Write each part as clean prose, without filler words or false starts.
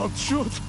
Don't shoot!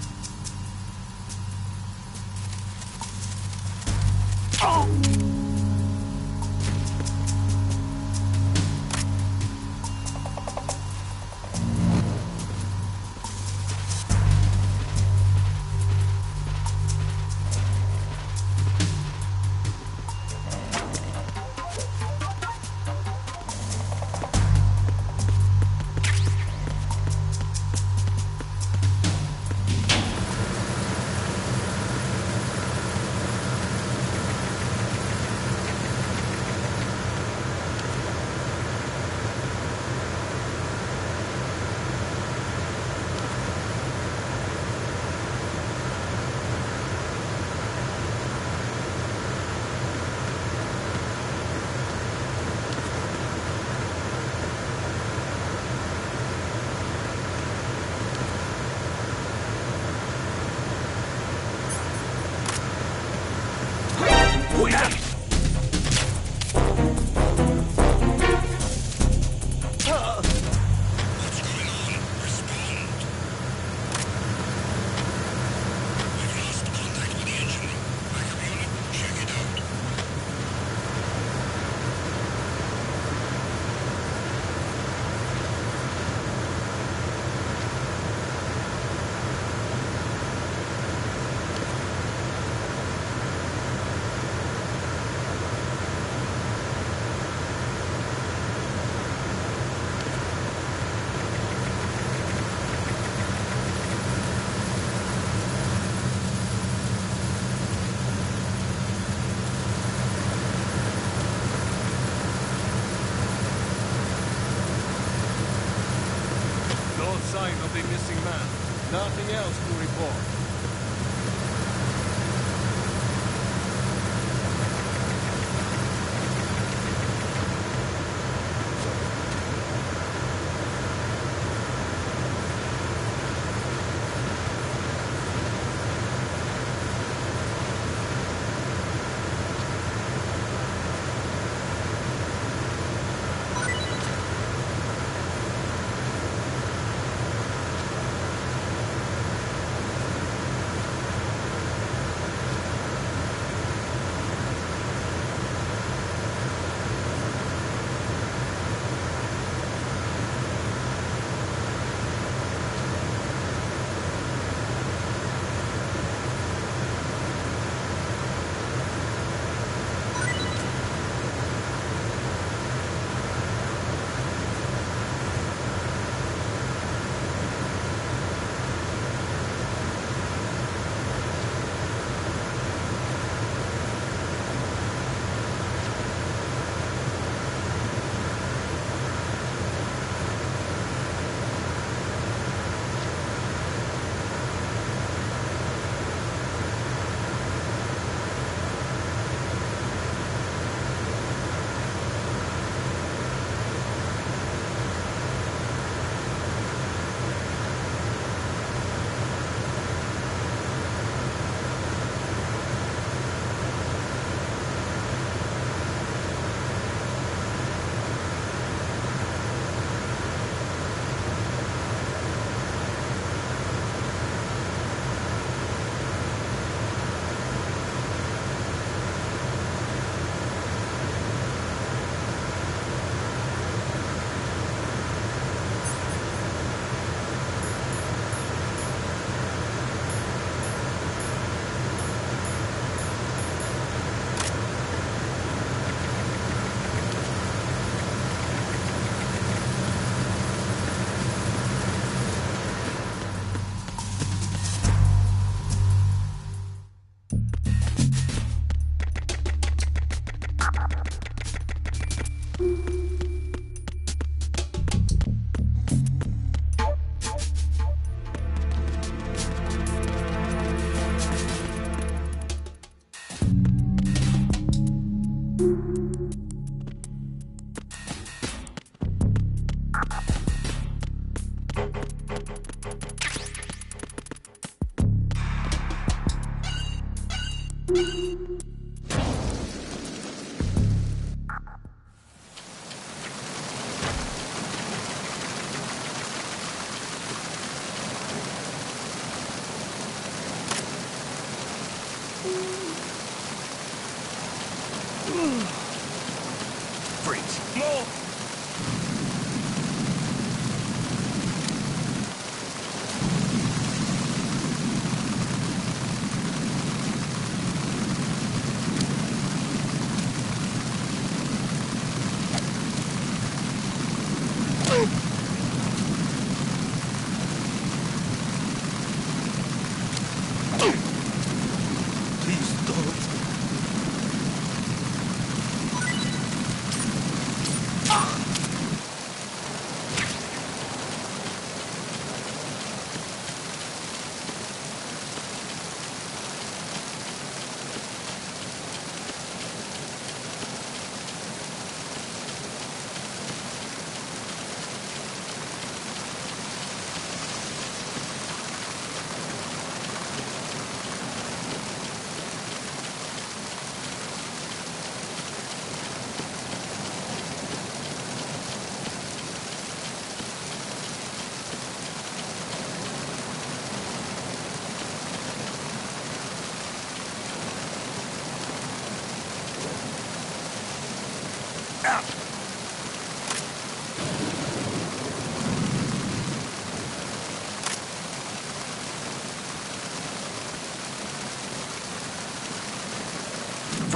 Sign of the missing man. Nothing else to report.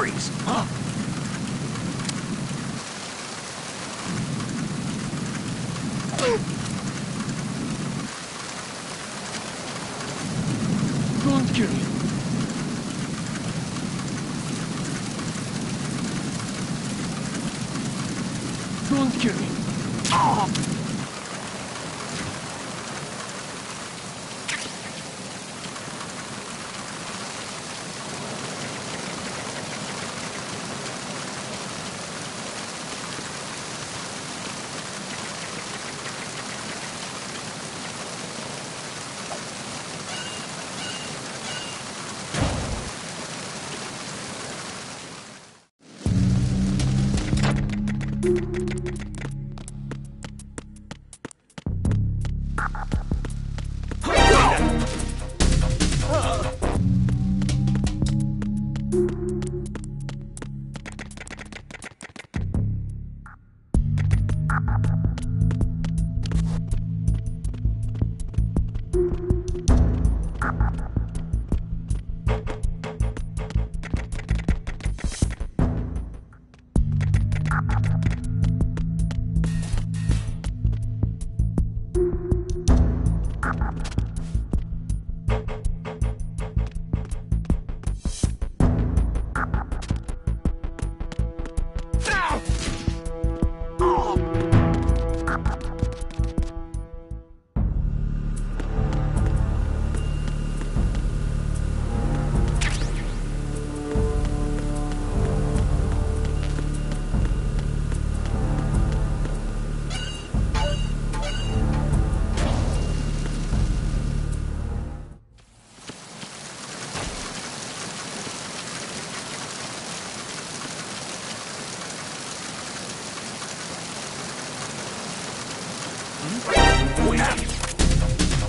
freeze, huh? Don't kill me. Don't kill me. Oh.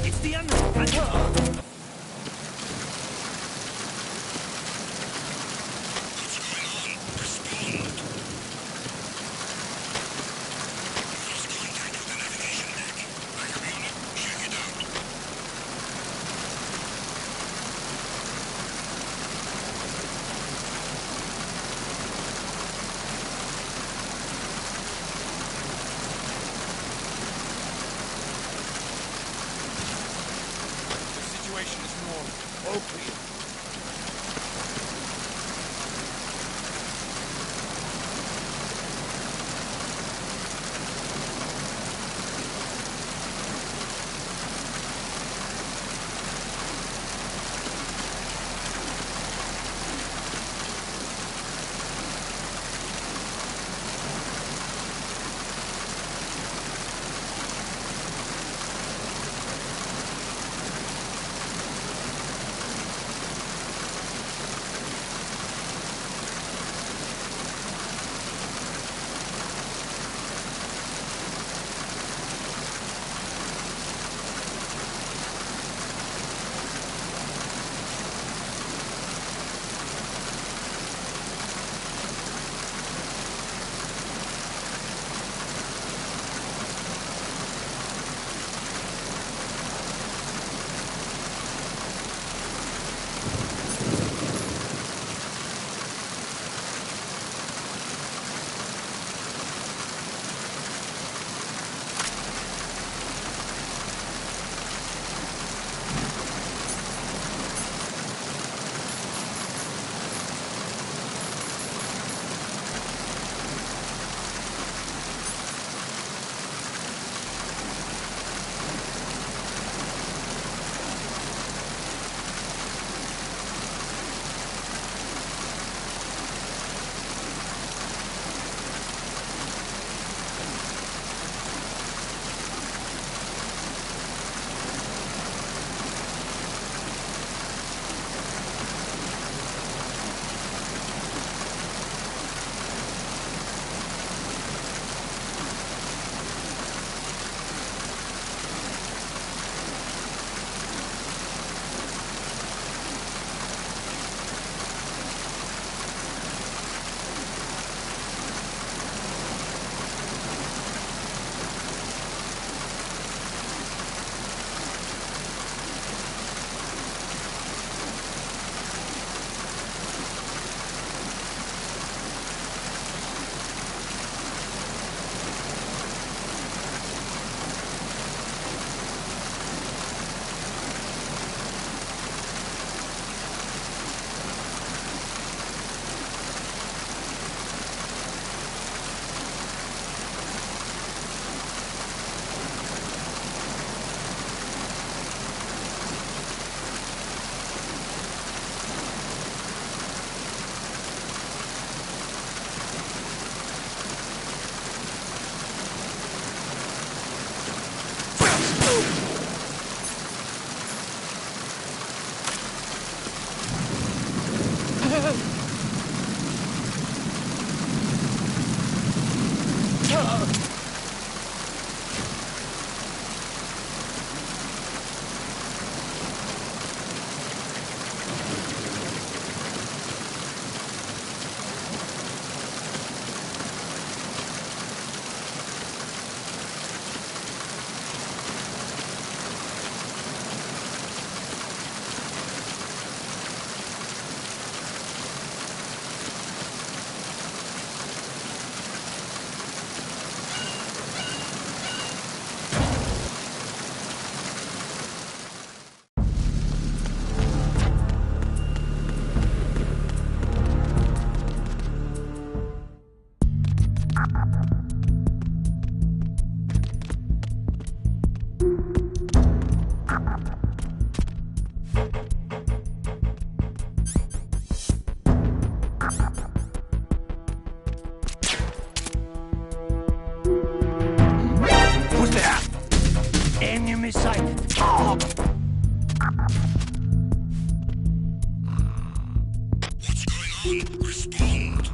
It's the enemy! All clear. Enemy sighted. Oh. What's going on? Respond.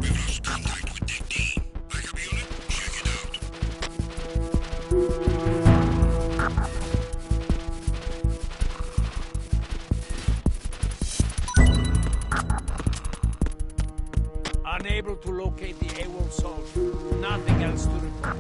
We've lost contact with Deck D. Backup unit, check it out. Unable to locate the AWOL soldier. Nothing else to report.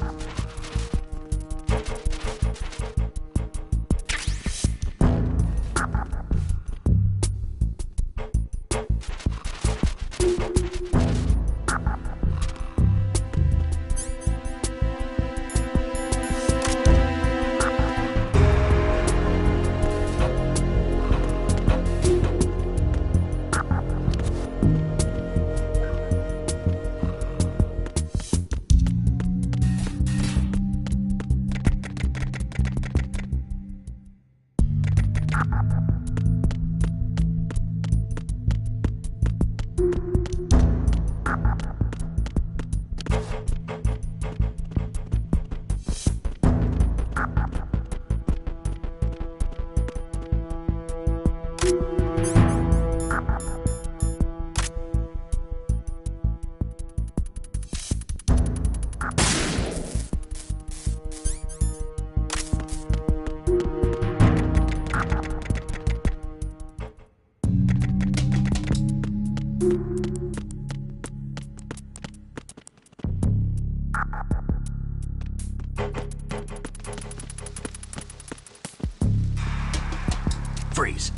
Freeze.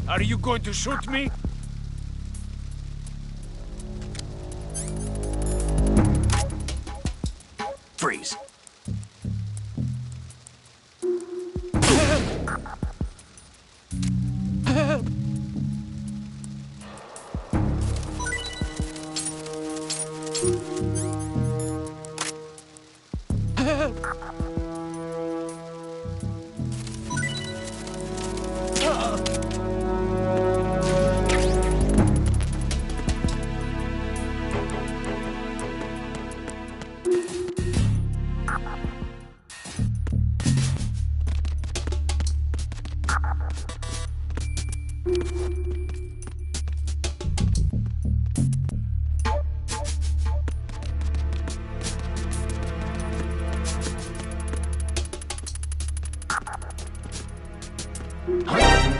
Are you going to shoot me? Freeze.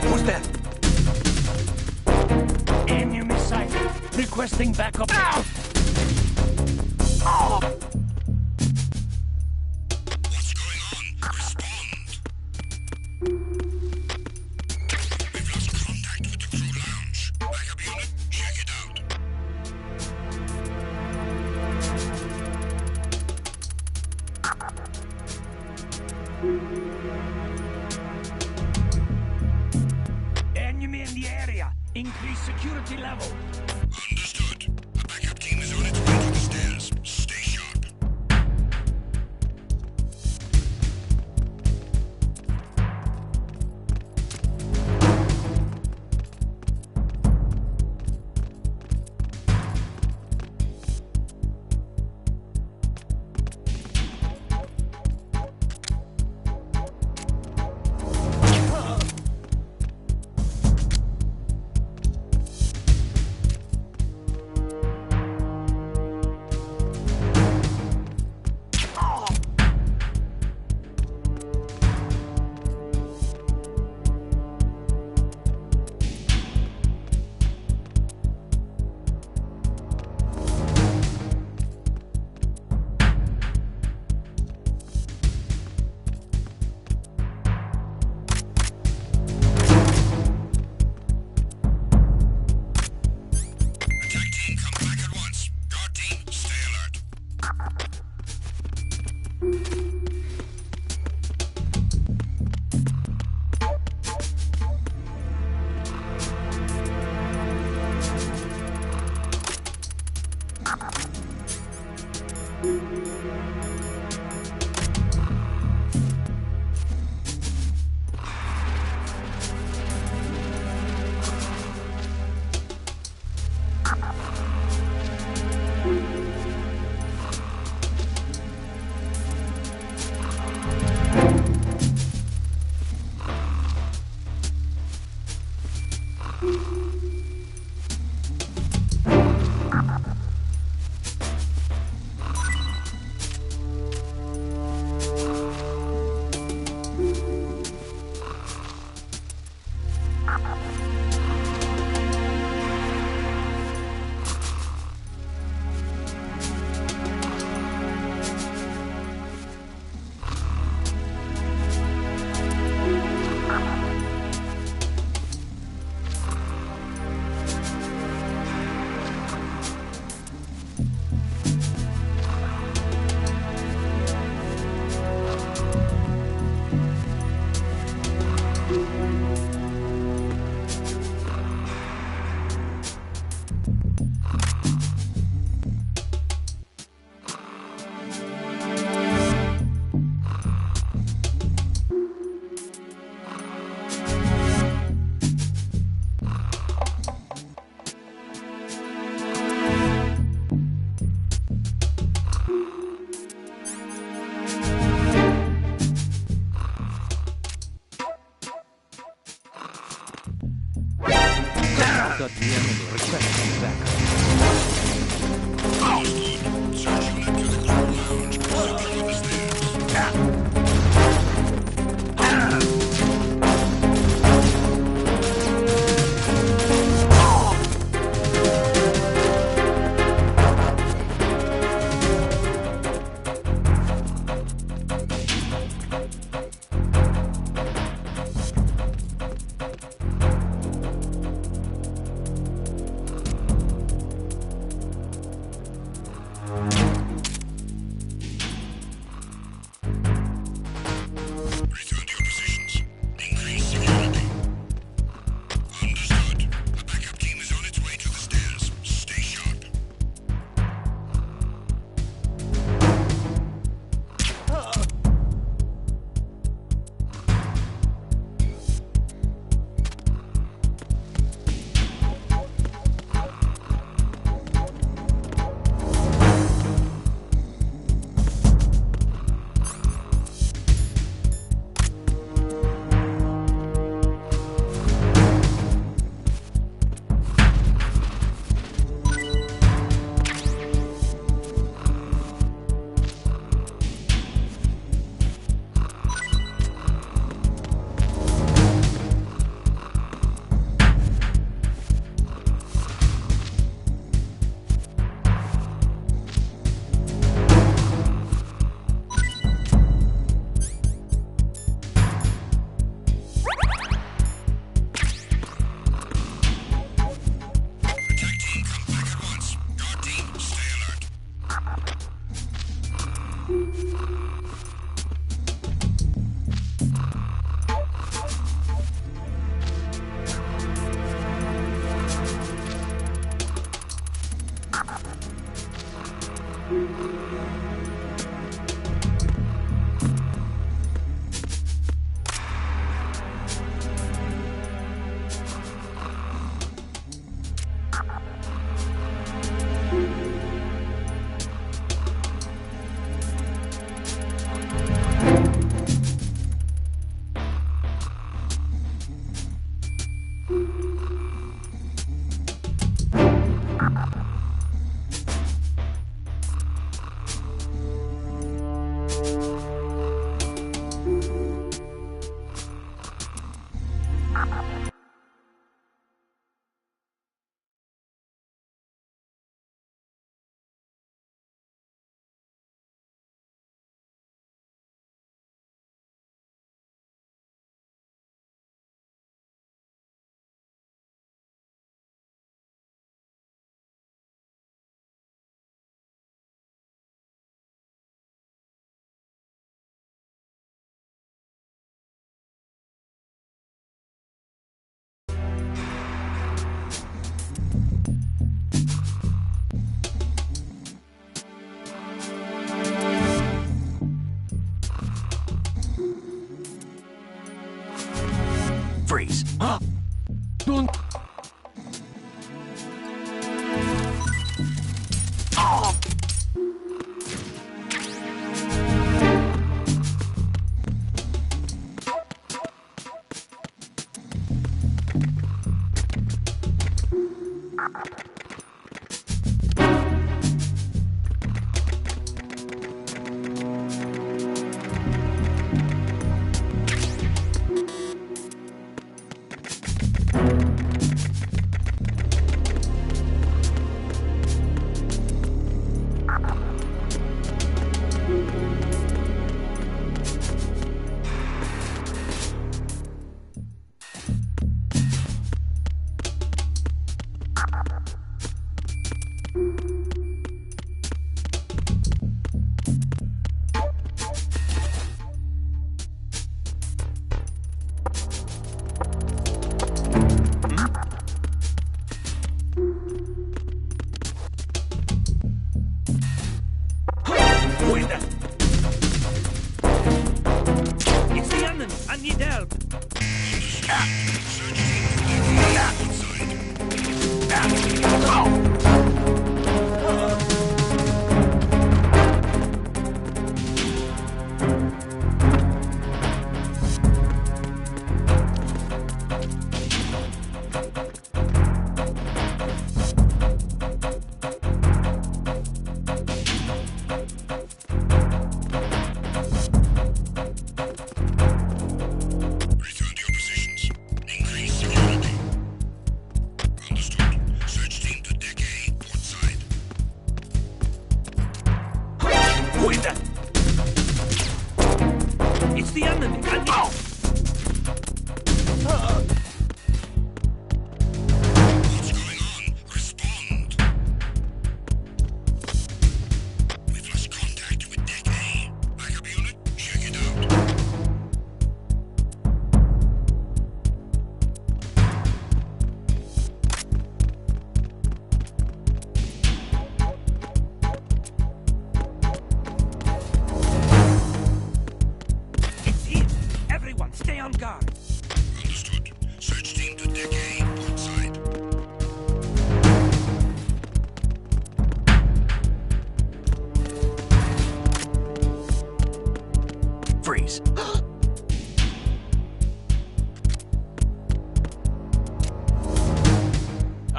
Who's that? Enemy sighted. Requesting backup. Ah! Oh. What's going on? Respond. We've lost contact with the crew lounge. Backup unit, check it out. Enemy in the area. Increase security level. Understood. A backup team is on its way to the stairs. Stay sharp. Got the enemy requesting backup. Sounds good. Search unit to the crew lounge. Secure the stairs. Return to your positions. Increase security. Understood. A backup team is on its way to the stairs. Stay sharp. Attack team, come back at once. Guard team, stay alert.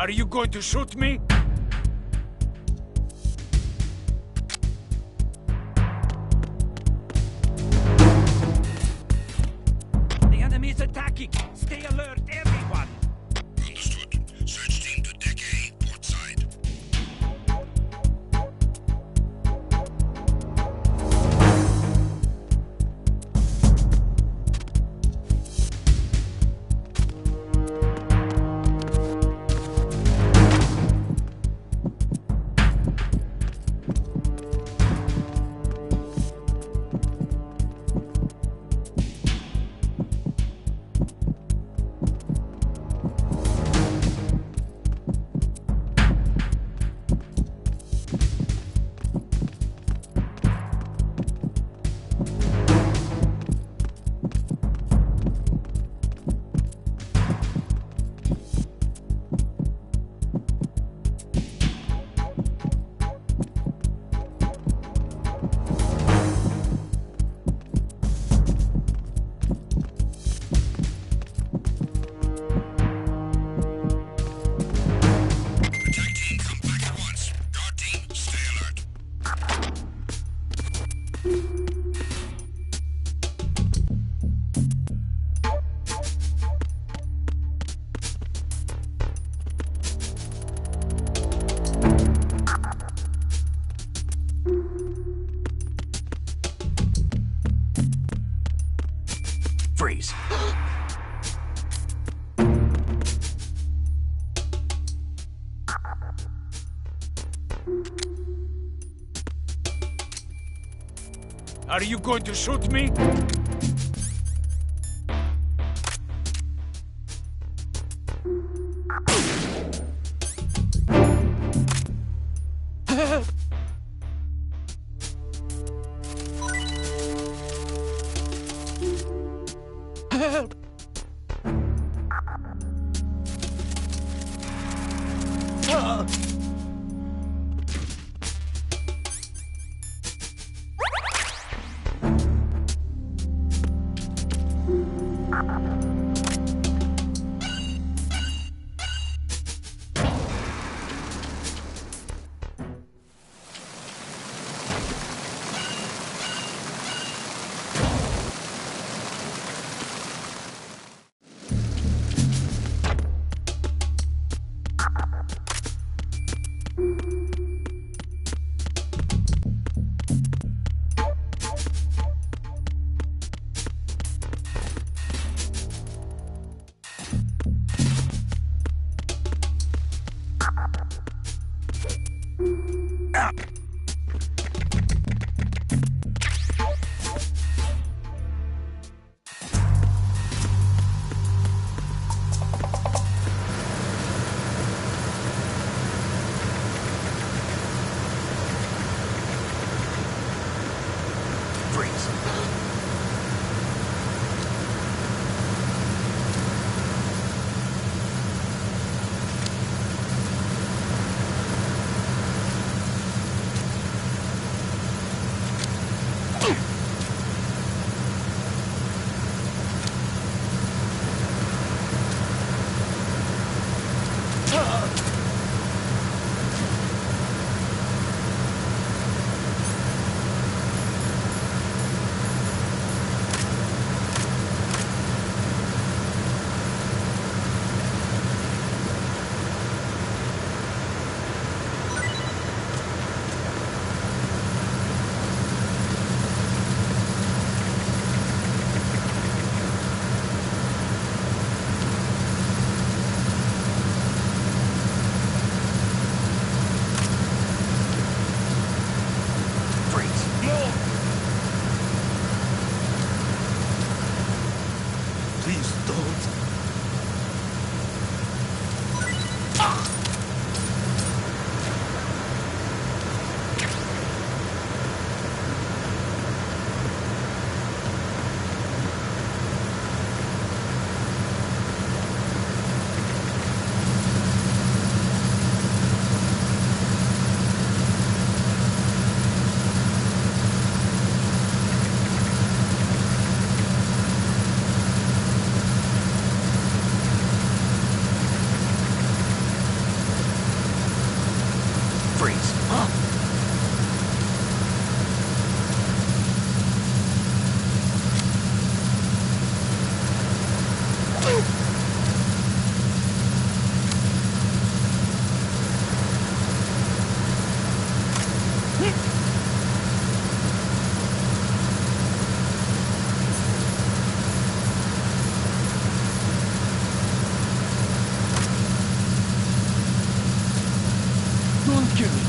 Are you going to shoot me? The enemy is attacking! Stay alert, everyone! Understood. Search team to Deck A, port side. Attack team, come back at once. Guard team, stay alert. Freeze. Are you going to shoot me? Freeze. Don't kill me.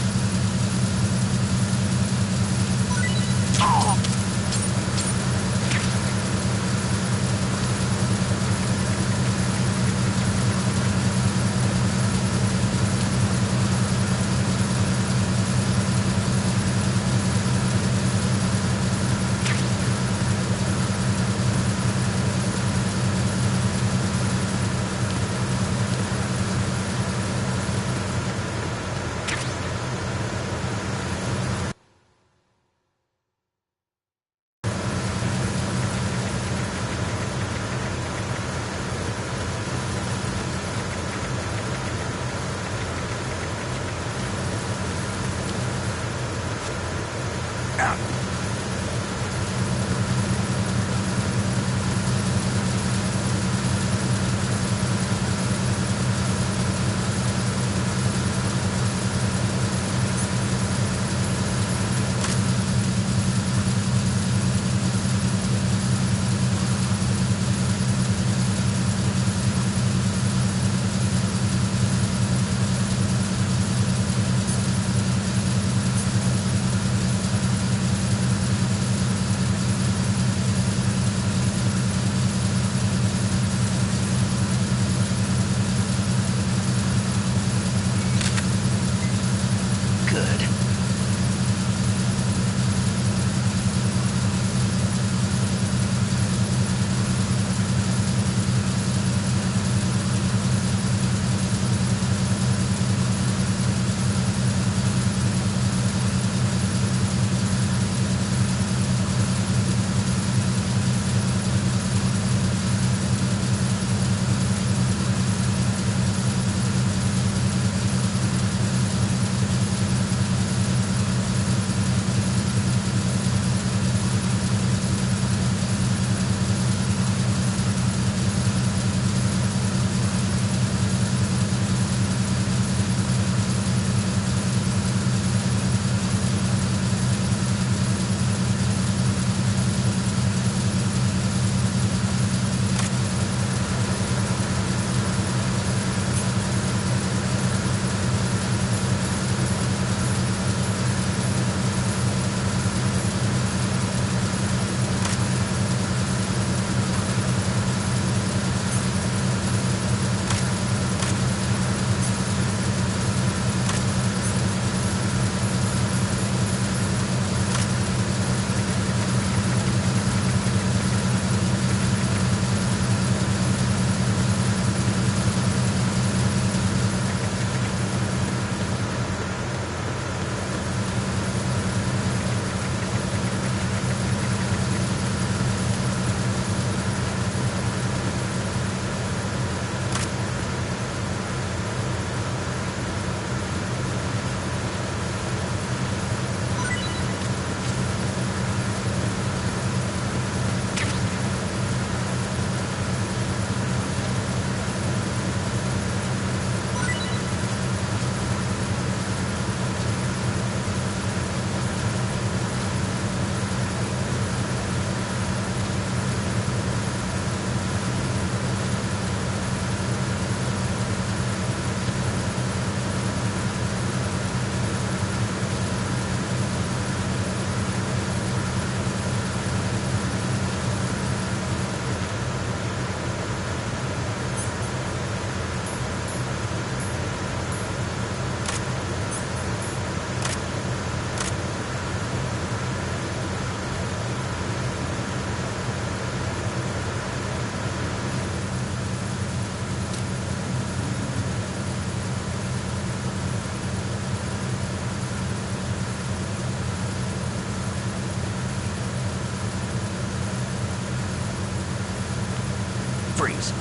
Good. Freeze.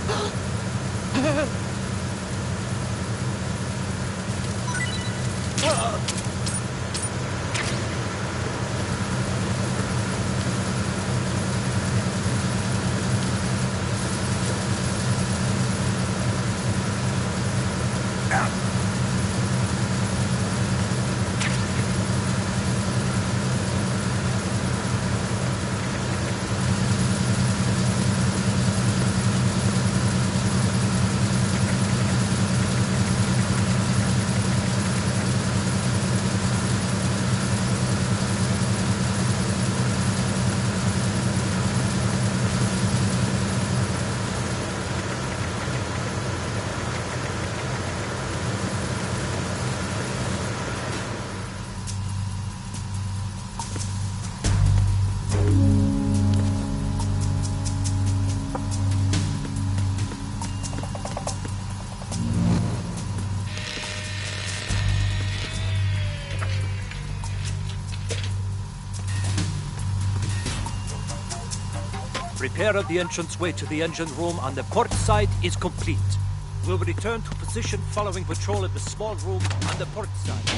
Repair of the entranceway to the engine room on the port side is complete. We'll return to position following patrol at the small room on the port side.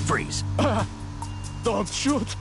Freeze. Don't shoot!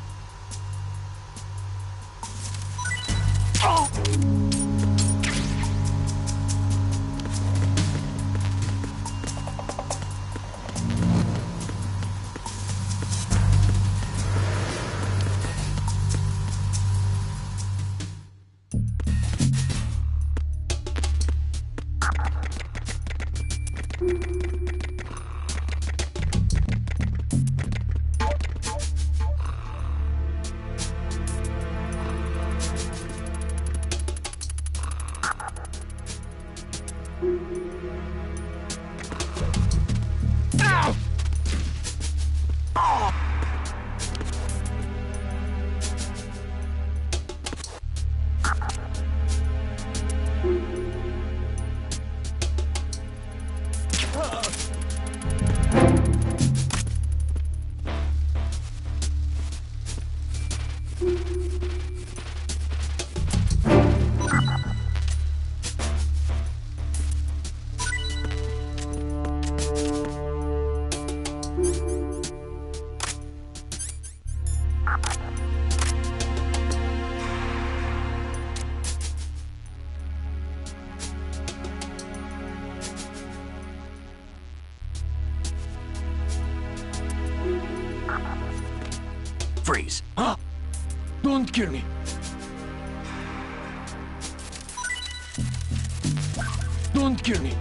Freeze. Don't kill me! Don't kill me!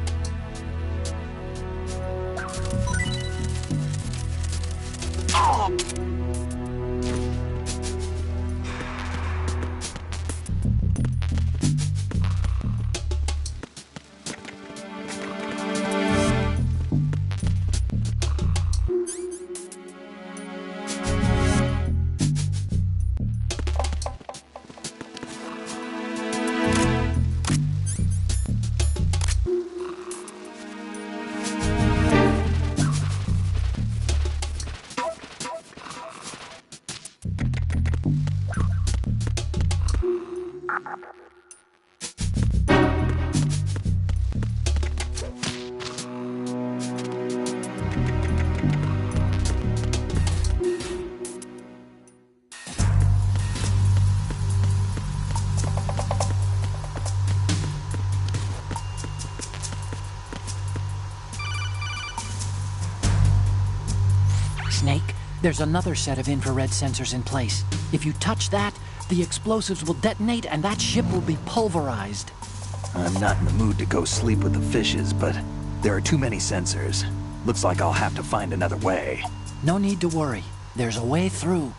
Snake, there's another set of infrared sensors in place. If you touch that, the explosives will detonate and that ship will be pulverized. I'm not in the mood to go sleep with the fishes, but there are too many sensors. Looks like I'll have to find another way. No need to worry. There's a way through.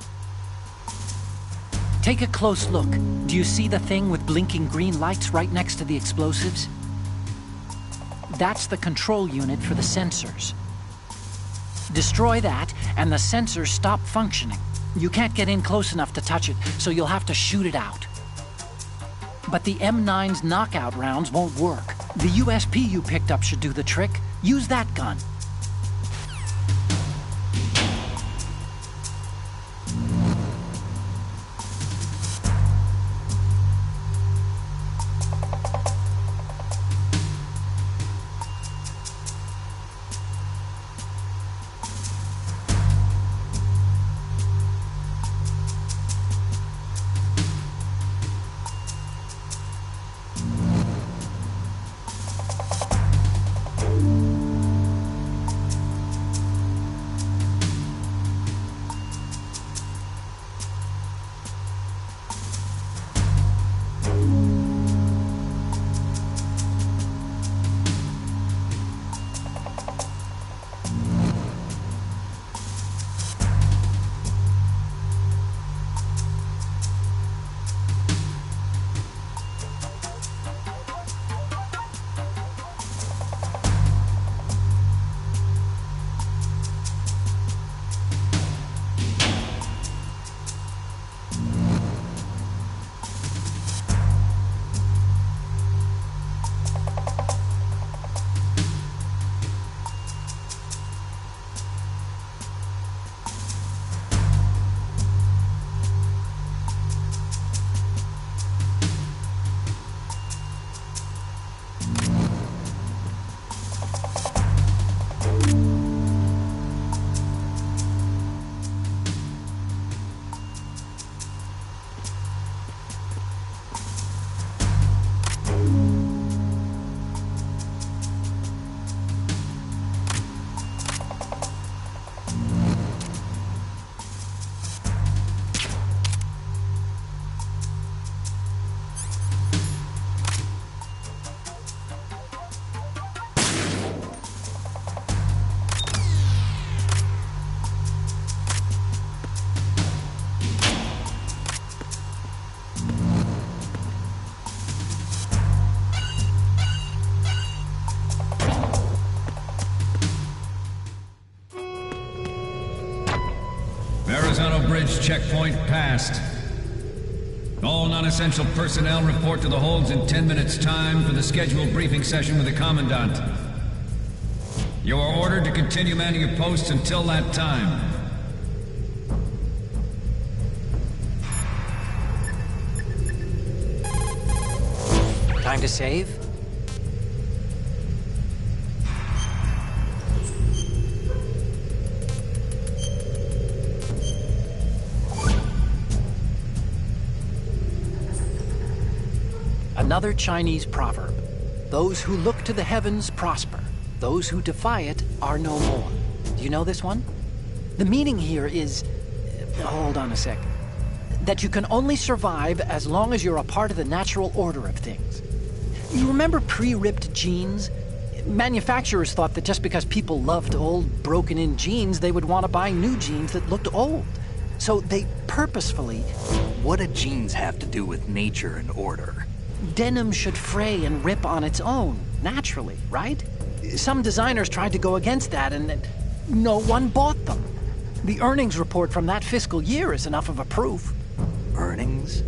Take a close look. Do you see the thing with blinking green lights right next to the explosives? That's the control unit for the sensors. Destroy that, and the sensors stop functioning. You can't get in close enough to touch it, so you'll have to shoot it out. But the M9's knockout rounds won't work. The USP you picked up should do the trick. Use that gun. Verrazano Bridge checkpoint passed. All non-essential personnel report to the holds in 10 minutes' time for the scheduled briefing session with the Commandant. You are ordered to continue manning your posts until that time. Time to save? Another Chinese proverb. Those who look to the heavens prosper. Those who defy it are no more. Do you know this one? The meaning here is... hold on a sec. That you can only survive as long as you're a part of the natural order of things. You remember pre-ripped jeans? Manufacturers thought that just because people loved old, broken-in jeans, they would want to buy new jeans that looked old. So they purposefully... What do jeans have to do with nature and order? Denim should fray and rip on its own, naturally, right? Some designers tried to go against that, and no one bought them. The earnings report from that fiscal year is enough of a proof. Earnings?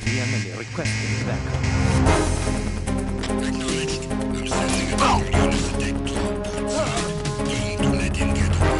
the enemy requesting backup. Acknowledged. I'm sending a couple units to take to our port side. Don't let him get away.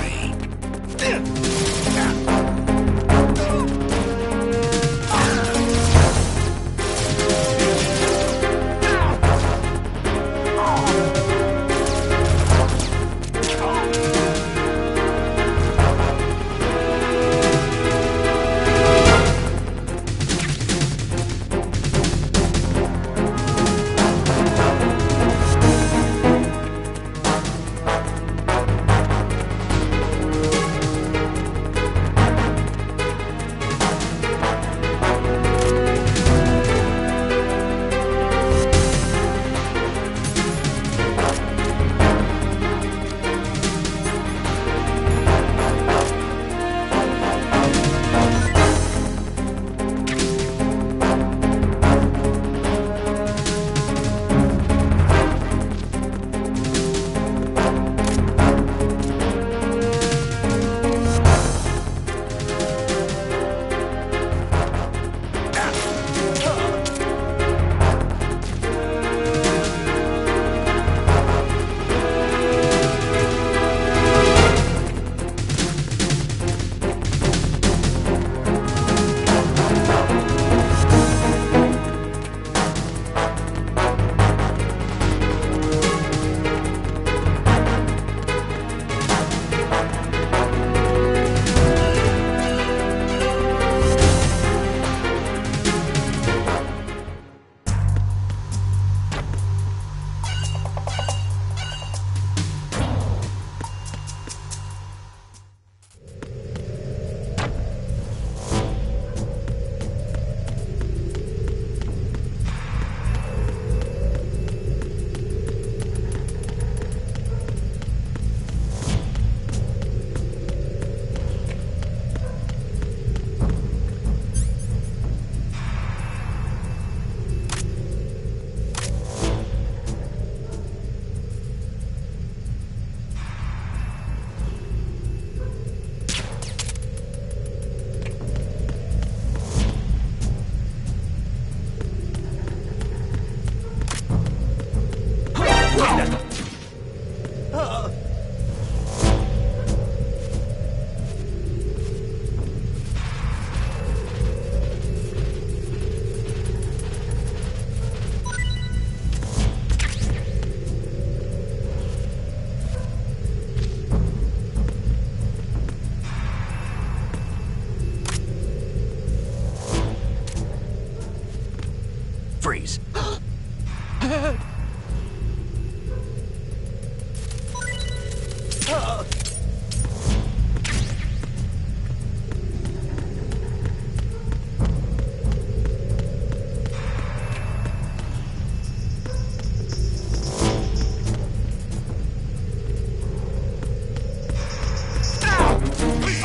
Freeze.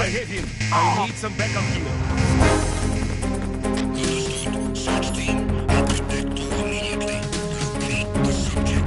I hit him. I need some backup gear. Understood. Search team, head to deck 2 immediately. Locate the subject.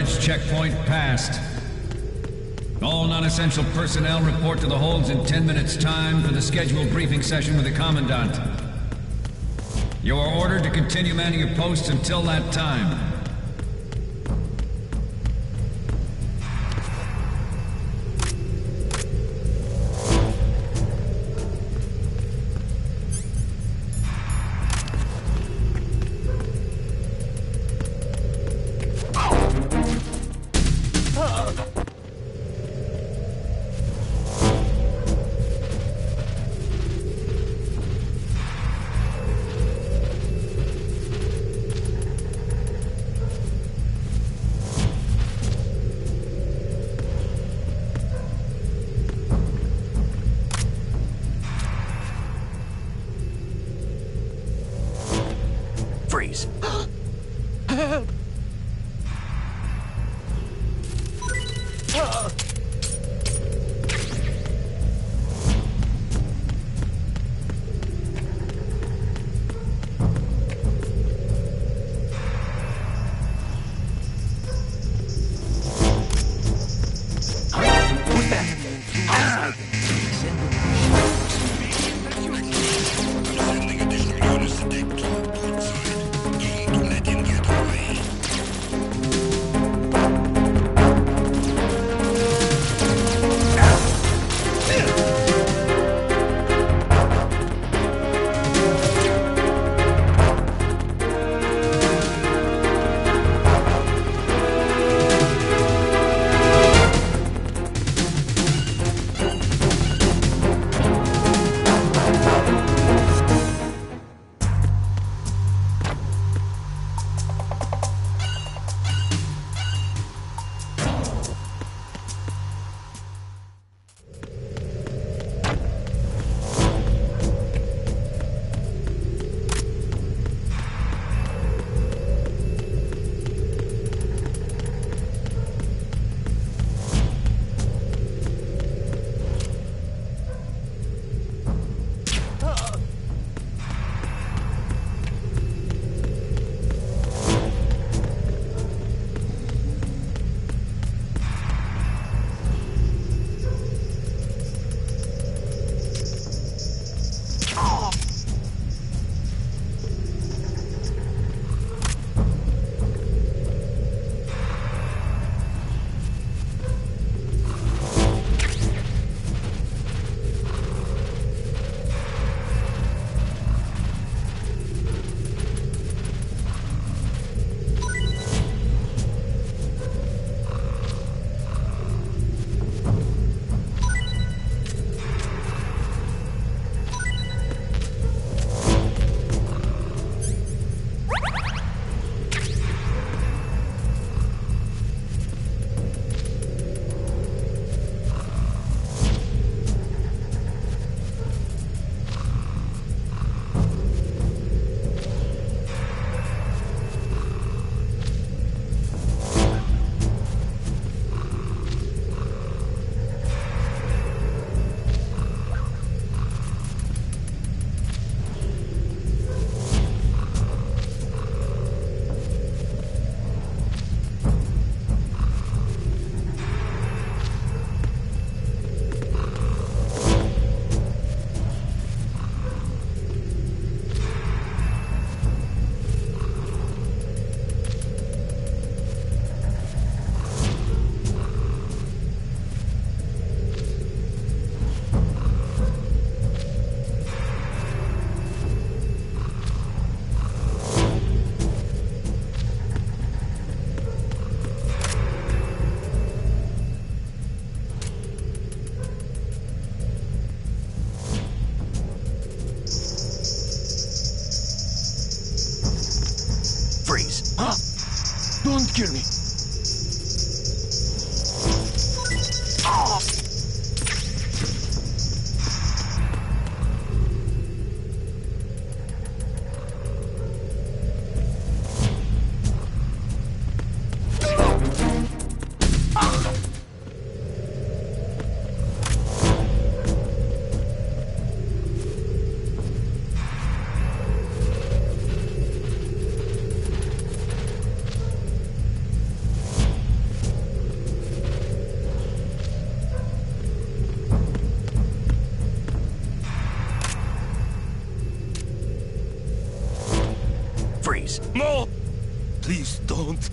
Bridge checkpoint passed. All non-essential personnel report to the holds in 10 minutes' time for the scheduled briefing session with the Commandant. You are ordered to continue manning your posts until that time. Freeze. Help! Sending additional units to take to the port side. Key to let him get away. Freeze. Huh? Don't kill me. Please, no! Please don't.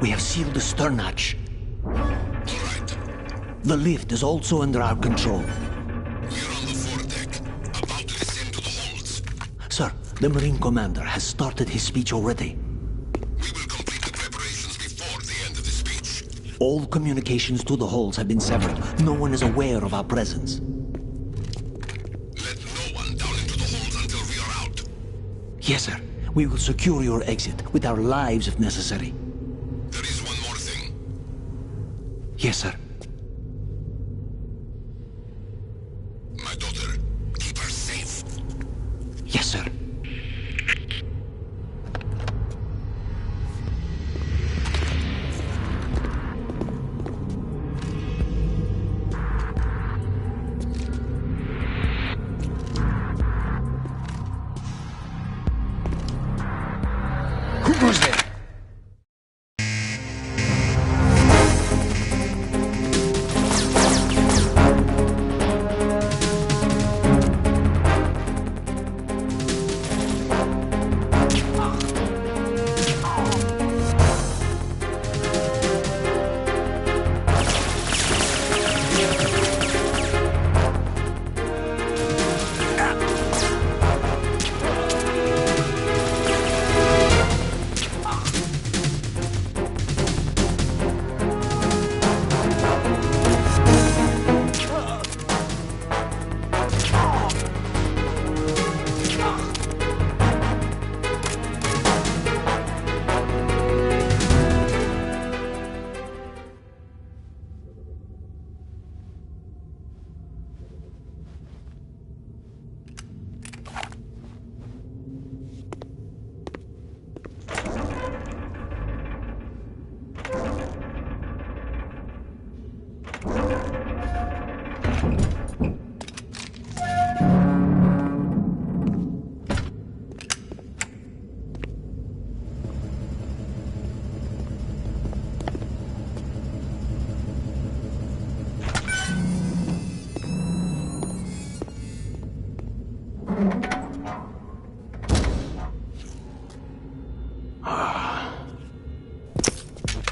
We have sealed the stern hatch. All right. The lift is also under our control. We're on the foredeck, about to descend to the holds. Sir, the Marine Commander has started his speech already. We will complete the preparations before the end of the speech. All communications to the holds have been severed. No one is aware of our presence. Let no one down into the holds until we are out. Yes, sir. We will secure your exit with our lives if necessary. There is one more thing. Yes, sir. My daughter, keep her safe. Yes, sir. Who goes there?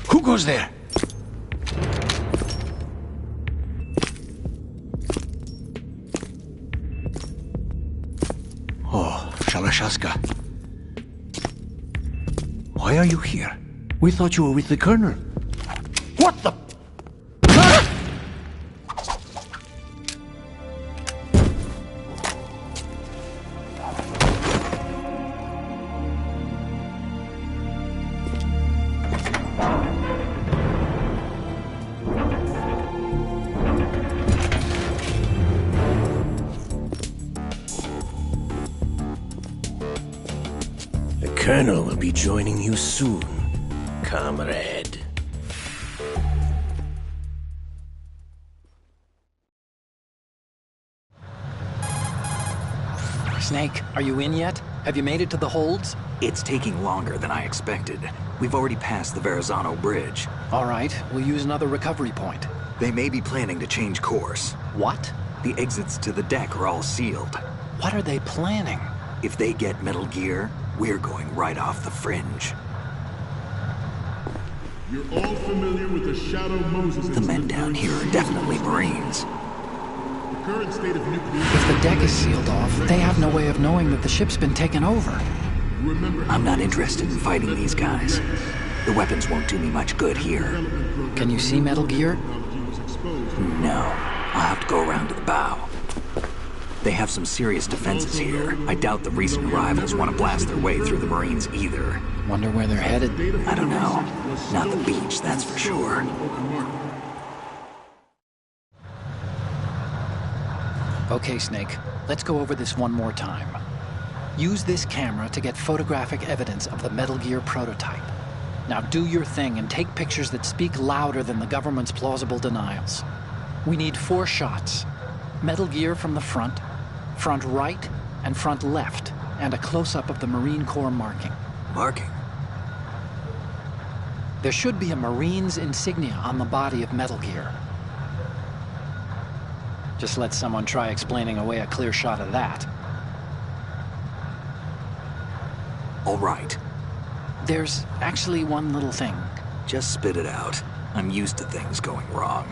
Who goes there? Oh, Shalashaska. Why are you here? We thought you were with the Colonel. What the? The Colonel will be joining you soon, comrade. Snake, are you in yet? Have you made it to the holds? It's taking longer than I expected. We've already passed the Verrazano Bridge. All right, we'll use another recovery point. They may be planning to change course. What? The exits to the deck are all sealed. What are they planning? If they get Metal Gear, we're going right off the fringe. You're all familiar with the Shadow Moses. The men down here are definitely Marines. The current state of nuclear... If the deck is sealed off, they have no way of knowing that the ship's been taken over. I'm not interested in fighting these guys. The weapons won't do me much good here. Can you see Metal Gear? No. I'll have to go around to the bow. They have some serious defenses here. I doubt the recent arrivals want to blast their way through the Marines either. Wonder where they're headed? I don't know. Not the beach, that's for sure. Okay, Snake. Let's go over this one more time. Use this camera to get photographic evidence of the Metal Gear prototype. Now do your thing and take pictures that speak louder than the government's plausible denials. We need 4 shots. Metal Gear from the front right, and front left, and a close-up of the Marine Corps marking. Marking? There should be a Marine's insignia on the body of Metal Gear. Just let someone try explaining away a clear shot of that. All right. There's actually one little thing. Just spit it out. I'm used to things going wrong.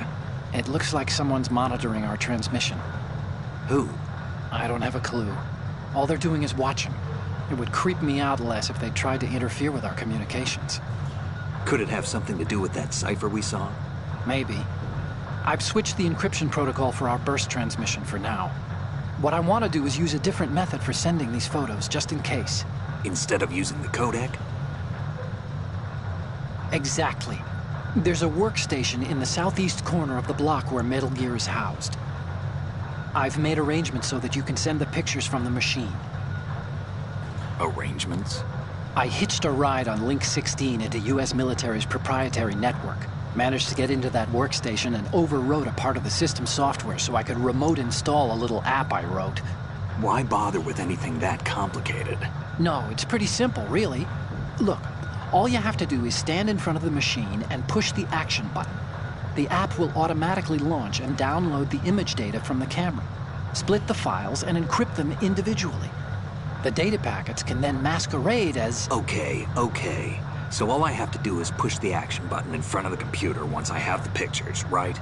It looks like someone's monitoring our transmission. Who? I don't have a clue. All they're doing is watching. It would creep me out less if they tried to interfere with our communications. Could it have something to do with that cipher we saw? Maybe. I've switched the encryption protocol for our burst transmission for now. What I want to do is use a different method for sending these photos, just in case. Instead of using the codec? Exactly. There's a workstation in the southeast corner of the block where Metal Gear is housed. I've made arrangements so that you can send the pictures from the machine. Arrangements? I hitched a ride on Link 16 into U.S. military's proprietary network. Managed to get into that workstation and overwrote a part of the system software so I could remote install a little app I wrote. Why bother with anything that complicated? No, it's pretty simple, really. Look, all you have to do is stand in front of the machine and push the action button. The app will automatically launch and download the image data from the camera, split the files, and encrypt them individually. The data packets can then masquerade as... Okay. So all I have to do is push the action button in front of the computer once I have the pictures, right?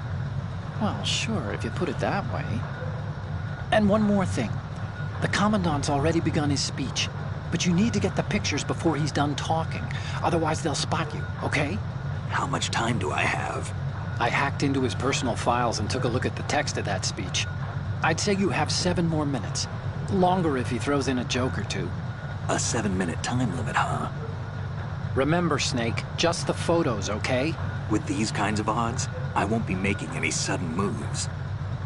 Well, sure, if you put it that way. And one more thing. The Commandant's already begun his speech, but you need to get the pictures before he's done talking. Otherwise, they'll spot you, okay? How much time do I have? I hacked into his personal files and took a look at the text of that speech. I'd say you have 7 more minutes. Longer if he throws in a joke or two. A 7-minute time limit, huh? Remember, Snake, just the photos, okay? With these kinds of odds, I won't be making any sudden moves.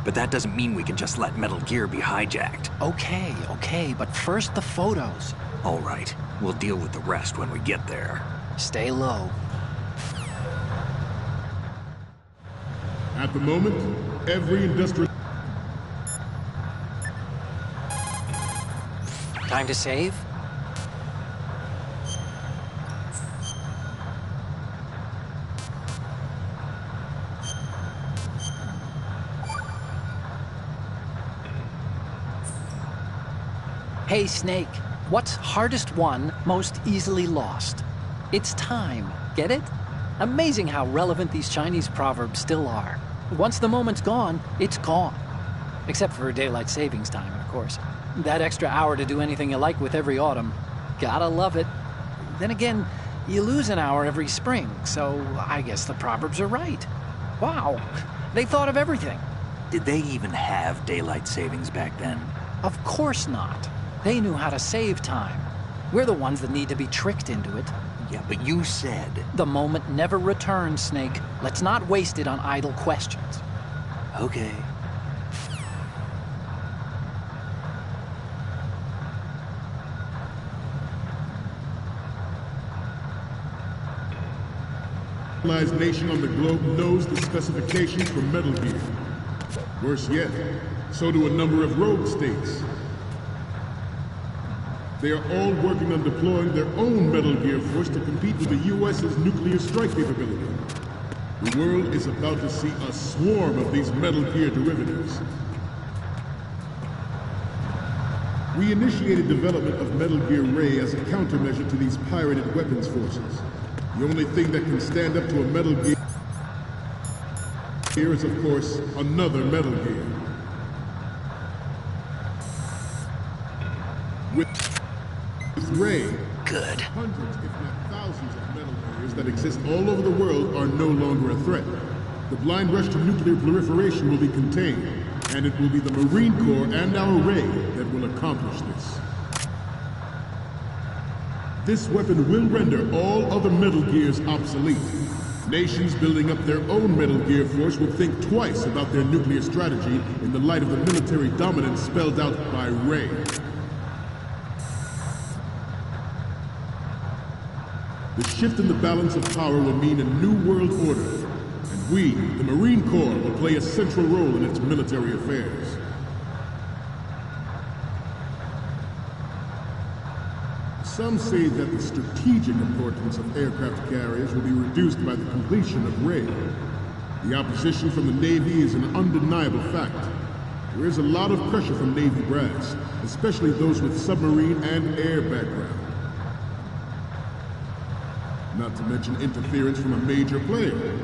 But that doesn't mean we can just let Metal Gear be hijacked. Okay, but first the photos. All right, we'll deal with the rest when we get there. Stay low. At the moment, every industrial... Time to save? Hey, Snake. What's hardest won, most easily lost? It's time. Get it? Amazing how relevant these Chinese proverbs still are. Once the moment's gone, it's gone. Except for daylight savings time, of course. That extra hour to do anything you like with every autumn. Gotta love it. Then again, you lose an hour every spring, so I guess the proverbs are right. Wow, they thought of everything. Did they even have daylight savings back then? Of course not. They knew how to save time. We're the ones that need to be tricked into it. Yeah, but you said... The moment never returns, Snake. Let's not waste it on idle questions. Okay. civilized nation on the globe knows the specifications for Metal Gear. Worse yet, so do a number of rogue states. They are all working on deploying their own Metal Gear force to compete with the US's nuclear strike capability. The world is about to see a swarm of these Metal Gear derivatives. We initiated development of Metal Gear Ray as a countermeasure to these pirated weapons forces. The only thing that can stand up to a Metal Gear is, of course, another Metal Gear. With Ray, Good. hundreds, if not thousands of Metal Gears that exist all over the world are no longer a threat. The blind rush to nuclear proliferation will be contained, and it will be the Marine Corps and our Ray that will accomplish this. This weapon will render all other Metal Gears obsolete. Nations building up their own Metal Gear force will think twice about their nuclear strategy in the light of the military dominance spelled out by Ray. The shift in the balance of power will mean a new world order, and we, the Marine Corps, will play a central role in its military affairs. Some say that the strategic importance of aircraft carriers will be reduced by the completion of Ray. The opposition from the Navy is an undeniable fact. There is a lot of pressure from Navy brass, especially those with submarine and air background. Not to mention interference from a major player.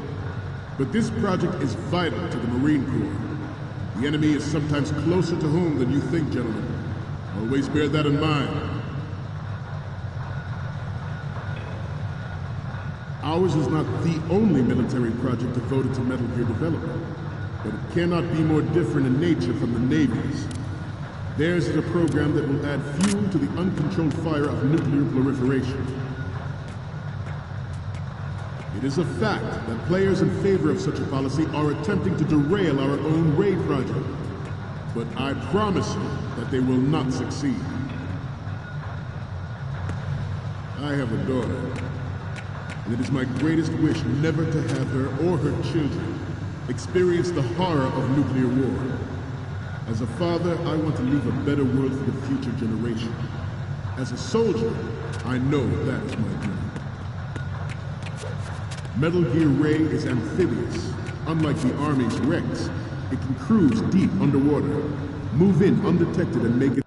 But this project is vital to the Marine Corps. The enemy is sometimes closer to home than you think, gentlemen. Always bear that in mind. Ours is not the only military project devoted to Metal Gear development, but it cannot be more different in nature from the Navy's. Theirs is a program that will add fuel to the uncontrolled fire of nuclear proliferation. It is a fact that players in favor of such a policy are attempting to derail our own Ray project. But I promise you that they will not succeed. I have a daughter, and it is my greatest wish never to have her or her children experience the horror of nuclear war. As a father, I want to leave a better world for the future generation. As a soldier, I know that is my duty. Metal Gear Ray is amphibious. Unlike the Army's Rex, it can cruise deep underwater, move in undetected and make it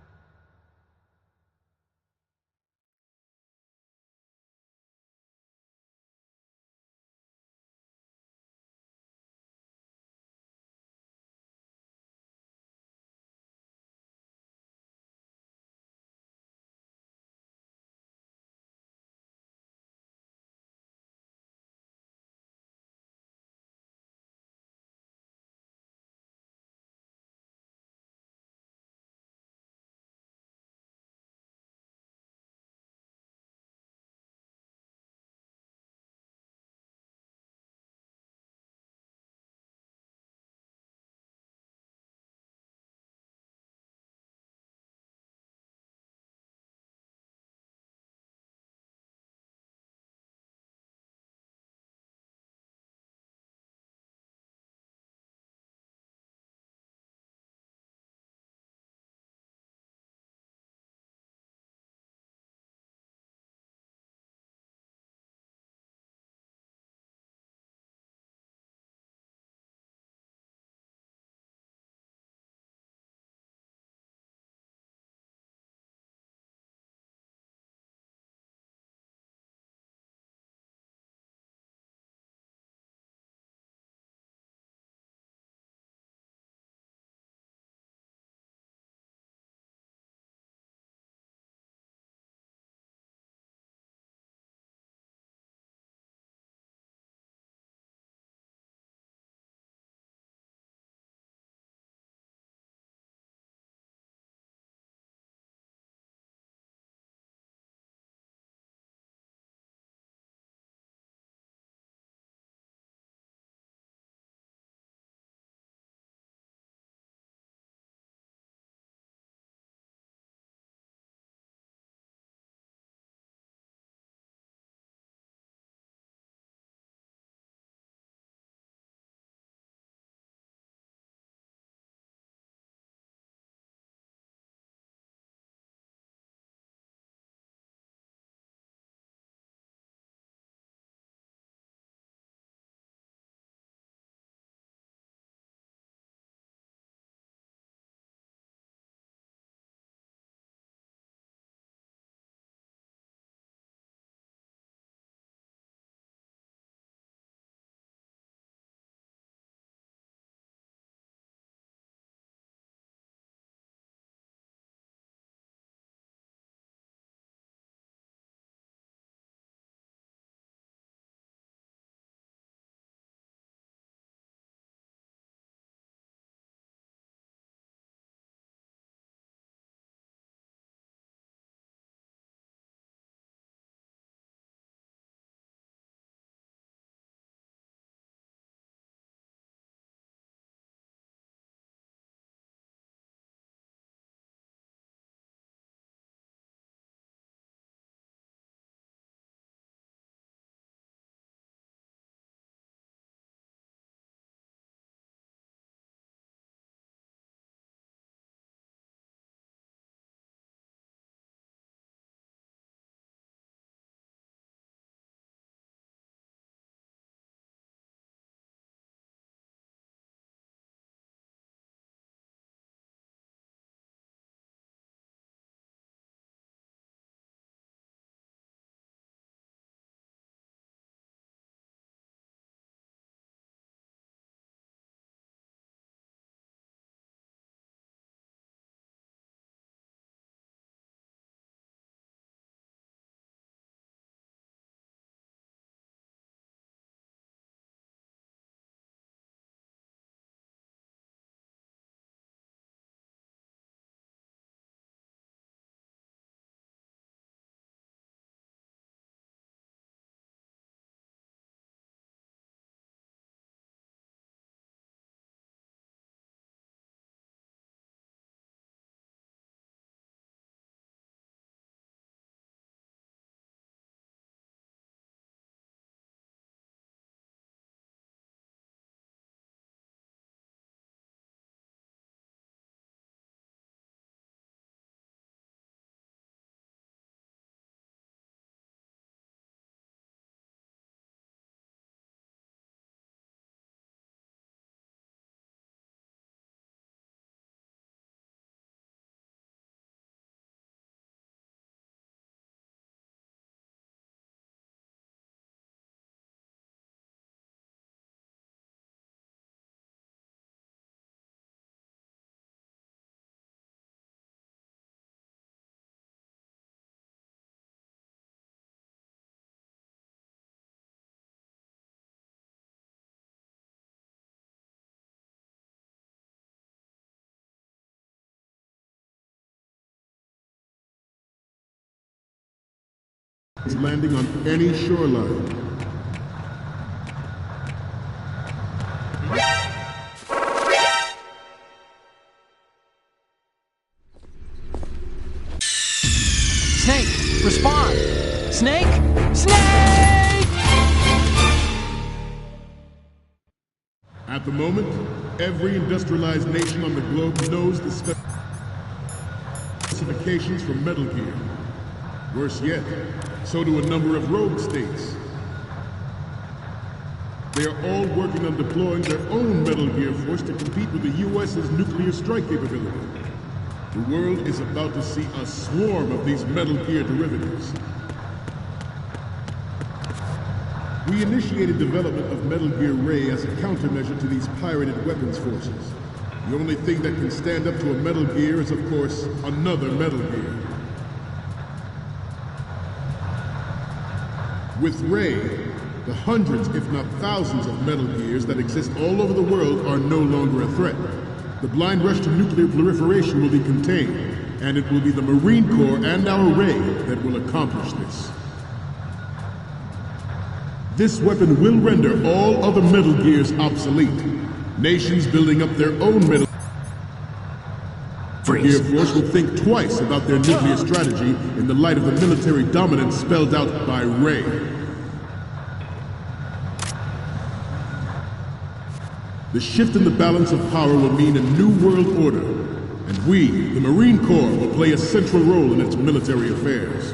It's landing on any shoreline. Snake, respond! Snake! Snake! At the moment, every industrialized nation on the globe knows the specifications for Metal Gear. Worse yet, so do a number of rogue states. They are all working on deploying their own Metal Gear force to compete with the US's nuclear strike capability. The world is about to see a swarm of these Metal Gear derivatives. We initiated development of Metal Gear Ray as a countermeasure to these pirated weapons forces. The only thing that can stand up to a Metal Gear is, of course, another Metal Gear. With Ray, the hundreds, if not thousands, of Metal Gears that exist all over the world are no longer a threat. The blind rush to nuclear proliferation will be contained, and it will be the Marine Corps and our Ray that will accomplish this. This weapon will render all other Metal Gears obsolete. Nations building up their own Metal Gear force will think twice about their nuclear strategy in the light of the military dominance spelled out by Ray. The shift in the balance of power will mean a new world order, and we, the Marine Corps, will play a central role in its military affairs.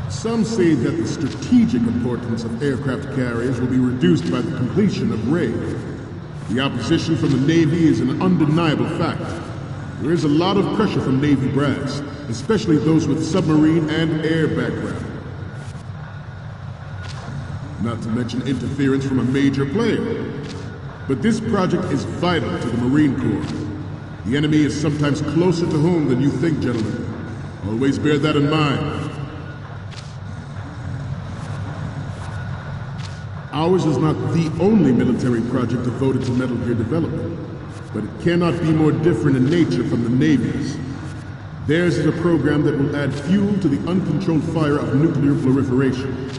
Some say that the strategic importance of aircraft carriers will be reduced by the completion of Ray. The opposition from the Navy is an undeniable fact. There is a lot of pressure from Navy brass, especially those with submarine and air background. Not to mention interference from a major player. But this project is vital to the Marine Corps. The enemy is sometimes closer to home than you think, gentlemen. Always bear that in mind. Ours is not the only military project devoted to Metal Gear development, but it cannot be more different in nature from the Navy's. Theirs is a program that will add fuel to the uncontrolled fire of nuclear proliferation.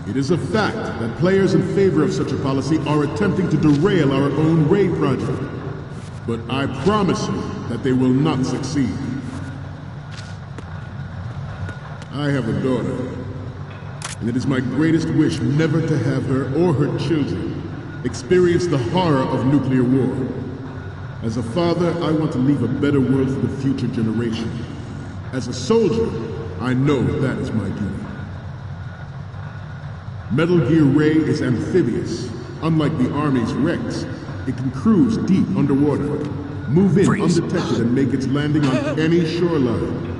It is a fact that players in favor of such a policy are attempting to derail our own Ray project. But I promise you that they will not succeed. I have a daughter, and it is my greatest wish never to have her or her children experience the horror of nuclear war. As a father, I want to leave a better world for the future generation. As a soldier, I know that is my duty. Metal Gear Ray is amphibious. Unlike the Army's Rex, it can cruise deep underwater, move in undetected, and make its landing on any shoreline.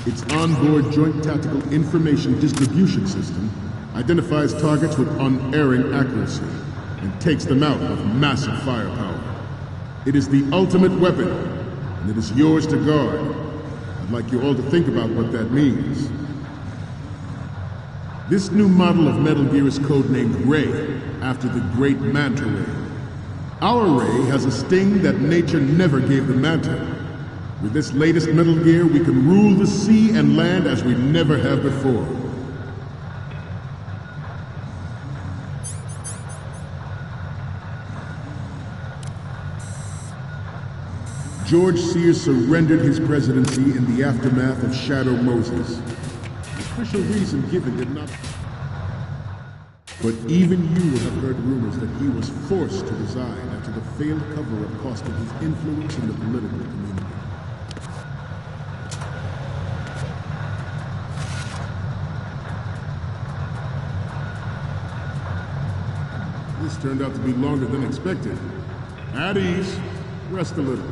Its onboard Joint Tactical Information Distribution System identifies targets with unerring accuracy and takes them out with massive firepower. It is the ultimate weapon, and it is yours to guard. I'd like you all to think about what that means. This new model of Metal Gear is codenamed Ray, after the great Manta Ray. Our Ray has a sting that nature never gave the Manta. With this latest Metal Gear, we can rule the sea and land as we never have before. George Sears surrendered his presidency in the aftermath of Shadow Moses. The official reason given did not... But even you will have heard rumors that he was forced to resign after the failed cover-up cost him his influence in the political community. This turned out to be longer than expected. At ease. Rest a little.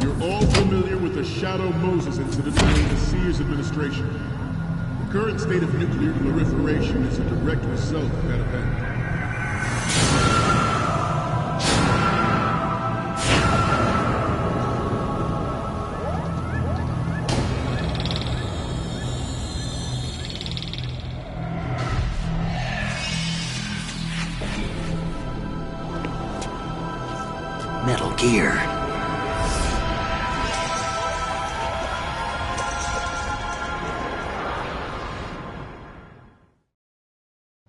You're all familiar with the Shadow Moses incident during the Sears administration. The current state of nuclear proliferation is a direct result of that event. Metal Gear.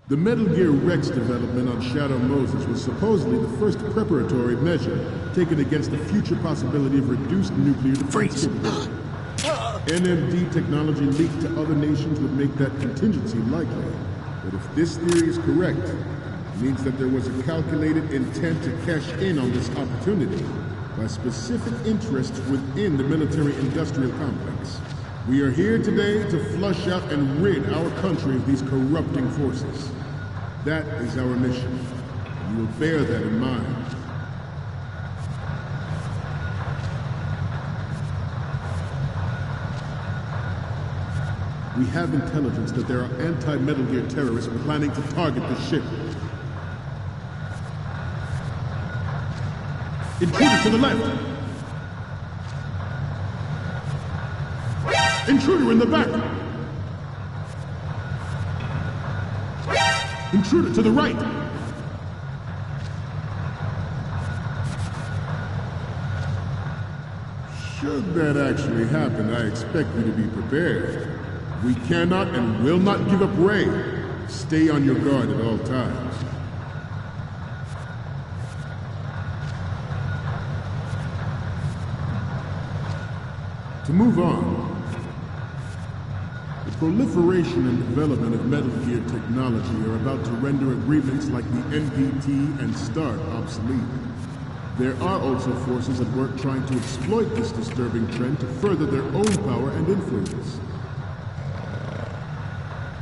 The Metal Gear Rex development on Shadow Moses was supposedly the first preparatory measure taken against the future possibility of reduced nuclear defense capability. NMD technology leaked to other nations would make that contingency likely. But if this theory is correct, it means that there was a calculated intent to cash in on this opportunity by specific interests within the military-industrial complex. We are here today to flush out and rid our country of these corrupting forces. That is our mission. You will bear that in mind. We have intelligence that there are anti-Metal Gear terrorists planning to target the ship. Intruder to the left! Intruder in the back! Intruder to the right! Should that actually happen, I expect you to be prepared. We cannot and will not give up Ray. Stay on your guard at all times. To move on, the proliferation and development of Metal Gear technology are about to render agreements like the NPT and START obsolete. There are also forces at work trying to exploit this disturbing trend to further their own power and influence.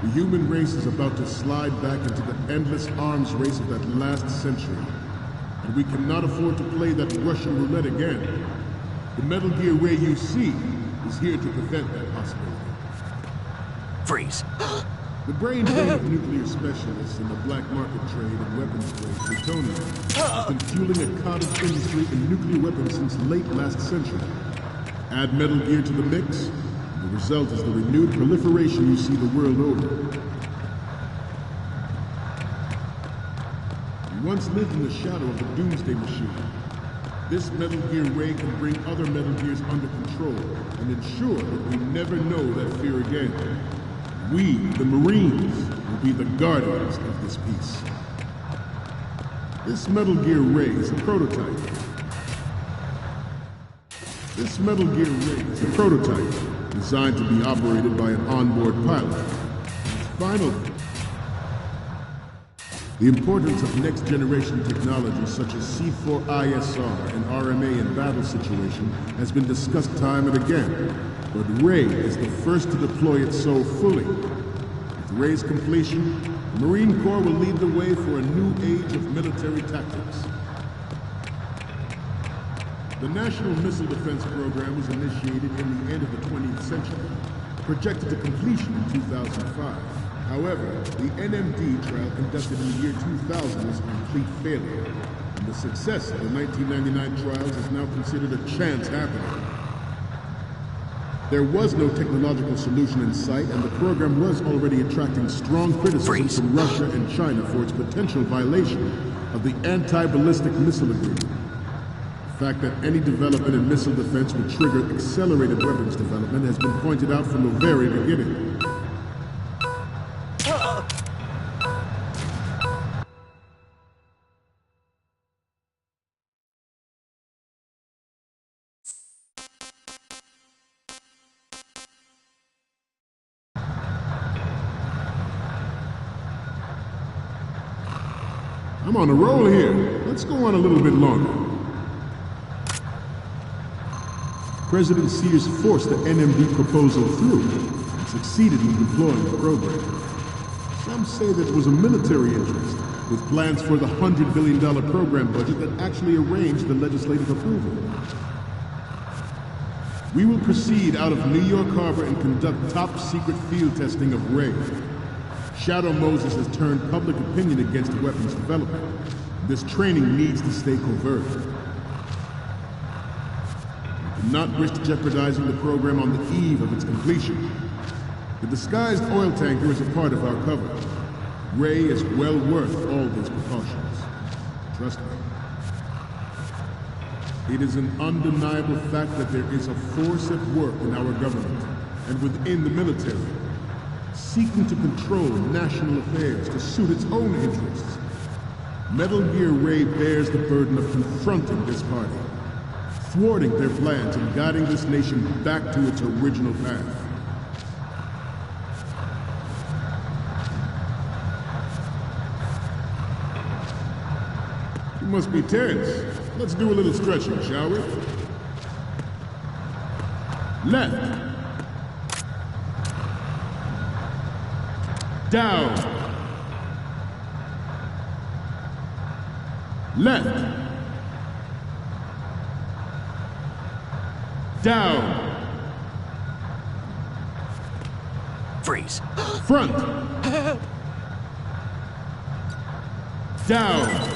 The human race is about to slide back into the endless arms race of that last century, and we cannot afford to play that Russian roulette again. The Metal Gear Ray you see is here to prevent that possibility. Freeze. The brainwaves of nuclear specialists in the black market trade in weapons grade plutonium has been fueling a cottage industry in nuclear weapons since late last century. Add Metal Gear to the mix, the result is the renewed proliferation you see the world over. We once lived in the shadow of the Doomsday Machine. This Metal Gear Ray can bring other Metal Gears under control and ensure that we never know that fear again. We, the Marines, will be the guardians of this peace. This Metal Gear Ray is a prototype. This Metal Gear Ray is a prototype designed to be operated by an onboard pilot. Finally, the importance of next-generation technology such as C4ISR and RMA in battle situation has been discussed time and again, but Ray is the first to deploy it so fully. With Ray's completion, the Marine Corps will lead the way for a new age of military tactics. The National Missile Defense Program was initiated in the end of the 20th century, projected to completion in 2005. However, the NMD trial conducted in the year 2000 was a complete failure, and the success of the 1999 trials is now considered a chance happening. There was no technological solution in sight, and the program was already attracting strong criticism from Russia and China for its potential violation of the Anti-Ballistic Missile Agreement. The fact that any development in missile defense would trigger accelerated weapons development has been pointed out from the very beginning. I'm on a roll here. Let's go on a little bit longer. President Sears forced the NMD proposal through and succeeded in deploying the program. Some say that it was a military interest, with plans for the $100 billion program budget that actually arranged the legislative approval. We will proceed out of New York Harbor and conduct top-secret field testing of Ray. Shadow Moses has turned public opinion against weapons development. This training needs to stay covert. We do not risk jeopardizing the program on the eve of its completion. The disguised oil tanker is a part of our cover. Ray is well worth all these precautions. Trust me. It is an undeniable fact that there is a force at work in our government and within the military, seeking to control national affairs to suit its own interests. Metal Gear Ray bears the burden of confronting this party, thwarting their plans and guiding this nation back to its original path. You must be tense. Let's do a little stretching, shall we? Left. Down. Left. Down. Freeze. Front. Down.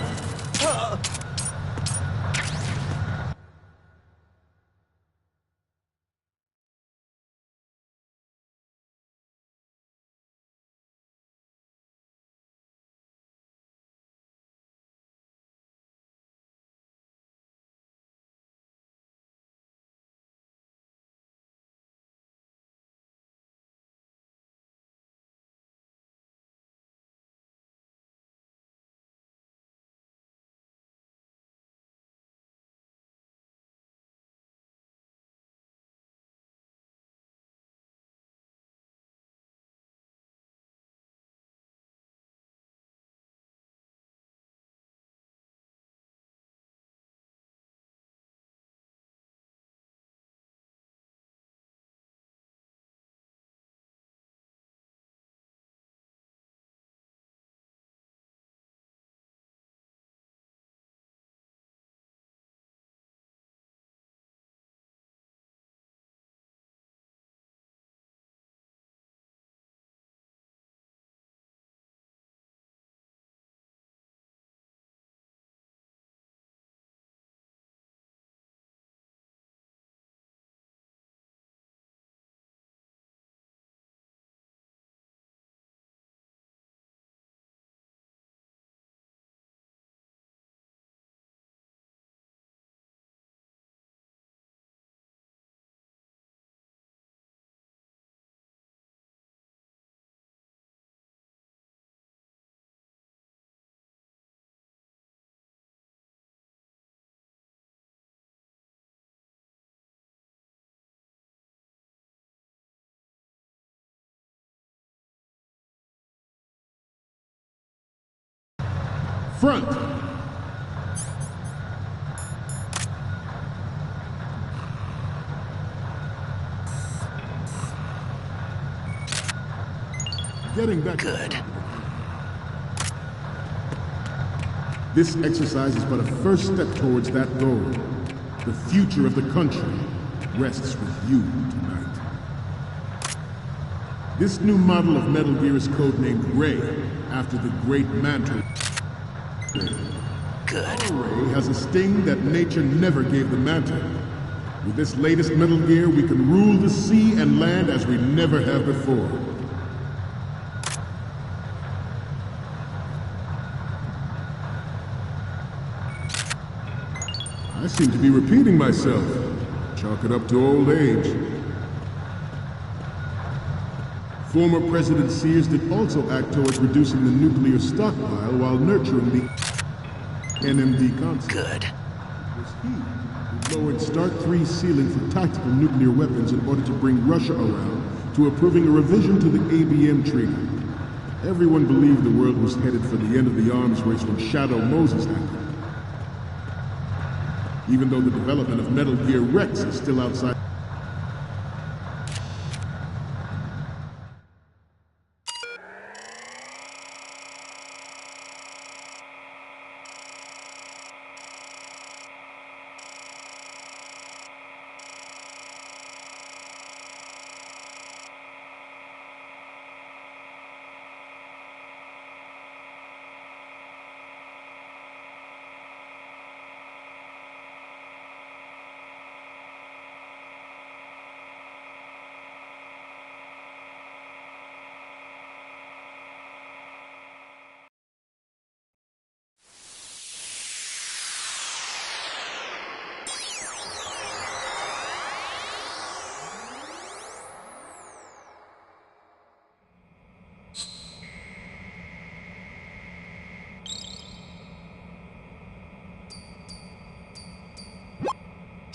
Front. Getting back. Good. This exercise is but a first step towards that goal. The future of the country rests with you tonight. This new model of Metal Gear is codenamed Ray, after the great mantle. Good. Ray has a sting that nature never gave the mantle. With this latest Metal Gear, we can rule the sea and land as we never have before. I seem to be repeating myself. Chalk it up to old age. Former President Sears did also act towards reducing the nuclear stockpile while nurturing the NMD concept. Good. It was he who lowered Start 3's ceiling for tactical nuclear weapons in order to bring Russia around to approving a revision to the ABM treaty. Everyone believed the world was headed for the end of the arms race when Shadow Moses happened. Even though the development of Metal Gear Rex is still outside.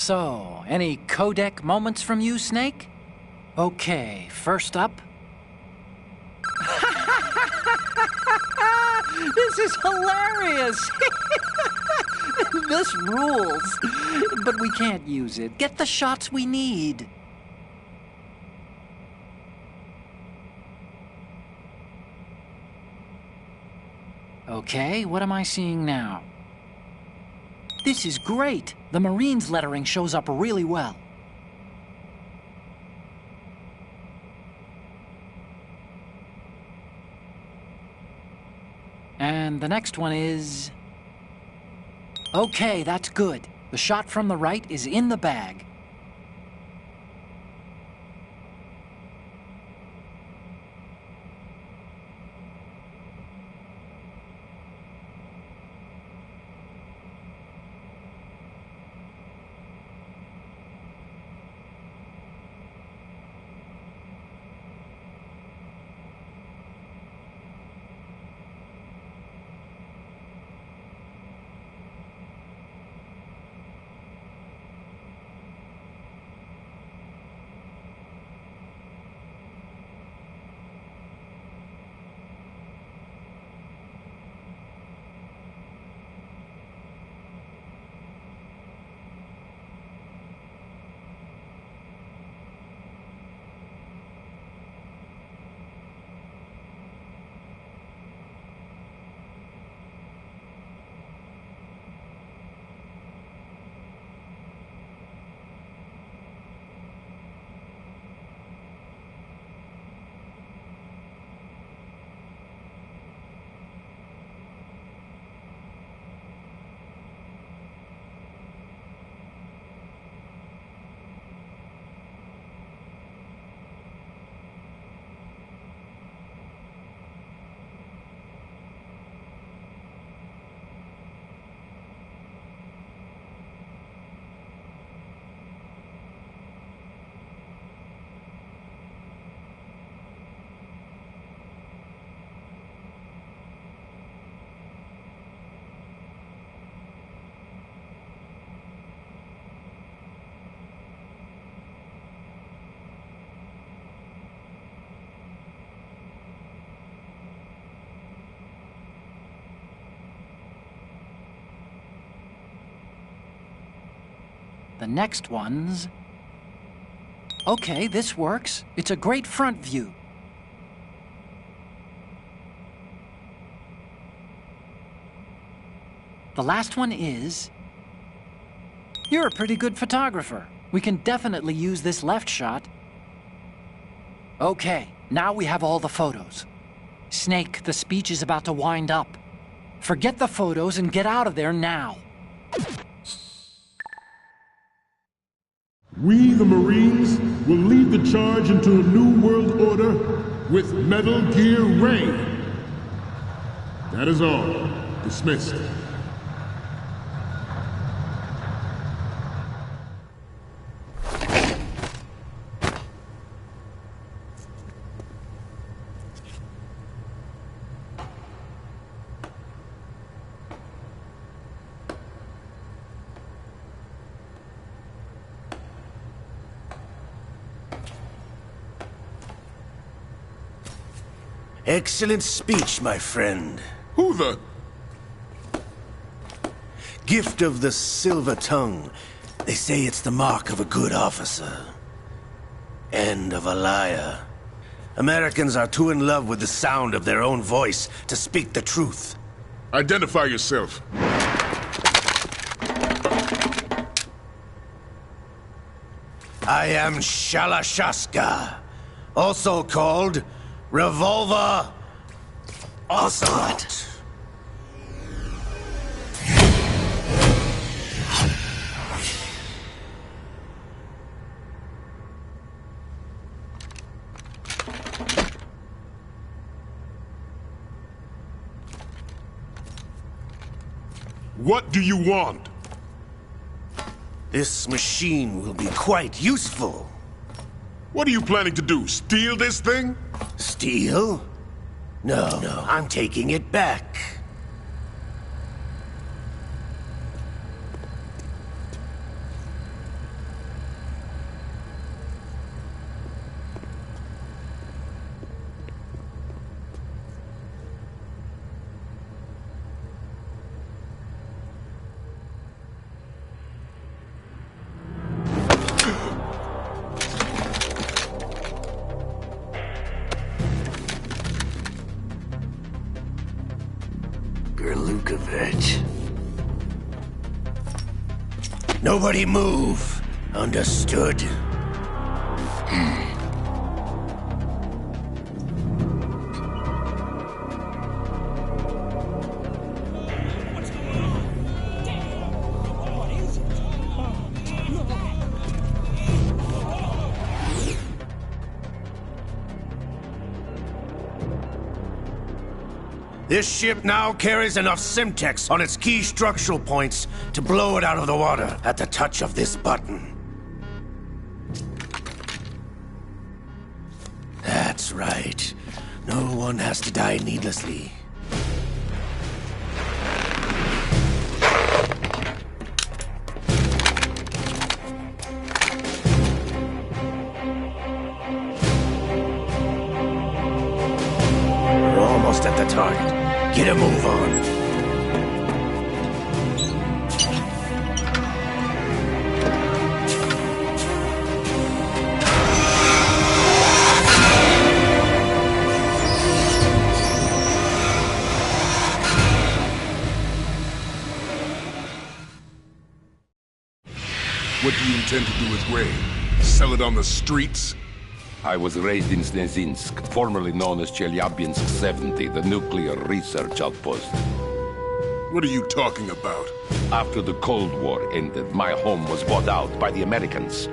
So, any codec moments from you, Snake? Okay, first up... This is hilarious! This rules. But we can't use it. Get the shots we need. Okay, what am I seeing now? This is great. The Marines lettering shows up really well. And the next one is... Okay, that's good. The shot from the right is in the bag. The next one's... Okay, this works. It's a great front view. The last one is... You're a pretty good photographer. We can definitely use this left shot. Okay, now we have all the photos. Snake, the speech is about to wind up. Forget the photos and get out of there now. We, the Marines, will lead the charge into a new world order with Metal Gear Ray. That is all. Dismissed. Excellent speech, my friend. Who the... Gift of the silver tongue. They say it's the mark of a good officer. And of a liar. Americans are too in love with the sound of their own voice to speak the truth. Identify yourself. I am Shalashaska, also called Revolver Ocelot. What do you want? This machine will be quite useful. What are you planning to do? Steal this thing? Steal? No, I'm taking it back. secret. Nobody move. Understood? This ship now carries enough Simtex on its key structural points to blow it out of the water at the touch of this button. That's right. No one has to die needlessly. We're almost at the target. Get a move on. What do you intend to do with Ray? Sell it on the streets? I was raised in Snezinsk, formerly known as Chelyabinsk 70, the nuclear research outpost. What are you talking about? After the Cold War ended, my home was bought out by the Americans.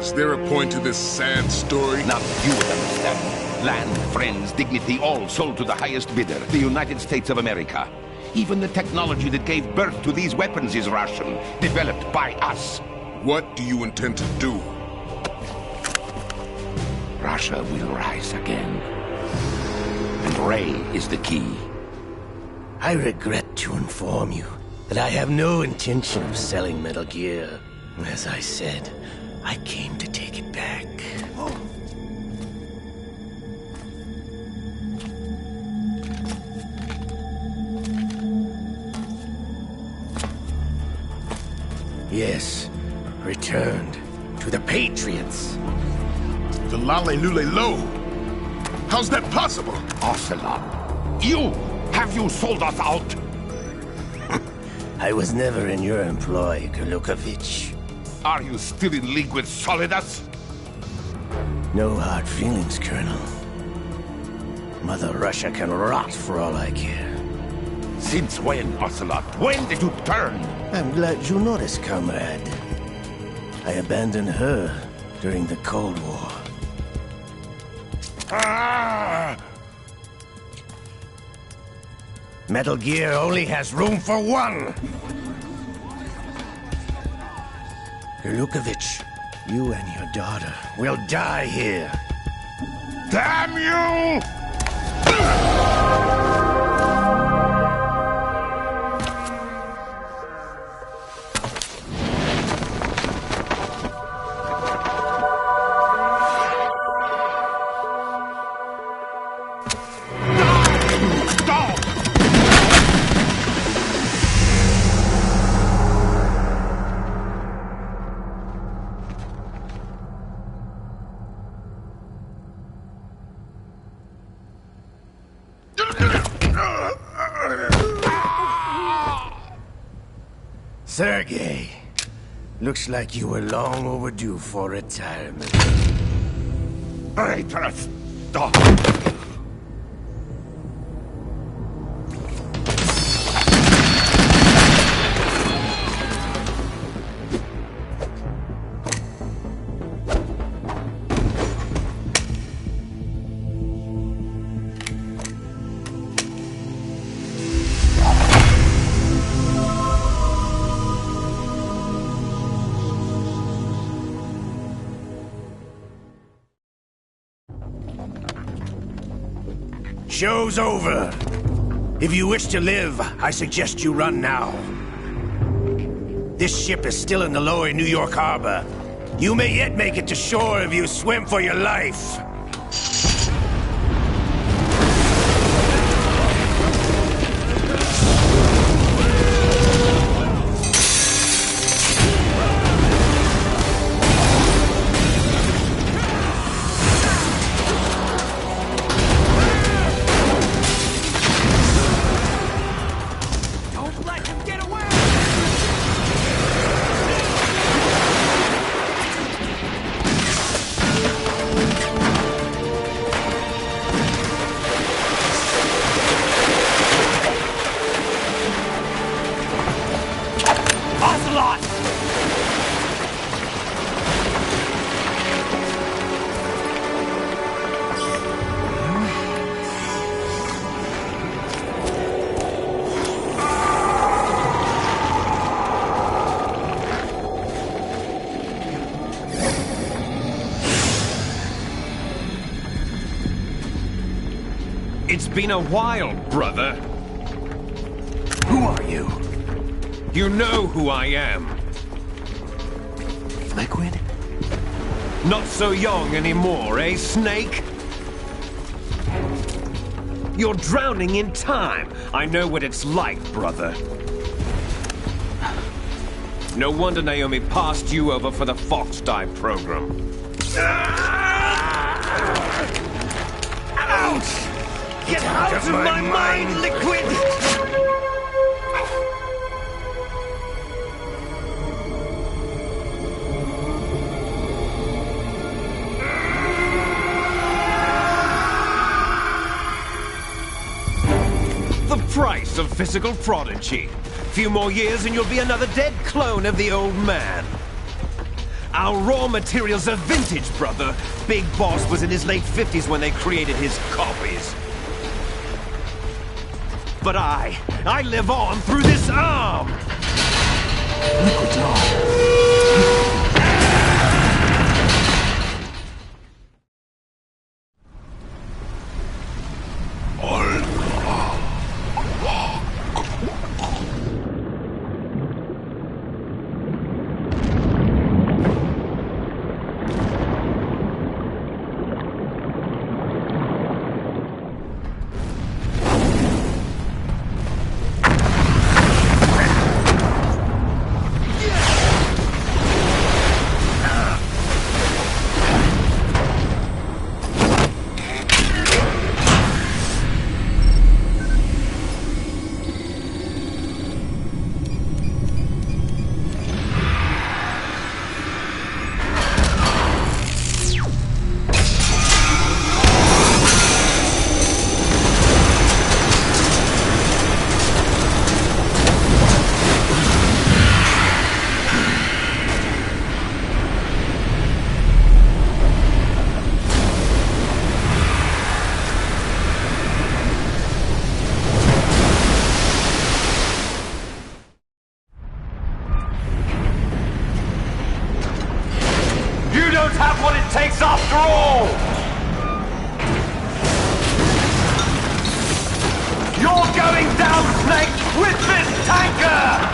Is there a point to this sad story? Now you would understand. Land, friends, dignity, all sold to the highest bidder, the United States of America. Even the technology that gave birth to these weapons is Russian, developed by us. What do you intend to do? Russia will rise again. And Ray is the key. I regret to inform you that I have no intention of selling Metal Gear. As I said, I came to take it back. Yes, returned to the Patriots. The Lale Lule Lo? How's that possible? Ocelot, have you sold us out? I was never in your employ, Gurlukovich. Are you still in league with Solidus? No hard feelings, Colonel. Mother Russia can rot for all I care. Since when, Ocelot? When did you turn? I'm glad you noticed, comrade. I abandoned her during the Cold War. Metal Gear only has room for one! Gurlukovich, you and your daughter will die here. Damn you! Sergei, looks like you were long overdue for retirement. Traitorous dog! Show's over. If you wish to live, I suggest you run now. This ship is still in the lower New York harbor. You may yet make it to shore if you swim for your life. It's been a while, brother. Who are you? You know who I am. Liquid? Not so young anymore, eh, Snake? You're drowning in time. I know what it's like, brother. No wonder Naomi passed you over for the Fox Dive program. Ouch! Get out of my mind, Liquid! The price of physical prodigy. Few more years and you'll be another dead clone of the old man. Our raw materials are vintage, brother. Big Boss was in his late 50s when they created his copies. But I live on through this arm! Liquid's arm. Have what it takes after all! You're going down, Snake, with this tanker!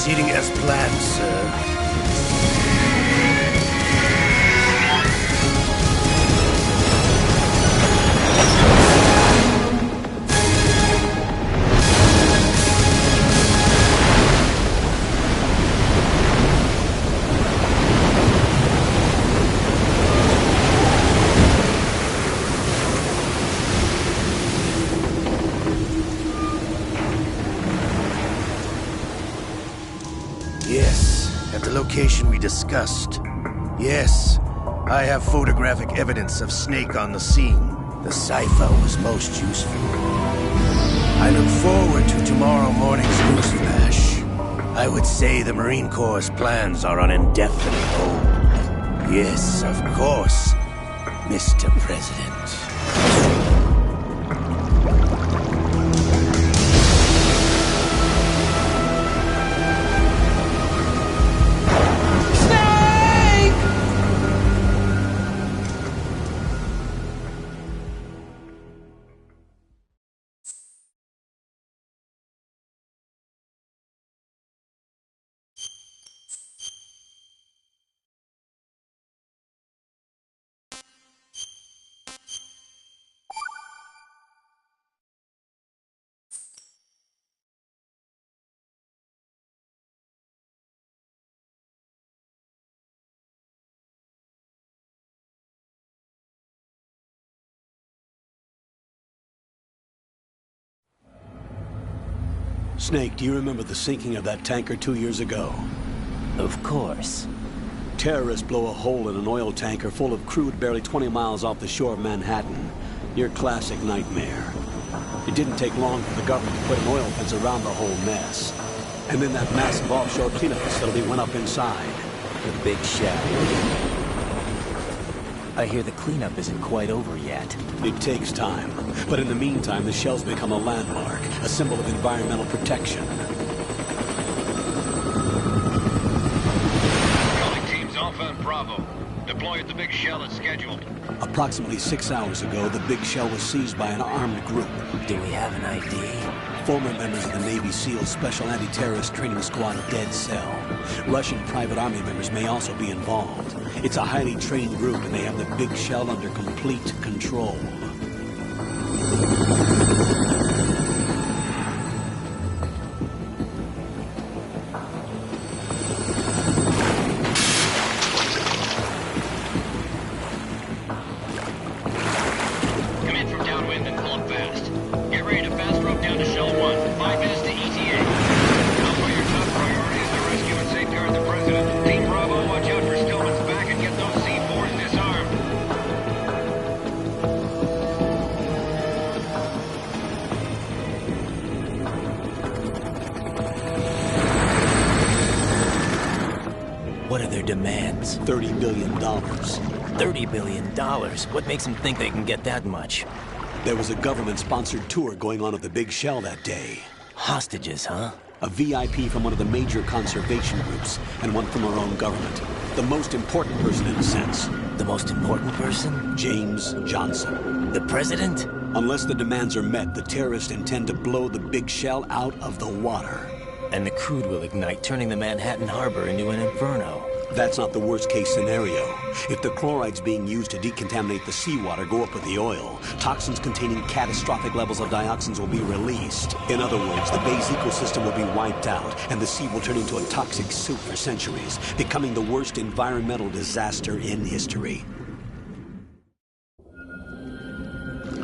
proceeding as planned, sir. Yes, at the location we discussed. Yes, I have photographic evidence of Snake on the scene. The cipher was most useful. I look forward to tomorrow morning's news flash. I would say the Marine Corps' plans are on indefinite hold. Yes, of course, Mr. President. Snake, do you remember the sinking of that tanker 2 years ago? Of course. Terrorists blow a hole in an oil tanker full of crude barely 20 miles off the shore of Manhattan. Your classic nightmare. It didn't take long for the government to put an oil fence around the whole mess. And then that massive offshore cleanup facility went up inside. The Big Shell. I hear the cleanup isn't quite over yet. It takes time. But in the meantime, the shell's become a landmark, a symbol of environmental protection. Calling teams Alpha and Bravo. Deploy at the Big Shell as scheduled. Approximately 6 hours ago, the Big Shell was seized by an armed group. Do we have an ID? Former members of the Navy SEAL Special Anti-Terrorist Training Squad Dead Cell. Russian private army members may also be involved. It's a highly trained group, and they have the Big Shell under complete control. Come in from downwind and pull up fast. Get ready to fast rope down to Shell 1. 5 minutes to ETA. Alpha, your top priority is to rescue and safeguard the President. Team Bravo, watch out for Stillman's back and get those C4s disarmed. What are their demands? $30 billion. $30 billion? What makes them think they can get that much? There was a government-sponsored tour going on at the Big Shell that day. Hostages, huh? A VIP from one of the major conservation groups, and one from our own government. The most important person in a sense. The most important person? James Johnson. The President? Unless the demands are met, the terrorists intend to blow the Big Shell out of the water. And the crude will ignite, turning the Manhattan Harbor into an inferno. That's not the worst-case scenario. If the chlorides being used to decontaminate the seawater go up with the oil, toxins containing catastrophic levels of dioxins will be released. In other words, the bay's ecosystem will be wiped out, and the sea will turn into a toxic soup for centuries, becoming the worst environmental disaster in history.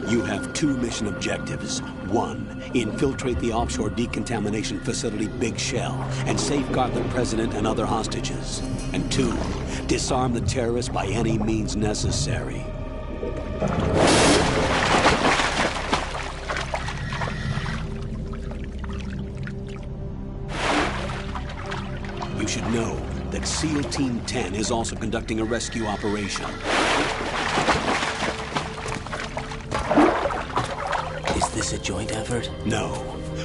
You have 2 mission objectives. 1, infiltrate the offshore decontamination facility Big Shell and safeguard the President and other hostages. And 2, disarm the terrorists by any means necessary. You should know that SEAL Team 10 is also conducting a rescue operation. Is this a joint effort? No.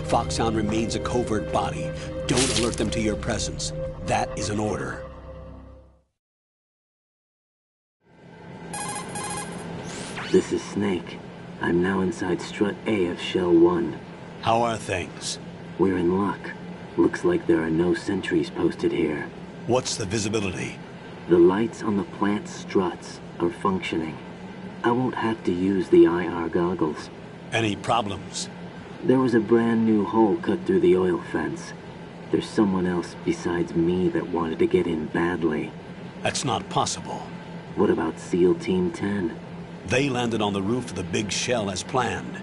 Foxhound remains a covert body. Don't alert them to your presence. That is an order. This is Snake. I'm now inside Strut A of Shell 1. How are things? We're in luck. Looks like there are no sentries posted here. What's the visibility? The lights on the plant struts are functioning. I won't have to use the IR goggles. Any problems? There was a brand new hole cut through the oil fence. There's someone else besides me that wanted to get in badly. That's not possible. What about SEAL Team 10? They landed on the roof of the big shell as planned.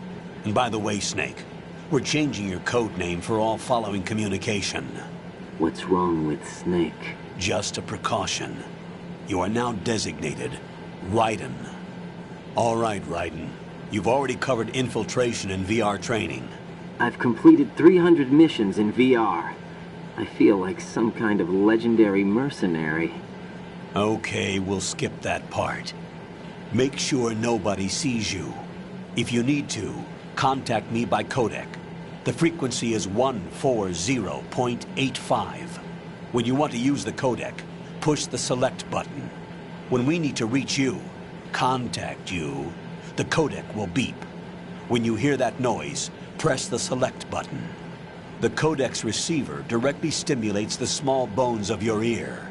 And by the way, Snake, we're changing your code name for all following communication. What's wrong with Snake? Just a precaution. You are now designated Raiden. All right, Raiden. You've already covered infiltration and VR training. I've completed 300 missions in VR. I feel like some kind of legendary mercenary. Okay, we'll skip that part. Make sure nobody sees you. If you need to, contact me by codec. The frequency is 140.85. When you want to use the codec, push the select button. When we need to reach you, contact you, the codec will beep. When you hear that noise, press the select button. The codec's receiver directly stimulates the small bones of your ear.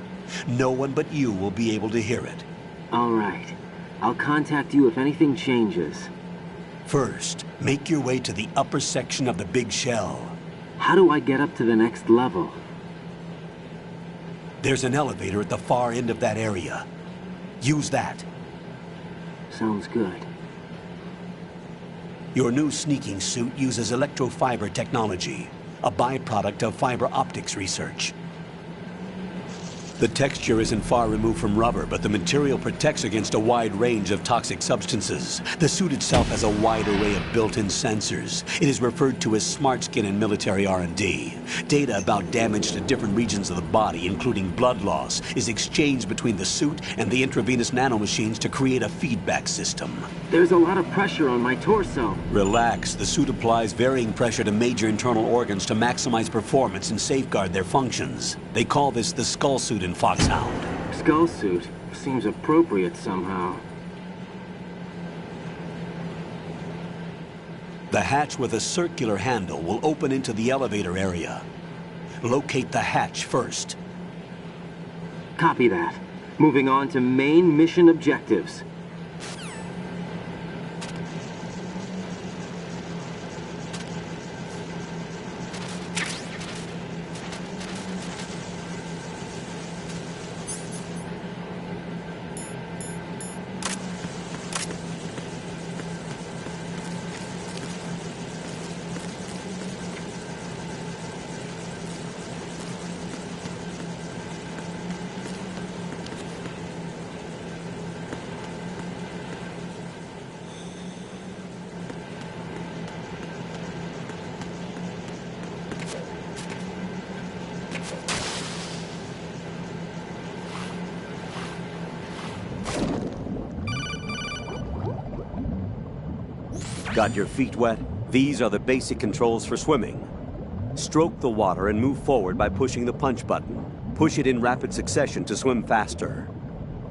No one but you will be able to hear it. All right. I'll contact you if anything changes. First, make your way to the upper section of the big shell. How do I get up to the next level? There's an elevator at the far end of that area. Use that. Sounds good. Your new sneaking suit uses electrofiber technology, a byproduct of fiber optics research. The texture isn't far removed from rubber, but the material protects against a wide range of toxic substances. The suit itself has a wide array of built-in sensors. It is referred to as smart skin in military R&D. Data about damage to different regions of the body, including blood loss, is exchanged between the suit and the intravenous nanomachines to create a feedback system. There's a lot of pressure on my torso. Relax. The suit applies varying pressure to major internal organs to maximize performance and safeguard their functions. They call this the skull suit in Foxhound. Skull suit seems appropriate somehow. The hatch with a circular handle will open into the elevator area. Locate the hatch first. Copy that. Moving on to main mission objectives. Got your feet wet? These are the basic controls for swimming. Stroke the water and move forward by pushing the punch button. Push it in rapid succession to swim faster.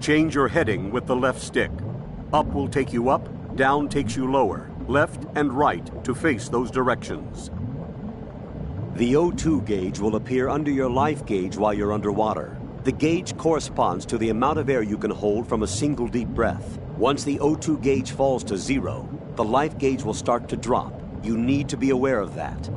Change your heading with the left stick. Up will take you up, down takes you lower, left and right to face those directions. The O2 gauge will appear under your life gauge while you're underwater. The gauge corresponds to the amount of air you can hold from a single deep breath. Once the O2 gauge falls to 0, the life gauge will start to drop. You need to be aware of that.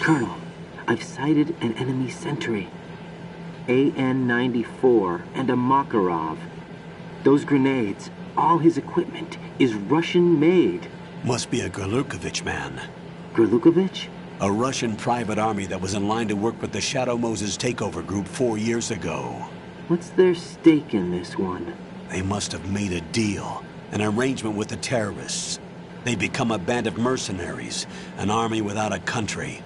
Colonel, I've sighted an enemy sentry. AN-94 and a Makarov. Those grenades, all his equipment, is Russian-made. Must be a Gorlukovich man. Gorlukovich? A Russian private army that was in line to work with the Shadow Moses takeover group 4 years ago. What's their stake in this one? They must have made a deal, an arrangement with the terrorists. They become a band of mercenaries, an army without a country.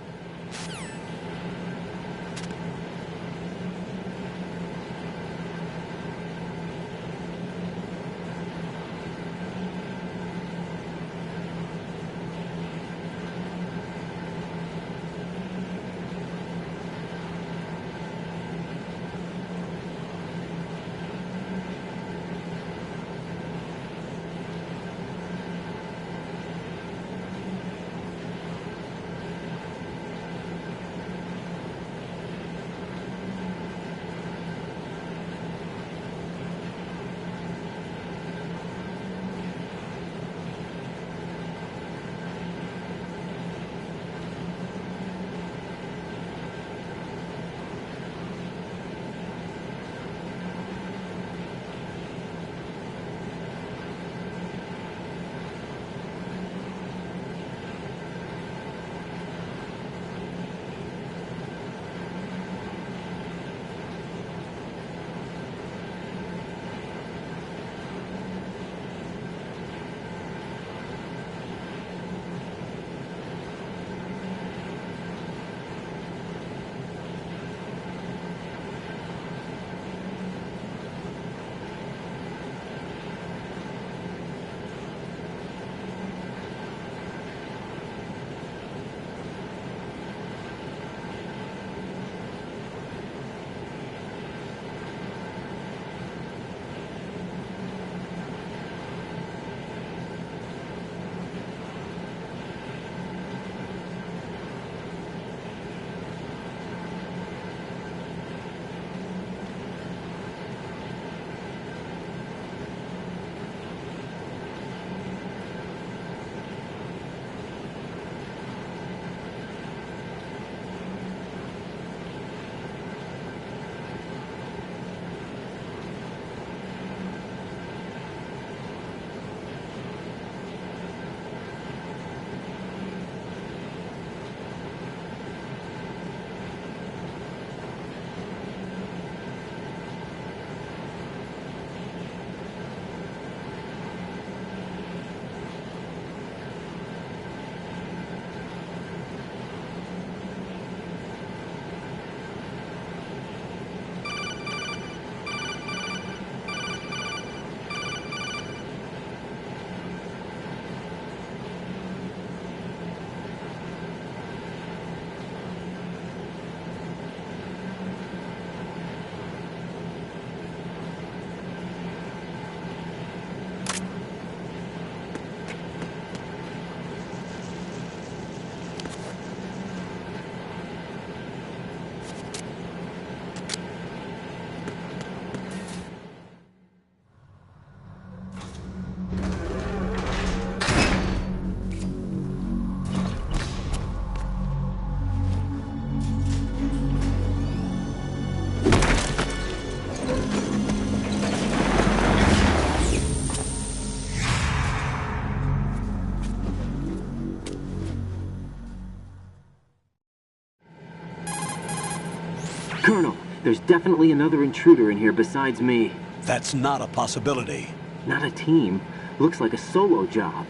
Colonel, there's definitely another intruder in here besides me. That's not a possibility. Not a team. Looks like a solo job.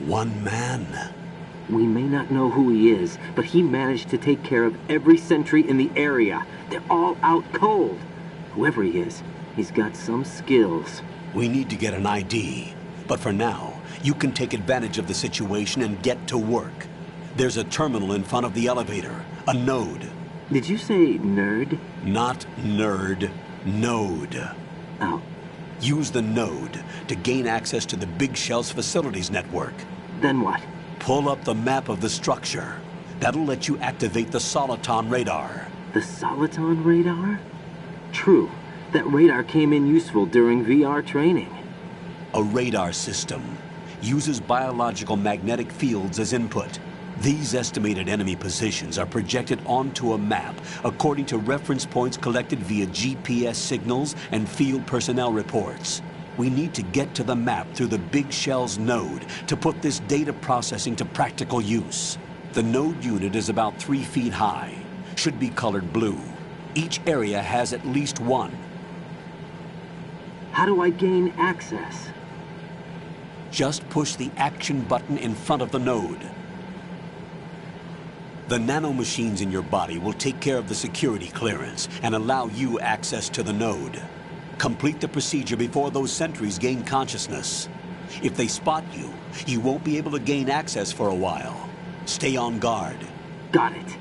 One man. We may not know who he is, but he managed to take care of every sentry in the area. They're all out cold. Whoever he is, he's got some skills. We need to get an ID. But for now, you can take advantage of the situation and get to work. There's a terminal in front of the elevator. A node. Did you say nerd? Not nerd. Node. Oh. Use the node to gain access to the Big Shell's facilities network. Then what? Pull up the map of the structure. That'll let you activate the Soliton radar. The Soliton radar? True. That radar came in useful during VR training. A radar system. Uses biological magnetic fields as input. These estimated enemy positions are projected onto a map according to reference points collected via GPS signals and field personnel reports. We need to get to the map through the Big Shell's node to put this data processing to practical use. The node unit is about 3 feet high, should be colored blue. Each area has at least one. How do I gain access? Just push the action button in front of the node. The nanomachines in your body will take care of the security clearance and allow you access to the node. Complete the procedure before those sentries gain consciousness. If they spot you, you won't be able to gain access for a while. Stay on guard. Got it.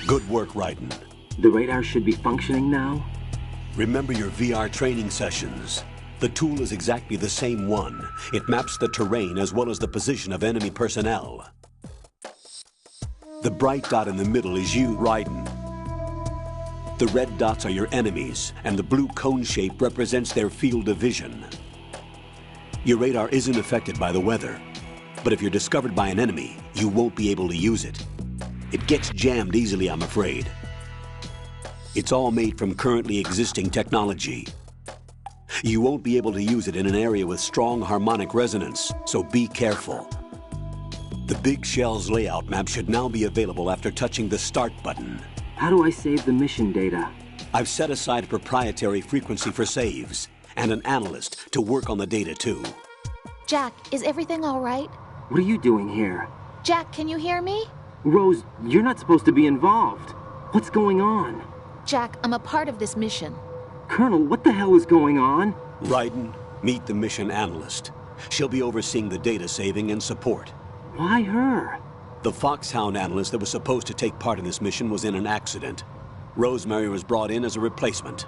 Good work, Raiden. The radar should be functioning now? Remember your VR training sessions. The tool is exactly the same one. It maps the terrain as well as the position of enemy personnel. The bright dot in the middle is you, Raiden. The red dots are your enemies, and the blue cone shape represents their field of vision. Your radar isn't affected by the weather, but if you're discovered by an enemy, you won't be able to use it. It gets jammed easily, I'm afraid. It's all made from currently existing technology. You won't be able to use it in an area with strong harmonic resonance, so be careful. The Big Shell's layout map should now be available after touching the Start button. How do I save the mission data? I've set aside a proprietary frequency for saves, and an analyst to work on the data too. Jack, is everything all right? What are you doing here? Jack, can you hear me? Rose, you're not supposed to be involved. What's going on? Jack, I'm a part of this mission. Colonel, what the hell is going on? Raiden, meet the mission analyst. She'll be overseeing the data saving and support. Why her? The Foxhound analyst that was supposed to take part in this mission was in an accident. Rosemary was brought in as a replacement.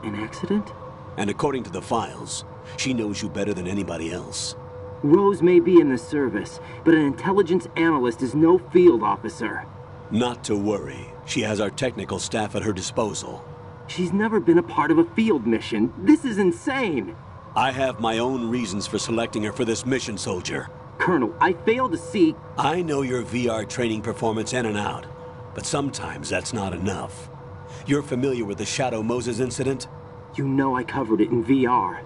An accident? And according to the files, she knows you better than anybody else. Rose may be in the service, but an intelligence analyst is no field officer. Not to worry. She has our technical staff at her disposal. She's never been a part of a field mission. This is insane. I have my own reasons for selecting her for this mission, soldier. Colonel, I fail to see... I know your VR training performance in and out, but sometimes that's not enough. You're familiar with the Shadow Moses incident? You know I covered it in VR.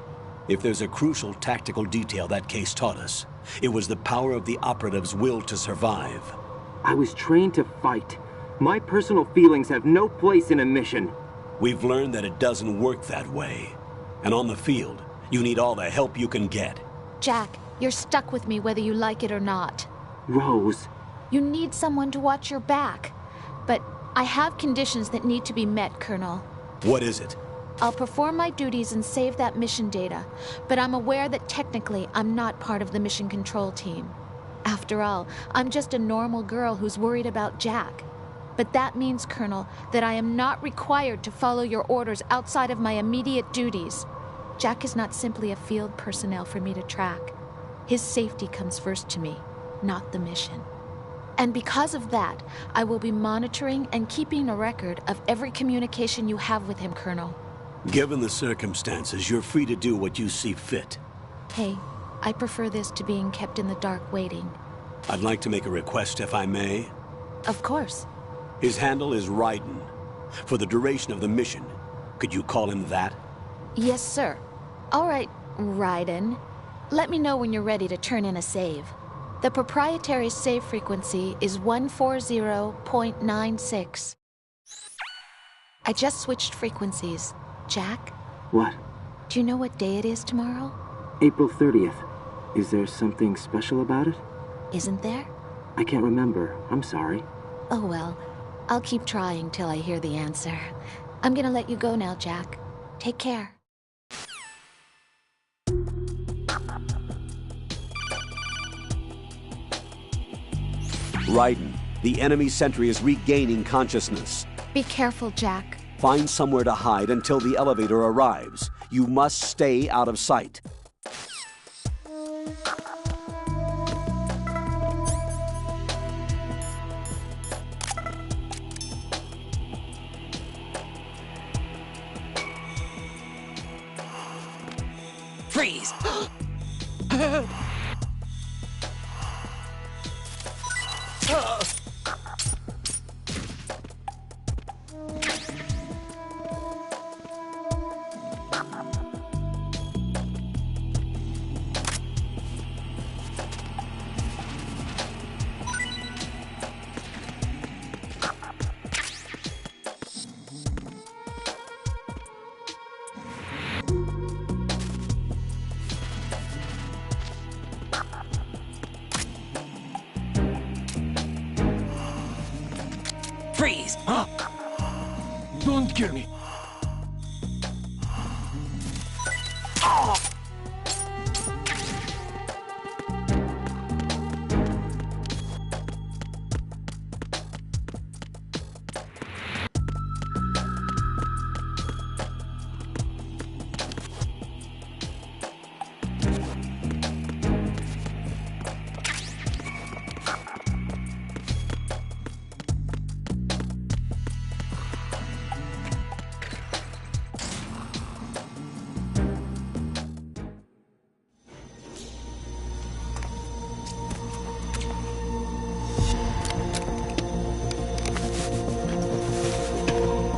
If there's a crucial tactical detail that case taught us, it was the power of the operative's will to survive. I was trained to fight. My personal feelings have no place in a mission. We've learned that it doesn't work that way. And on the field, you need all the help you can get. Jack, you're stuck with me whether you like it or not. Rose. You need someone to watch your back. But I have conditions that need to be met, Colonel. What is it? I'll perform my duties and save that mission data, but I'm aware that technically I'm not part of the mission control team. After all, I'm just a normal girl who's worried about Jack. But that means, Colonel, that I am not required to follow your orders outside of my immediate duties. Jack is not simply a field personnel for me to track. His safety comes first to me, not the mission. And because of that, I will be monitoring and keeping a record of every communication you have with him, Colonel. Given the circumstances, you're free to do what you see fit. Hey, I prefer this to being kept in the dark waiting. I'd like to make a request, if I may. Of course. His handle is Raiden. For the duration of the mission, could you call him that? Yes, sir. All right, Raiden. Let me know when you're ready to turn in a save. The proprietary save frequency is 140.96. I just switched frequencies. Jack? What? Do you know what day it is tomorrow? April 30th. Is there something special about it? Isn't there? I can't remember. I'm sorry. Oh well. I'll keep trying till I hear the answer. I'm gonna let you go now, Jack. Take care. Raiden, the enemy sentry is regaining consciousness. Be careful, Jack. Find somewhere to hide until the elevator arrives. You must stay out of sight. Freeze! Freeze! Don't kill me.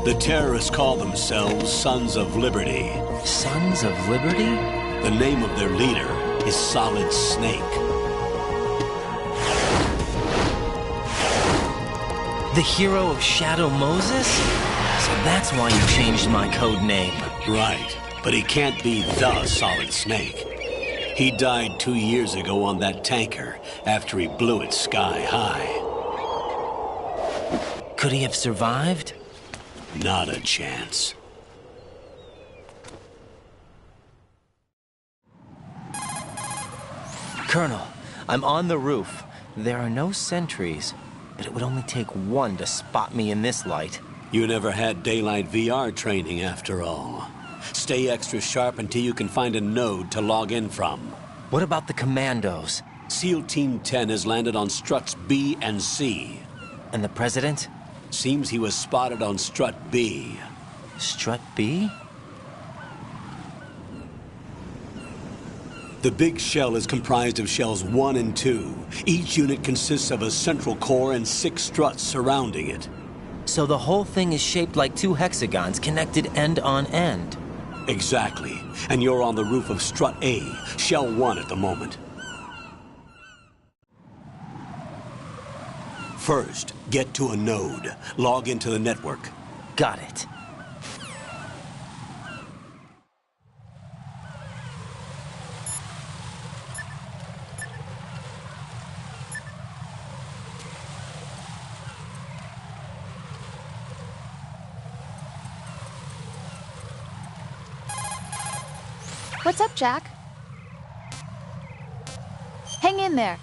The terrorists call themselves Sons of Liberty. Sons of Liberty? The name of their leader is Solid Snake. The hero of Shadow Moses? So that's why you changed my code name. Right, but he can't be the Solid Snake. He died 2 years ago on that tanker after he blew it sky high. Could he have survived? Not a chance. Colonel, I'm on the roof. There are no sentries, but it would only take one to spot me in this light. You never had daylight VR training after all. Stay extra sharp until you can find a node to log in from. What about the commandos? SEAL Team 10 has landed on struts B and C. And the President? Seems he was spotted on strut B. Strut B? The big shell is comprised of shells 1 and 2. Each unit consists of a central core and 6 struts surrounding it. So the whole thing is shaped like two hexagons connected end on end. Exactly. And you're on the roof of Strut A, Shell 1 at the moment. First, get to a node. Log into the network. Got it. What's up, Jack? Hang in there.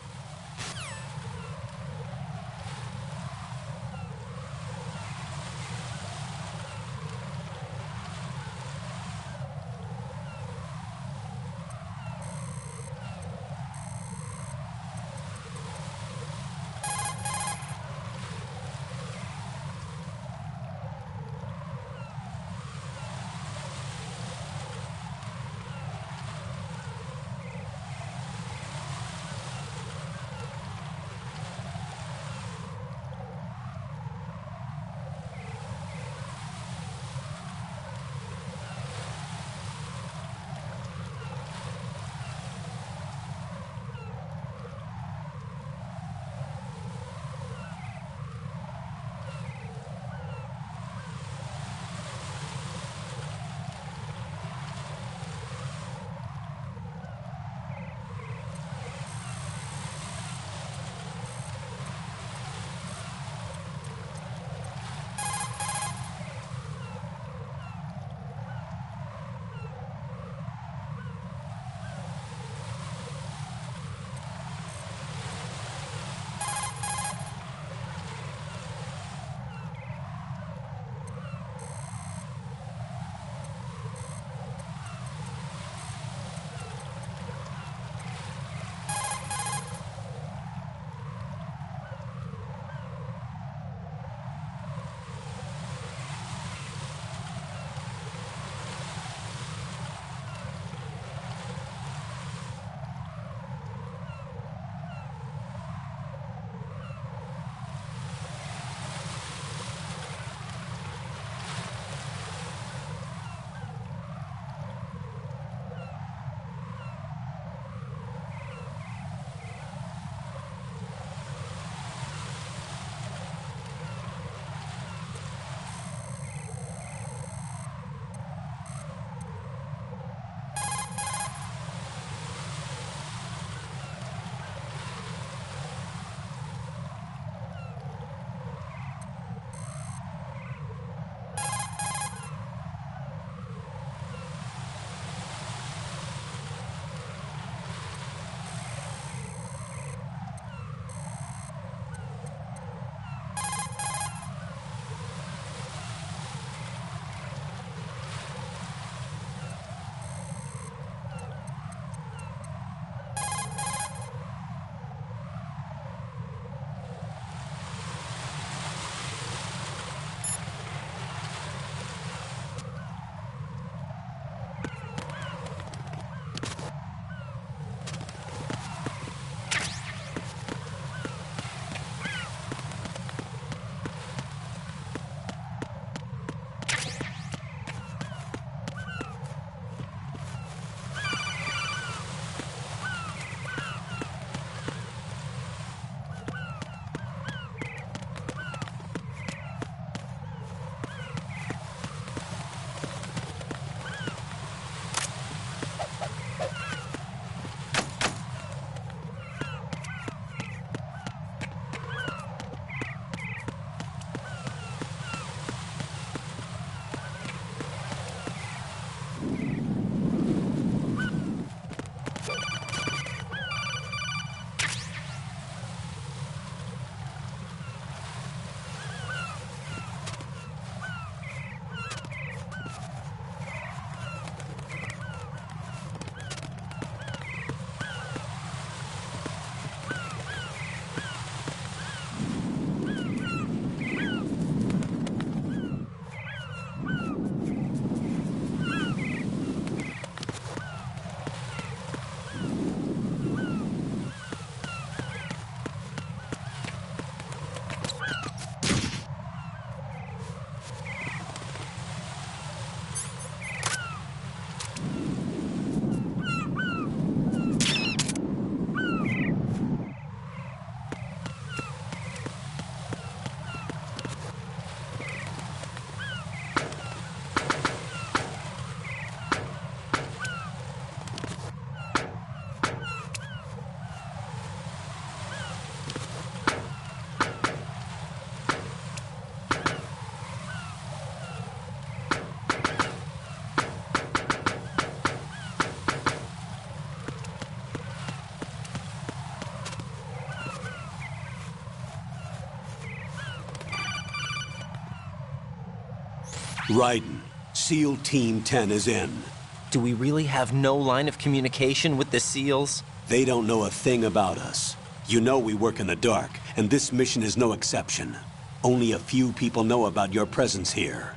Raiden, SEAL Team 10 is in. Do we really have no line of communication with the SEALs? They don't know a thing about us. You know we work in the dark, and this mission is no exception. Only a few people know about your presence here.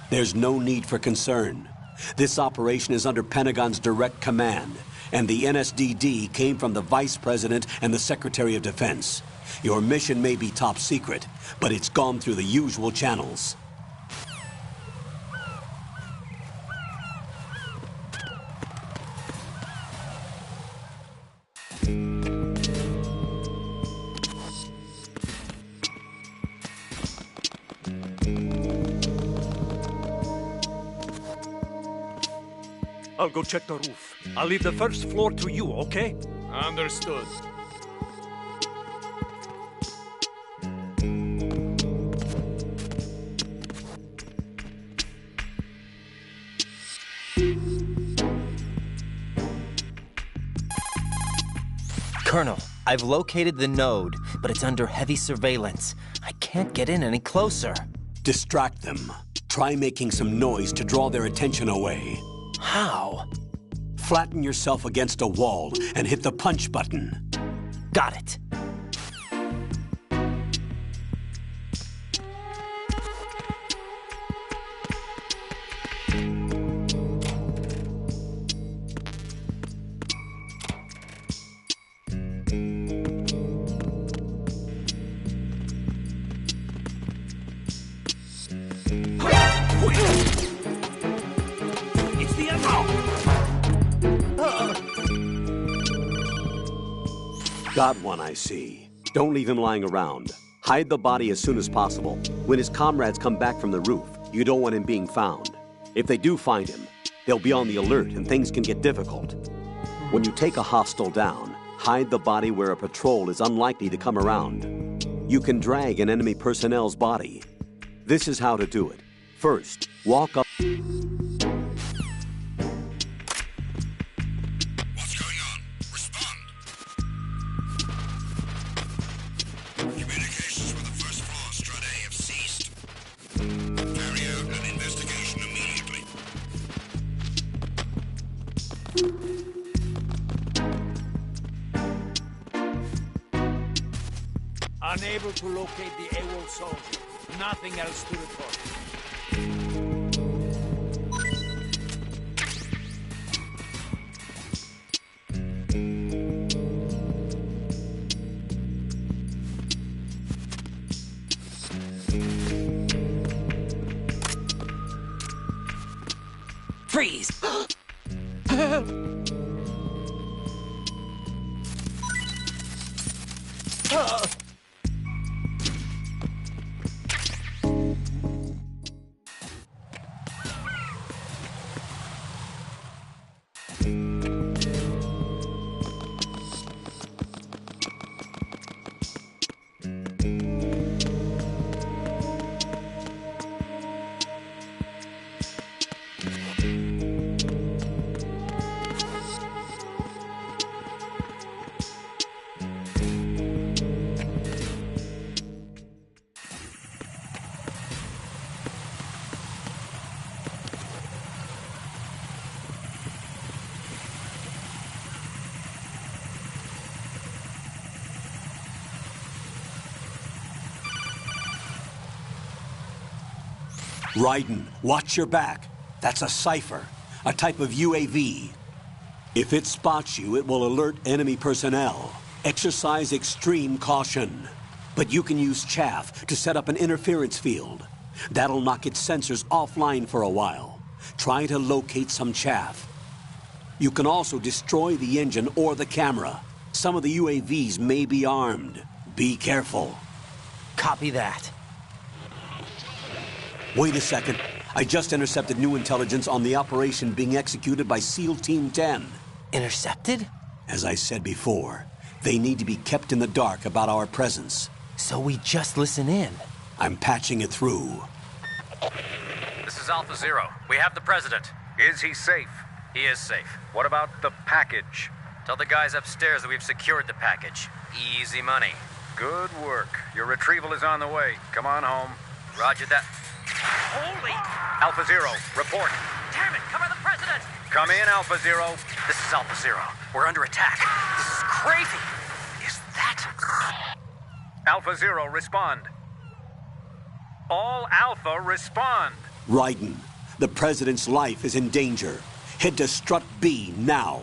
There's no need for concern. This operation is under Pentagon's direct command, and the NSDD came from the Vice President and the Secretary of Defense. Your mission may be top secret, but it's gone through the usual channels. I'll go check the roof. I'll leave the first floor to you, okay? Understood. Colonel, I've located the node, but it's under heavy surveillance. I can't get in any closer. Distract them. Try making some noise to draw their attention away. How? Flatten yourself against a wall and hit the punch button. Got it. Got one, I see. Don't leave him lying around. Hide the body as soon as possible. When his comrades come back from the roof, you don't want him being found. If they do find him, they'll be on the alert and things can get difficult. When you take a hostile down, hide the body where a patrol is unlikely to come around. You can drag an enemy personnel's body. This is how to do it. First, walk up. Unable to locate the AWOL soldier. Nothing else to report. Freeze! Raiden, watch your back. That's a cipher, a type of UAV. If it spots you, it will alert enemy personnel. Exercise extreme caution. But you can use chaff to set up an interference field. That'll knock its sensors offline for a while. Try to locate some chaff. You can also destroy the engine or the camera. Some of the UAVs may be armed. Be careful. Copy that. Wait a second. I just intercepted new intelligence on the operation being executed by SEAL Team 10. Intercepted? As I said before, they need to be kept in the dark about our presence. So we just listen in. I'm patching it through. This is Alpha Zero. We have the president. Is he safe? He is safe. What about the package? Tell the guys upstairs that we've secured the package. Easy money. Good work. Your retrieval is on the way. Come on home. Roger that. Holy! Alpha Zero, report. Damn it, cover the president! Come in, Alpha Zero. This is Alpha Zero. We're under attack. This is crazy. Is that... Alpha Zero, respond. All Alpha, respond. Raiden, the President's life is in danger. Head to Strut B now.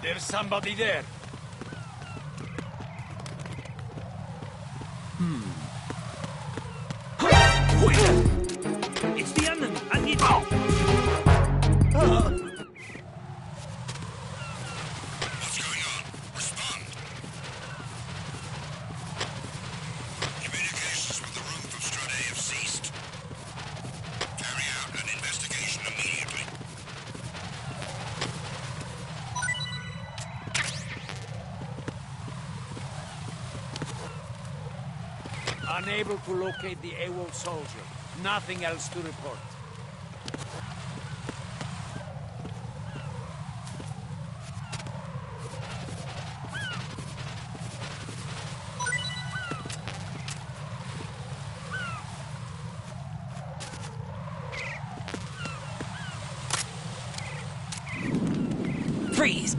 There's somebody there. It's the enemy. I need help. What's going on? Respond. Communications with the roof of Strut A have ceased. Carry out an investigation immediately. Unable to locate the AWOL soldier. Nothing else to report. Freeze!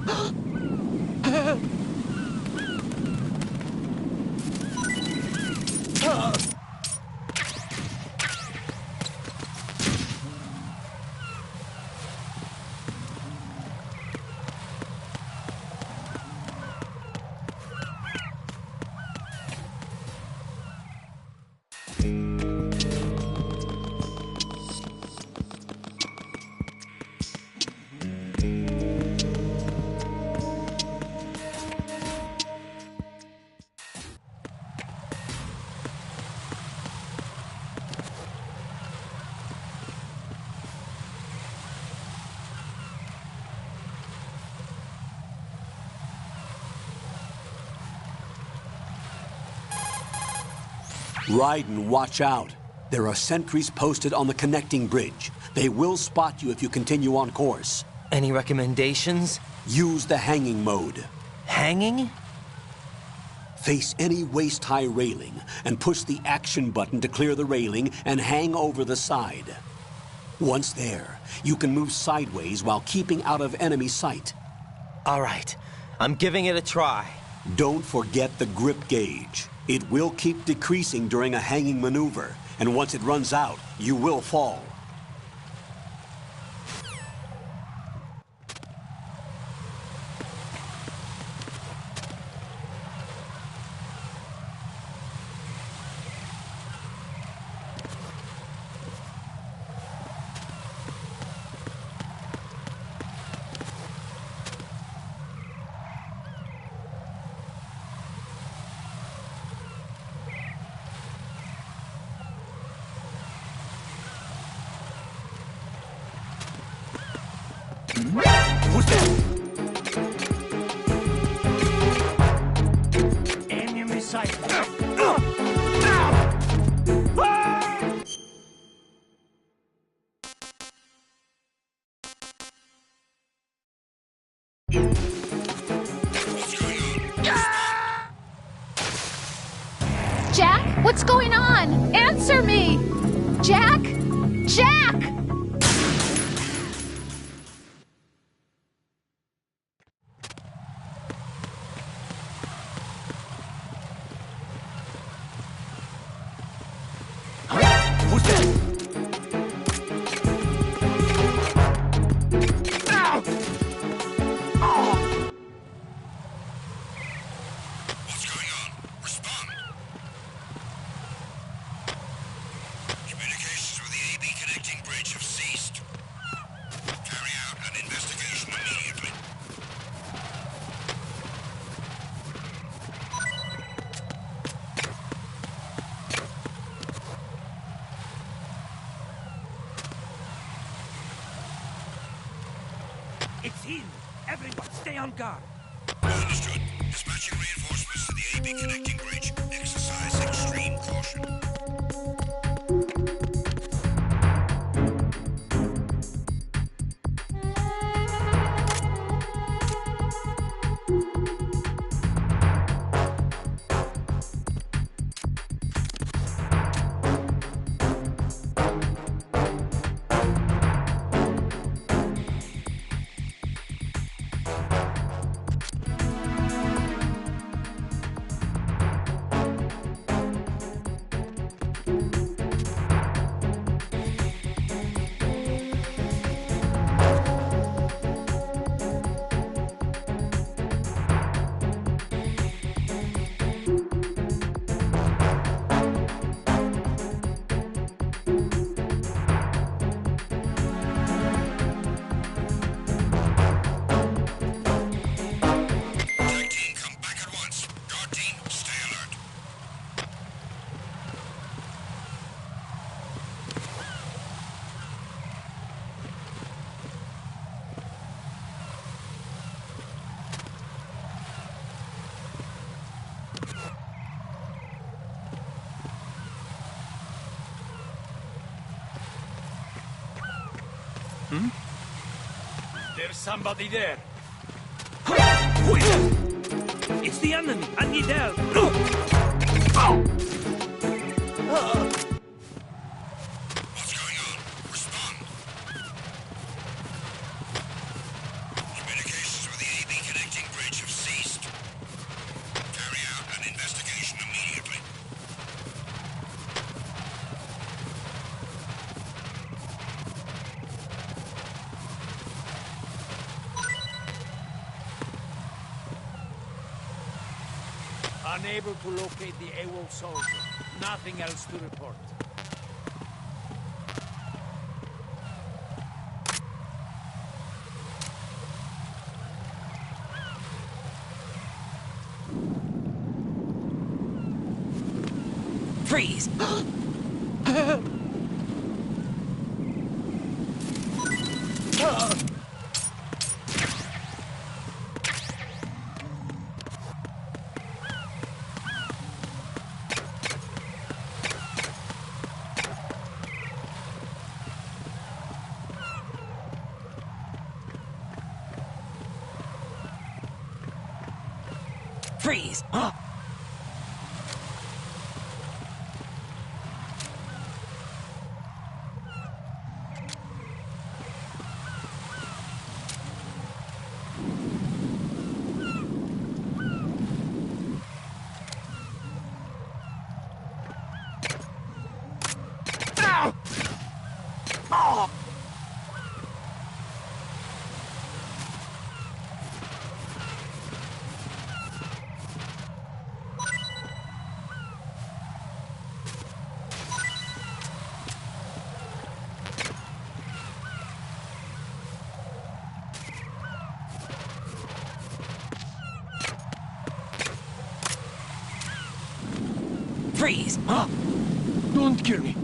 Raiden, watch out. There are sentries posted on the connecting bridge. They will spot you if you continue on course. Any recommendations? Use the hanging mode. Hanging? Face any waist-high railing and push the action button to clear the railing and hang over the side. Once there, you can move sideways while keeping out of enemy sight. All right, I'm giving it a try. Don't forget the grip gauge. It will keep decreasing during a hanging maneuver, and once it runs out, you will fall. Who's there? Enemy sight. Jack, what's going on? Answer me! Jack? Jack! Who's there? What's going on? Respond. Communications with the AB connecting bridge have ceased. Carry out an investigation immediately. It's him! Everyone, stay on guard! Understood. Dispatching reinforcements to the AB connecting bridge. Exercise extreme caution. There's somebody there. Who is it? It's the enemy. I need help. What's going on? Respond. Communications with the AB connecting bridge have ceased. Carry out an investigation immediately. Unable to locate the AWOL soldier. Nothing else to report. Freeze! Freeze! Freeze! Don't kill me.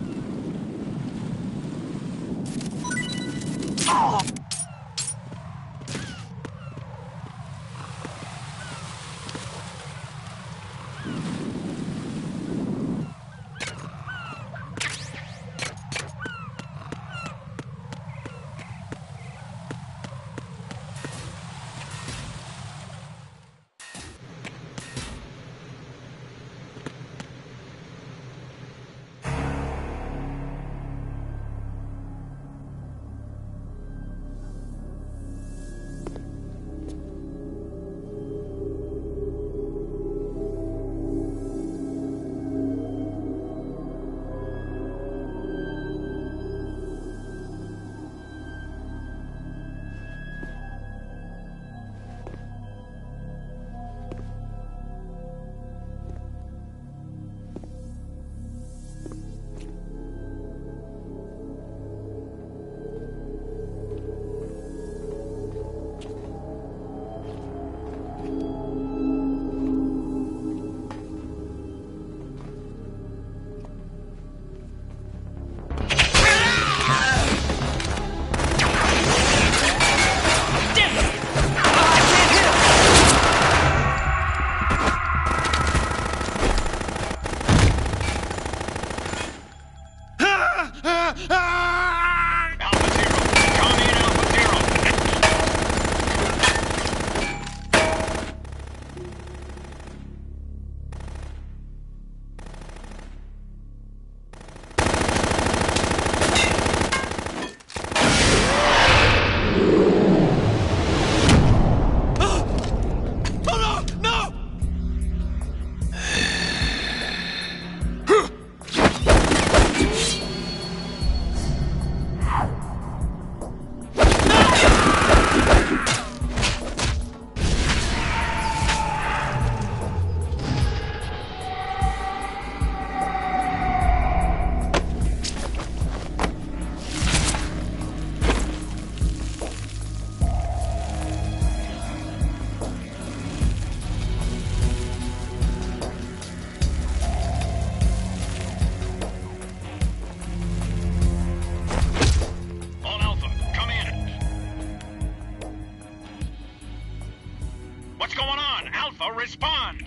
respond!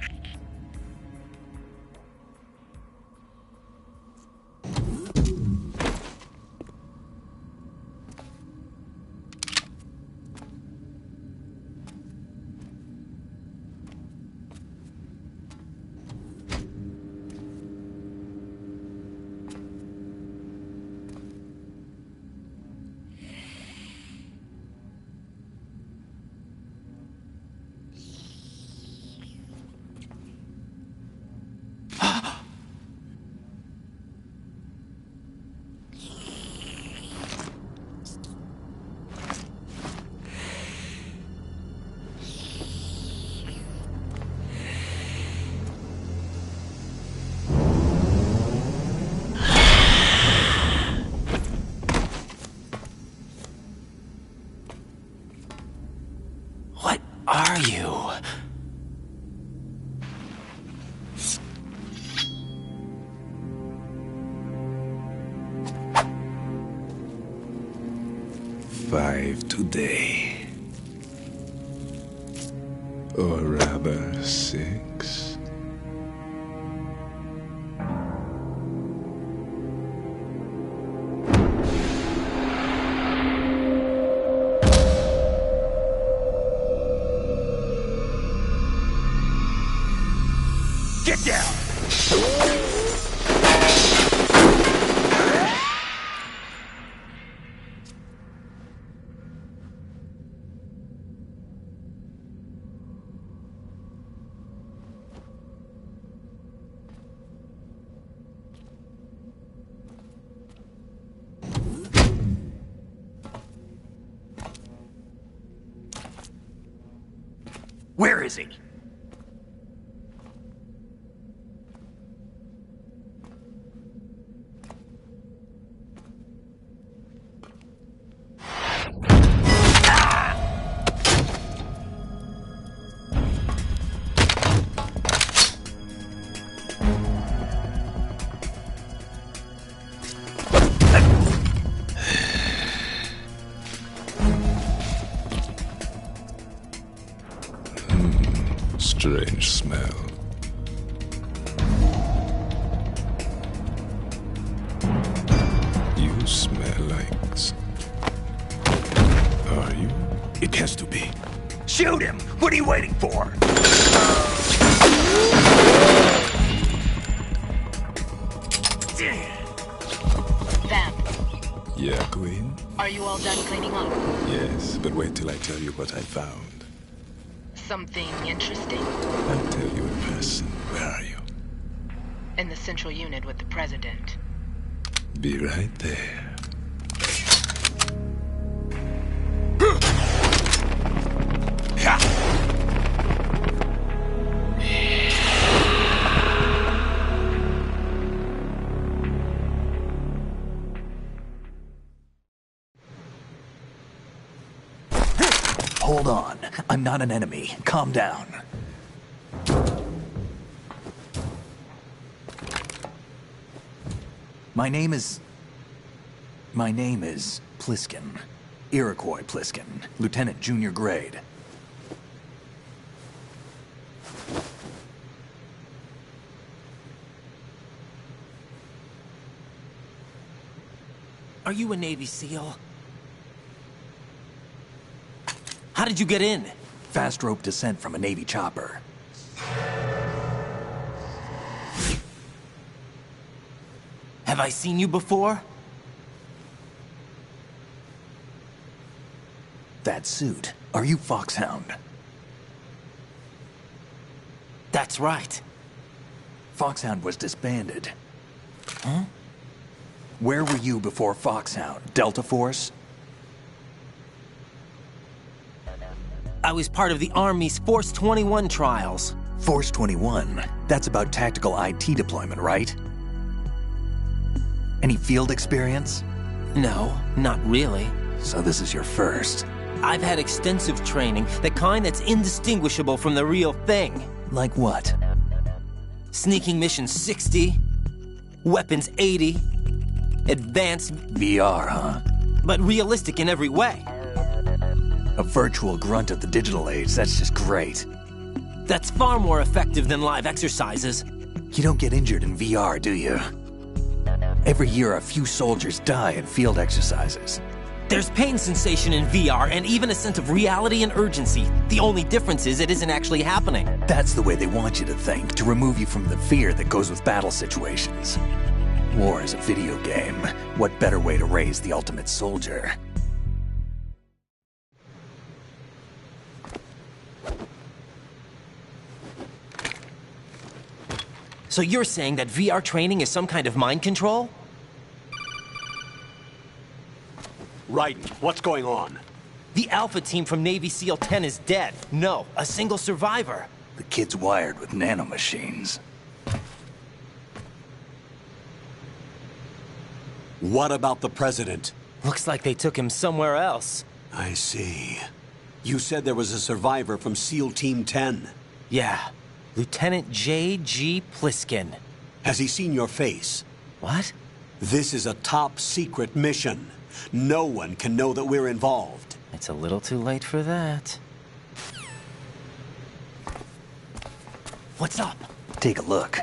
Are you? Five today. Or rather, 6. Get down! Where is he? Strange smell. You smell like... Are you? It has to be. Shoot him! What are you waiting for? Vamp, Yeah, Queen? are you all done cleaning up? Yes, but wait till I tell you what I found. Something interesting? I'll tell you in person. Where are you? In the central unit with the president. Be right there. Hold on. I'm not an enemy. Calm down. My name is Pliskin. Iroquois Pliskin. Lieutenant Junior Grade. Are you a Navy SEAL? How did you get in? Fast rope descent from a Navy chopper. Have I seen you before? That suit. Are you Foxhound? That's right. Foxhound was disbanded. Huh? Where were you before Foxhound? Delta Force? I was part of the Army's Force 21 trials. Force 21? That's about tactical IT deployment, right? Any field experience? No, not really. So this is your first. I've had extensive training, the kind that's indistinguishable from the real thing. Like what? Sneaking mission 60, weapons 80, advanced... VR, huh? But realistic in every way. A virtual grunt of the digital age, that's just great. That's far more effective than live exercises. You don't get injured in VR, do you? Every year, a few soldiers die in field exercises. There's pain sensation in VR and even a sense of reality and urgency. The only difference is it isn't actually happening. That's the way they want you to think, to remove you from the fear that goes with battle situations. War is a video game. What better way to raise the ultimate soldier? So you're saying that VR training is some kind of mind control? Raiden, what's going on? The Alpha team from Navy SEAL 10 is dead. No, a single survivor. The kid's wired with nanomachines. What about the President? Looks like they took him somewhere else. I see. You said there was a survivor from SEAL Team 10. Yeah. Lieutenant J.G. Pliskin. Has he seen your face? What? This is a top-secret mission. No one can know that we're involved. It's a little too late for that. What's up? Take a look.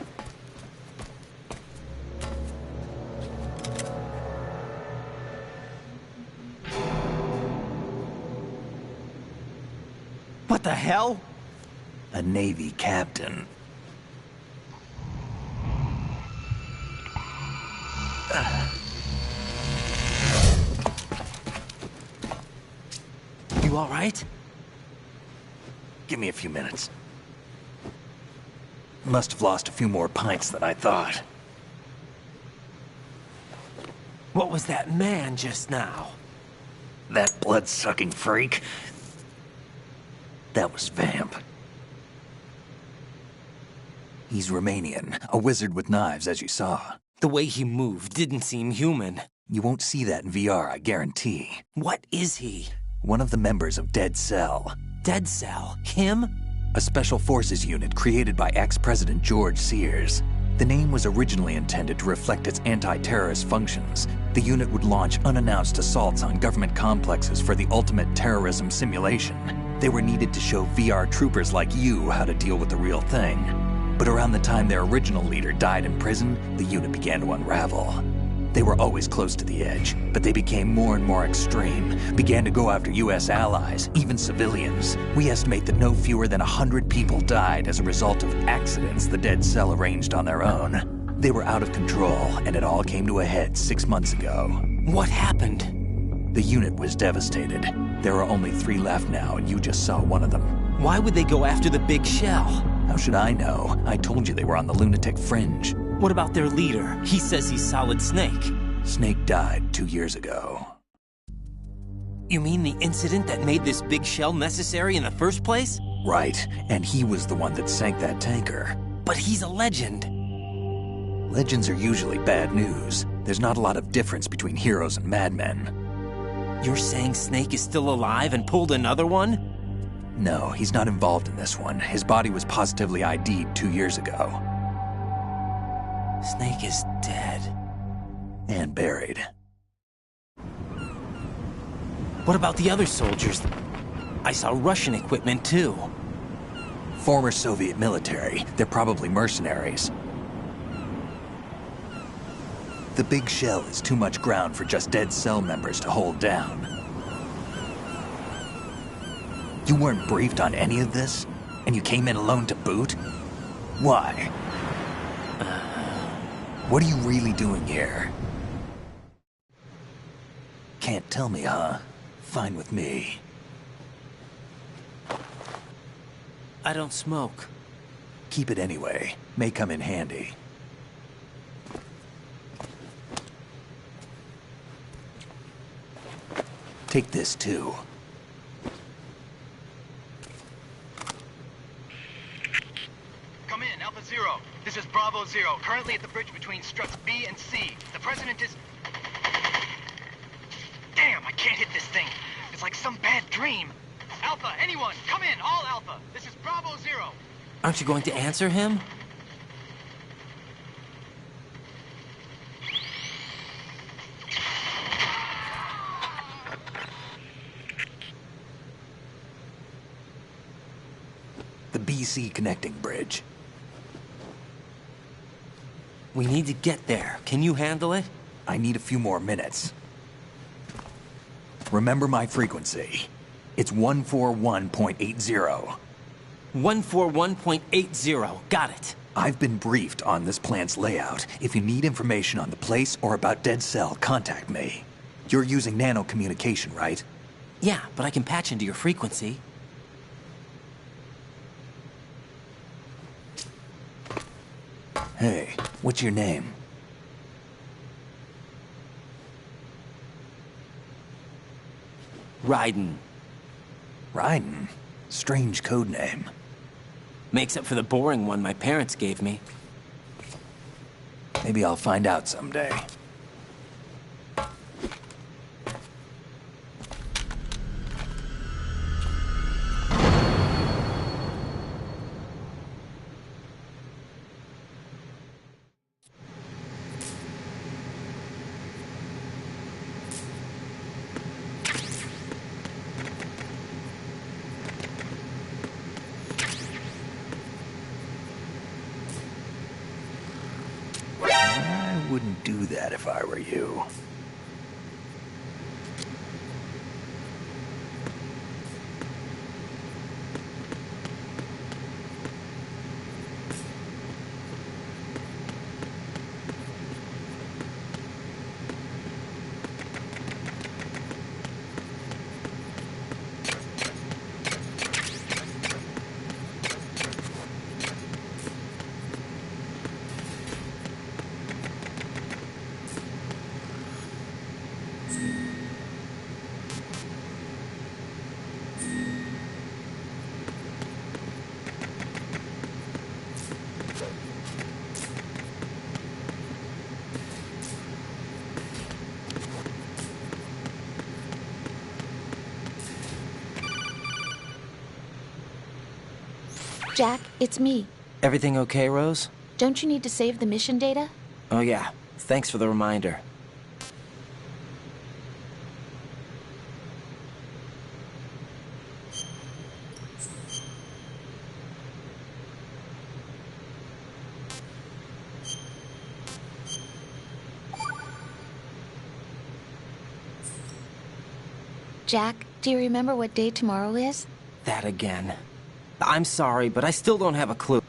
What the hell? A Navy captain. You all right? Give me a few minutes. Must have lost a few more pints than I thought. What was that man just now? That blood-sucking freak? That was Vamp. He's Romanian, a wizard with knives, as you saw. The way he moved didn't seem human. You won't see that in VR, I guarantee. What is he? One of the members of Dead Cell. Dead Cell? Him? A special forces unit created by ex-President George Sears. The name was originally intended to reflect its anti-terrorist functions. The unit would launch unannounced assaults on government complexes for the ultimate terrorism simulation. They were needed to show VR troopers like you how to deal with the real thing. But around the time their original leader died in prison, the unit began to unravel. They were always close to the edge, but they became more and more extreme, began to go after U.S. allies, even civilians. We estimate that no fewer than 100 people died as a result of accidents the Dead Cell arranged on their own. They were out of control, and it all came to a head 6 months ago. What happened? The unit was devastated. There are only 3 left now, and you just saw one of them. Why would they go after the big shell? How should I know? I told you they were on the lunatic fringe. What about their leader? He says he's Solid Snake. Snake died 2 years ago. You mean the incident that made this big shell necessary in the first place? Right, and he was the one that sank that tanker. But he's a legend. Legends are usually bad news. There's not a lot of difference between heroes and madmen. You're saying Snake is still alive and pulled another one? No, he's not involved in this one. His body was positively ID'd 2 years ago. Snake is dead. And buried. What about the other soldiers? I saw Russian equipment too. Former Soviet military. They're probably mercenaries. The big shell is too much ground for just Dead Cell members to hold down. You weren't briefed on any of this? And you came in alone to boot? Why? What are you really doing here? Can't tell me, huh? Fine with me. I don't smoke. Keep it anyway. May come in handy. Take this, too. Come in, Alpha Zero. This is Bravo Zero, currently at the bridge between struts B and C. The President is... Damn, I can't hit this thing. It's like some bad dream. Alpha, anyone, come in, all Alpha. This is Bravo Zero. Aren't you going to answer him? The DC connecting bridge. We need to get there. Can you handle it? I need a few more minutes. Remember my frequency. It's 141.80. 141.80. Got it. I've been briefed on this plant's layout. If you need information on the place or about Dead Cell, contact me. You're using nano communication, right? Yeah, but I can patch into your frequency. Hey, what's your name? Raiden. Raiden? Strange code name. Makes up for the boring one my parents gave me. Maybe I'll find out someday. I wouldn't do that if I were you. Jack, it's me. Everything okay, Rose? Don't you need to save the mission data? Oh yeah, thanks for the reminder. Jack, do you remember what day tomorrow is? That again. I'm sorry, but I still don't have a clue.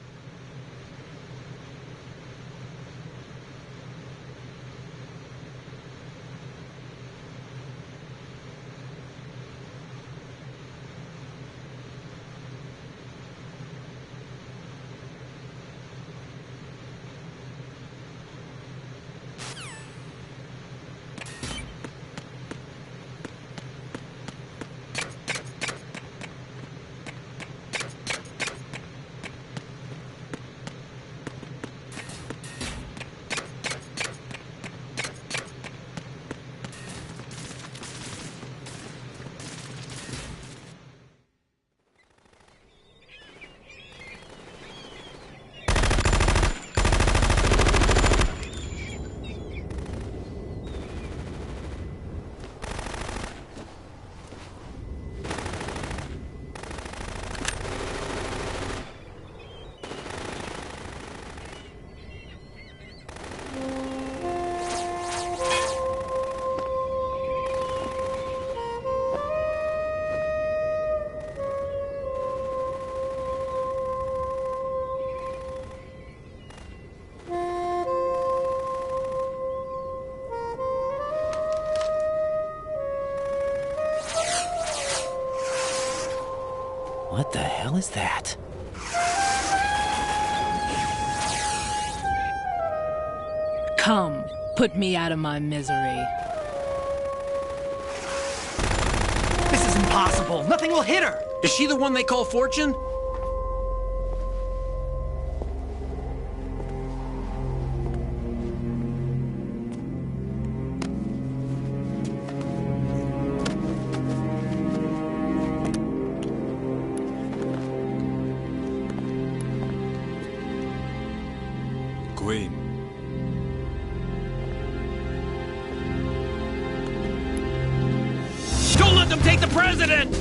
What the hell is that? Come, put me out of my misery. This is impossible. Nothing will hit her. Is she the one they call Fortune? Queen. Don't let them take the president!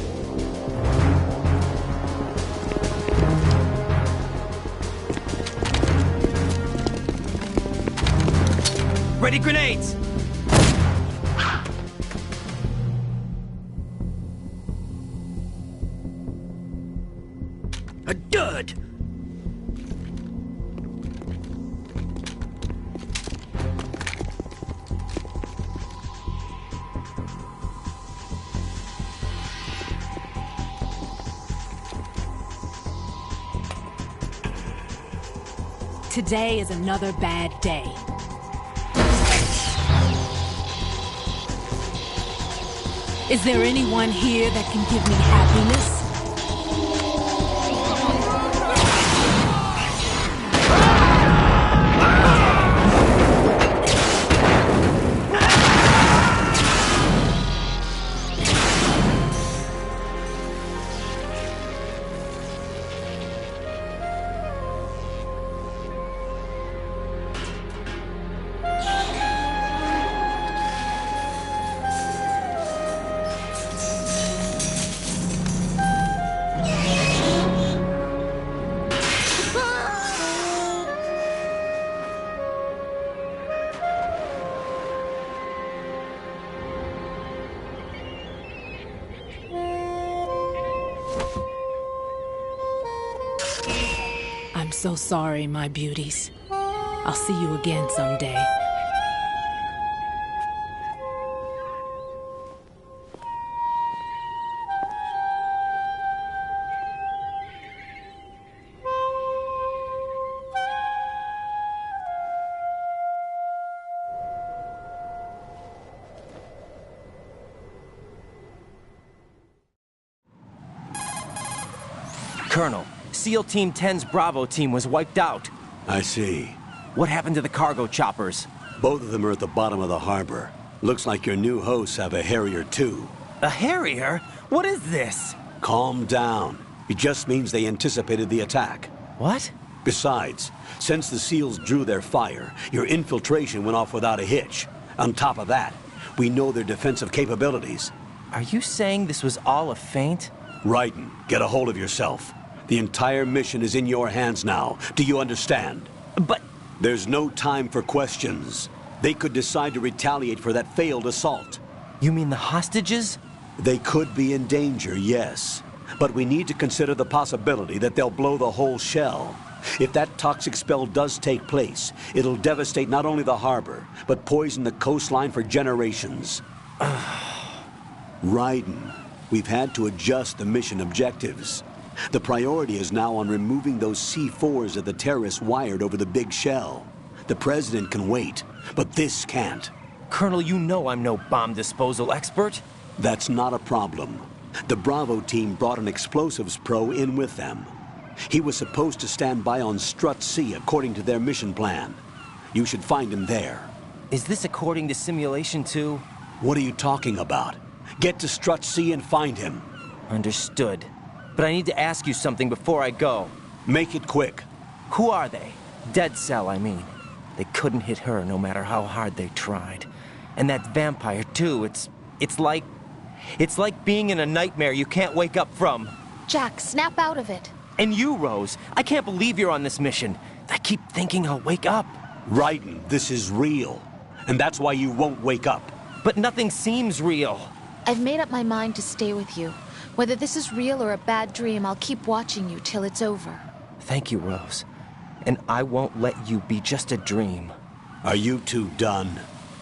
Ready grenades! A dud! Today is another bad day. Is there anyone here that can give me happiness? I'm so sorry, my beauties. I'll see you again someday. Colonel, SEAL Team 10's Bravo team was wiped out. I see. What happened to the cargo choppers? Both of them are at the bottom of the harbor. Looks like your new hosts have a Harrier too. A Harrier? What is this? Calm down. It just means they anticipated the attack. What? Besides, since the SEALs drew their fire, your infiltration went off without a hitch. On top of that, we know their defensive capabilities. Are you saying this was all a feint? Raiden, get a hold of yourself. The entire mission is in your hands now. Do you understand? But... There's no time for questions. They could decide to retaliate for that failed assault. You mean the hostages? They could be in danger, yes. But we need to consider the possibility that they'll blow the whole shell. If that toxic spell does take place, it'll devastate not only the harbor, but poison the coastline for generations. Raiden, we've had to adjust the mission objectives. The priority is now on removing those C4s that the terrorists wired over the big shell. The President can wait, but this can't. Colonel, you know I'm no bomb disposal expert. That's not a problem. The Bravo team brought an explosives pro in with them. He was supposed to stand by on Strut C according to their mission plan. You should find him there. Is this according to Simulation 2? What are you talking about? Get to Strut C and find him. Understood. But I need to ask you something before I go. Make it quick. Who are they? Dead Cell, I mean. They couldn't hit her no matter how hard they tried. And that vampire, too, it's like being in a nightmare you can't wake up from. Jack, snap out of it. And you, Rose. I can't believe you're on this mission. I keep thinking I'll wake up. Raiden, this is real. And that's why you won't wake up. But nothing seems real. I've made up my mind to stay with you. Whether this is real or a bad dream, I'll keep watching you till it's over. Thank you, Rose. And I won't let you be just a dream. Are you two done?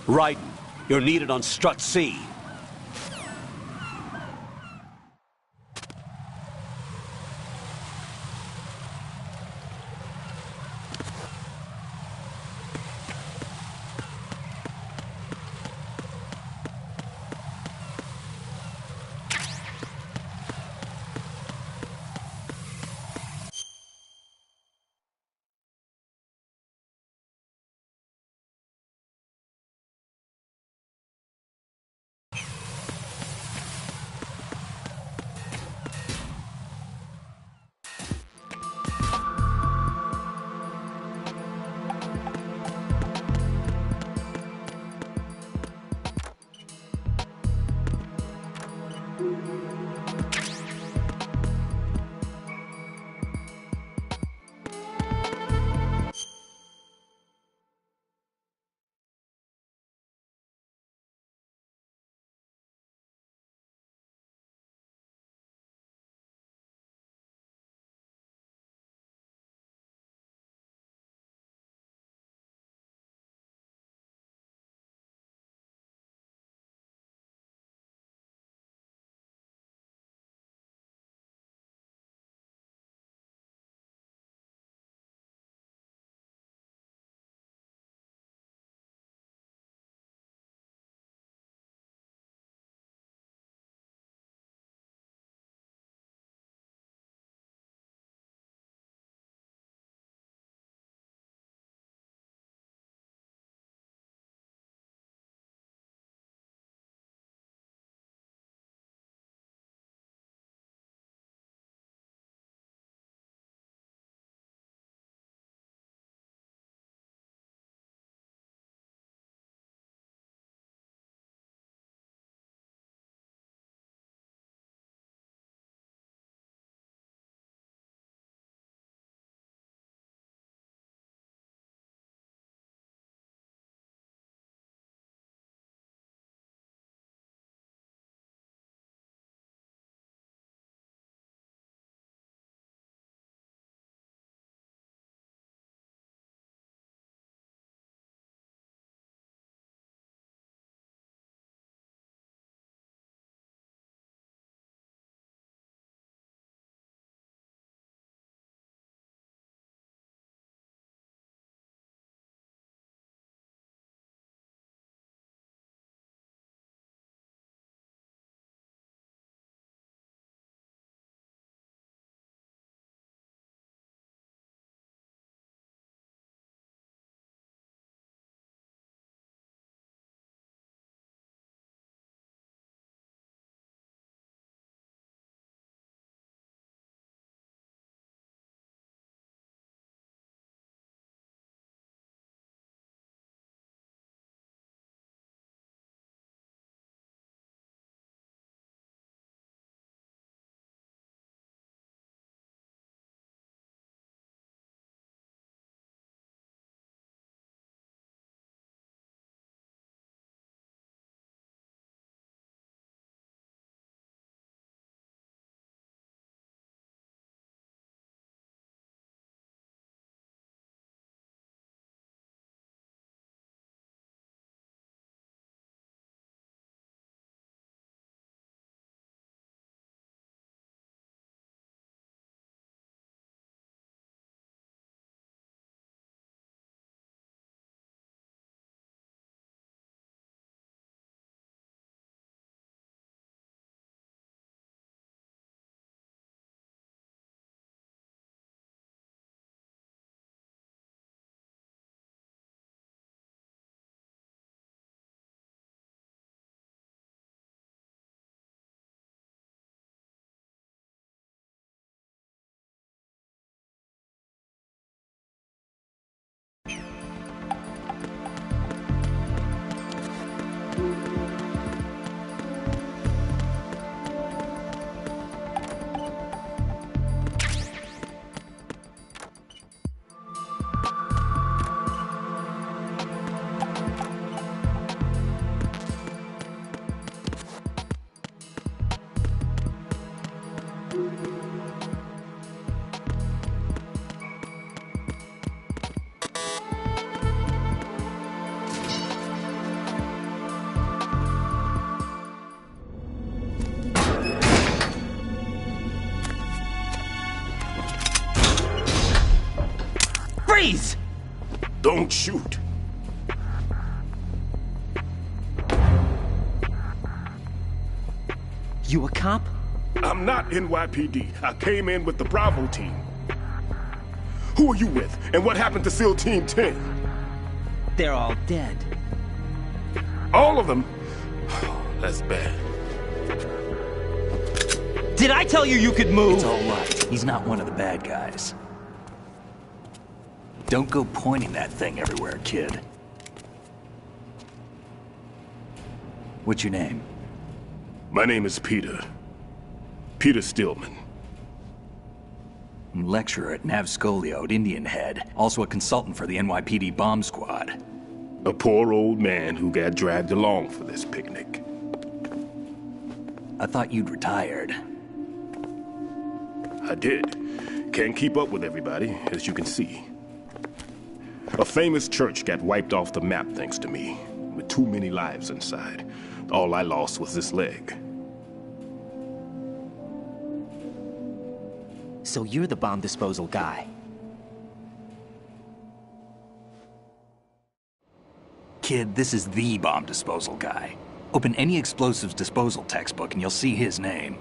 Raiden, you're needed on Strut C. Freeze! Don't shoot. You a cop? I'm not NYPD. I came in with the Bravo team. Who are you with? And what happened to SEAL Team 10? They're all dead. All of them? That's bad. Did I tell you could move? It's all right. He's not one of the bad guys. Don't go pointing that thing everywhere, kid. What's your name? My name is Peter. Peter Stillman. Lecturer at Navscolio at Indian Head. Also a consultant for the NYPD bomb squad. A poor old man who got dragged along for this picnic. I thought you'd retired. I did. Can't keep up with everybody, as you can see. A famous church got wiped off the map thanks to me, with too many lives inside. All I lost was this leg. So you're the bomb disposal guy. Kid, this is the bomb disposal guy. Open any explosives disposal textbook and you'll see his name.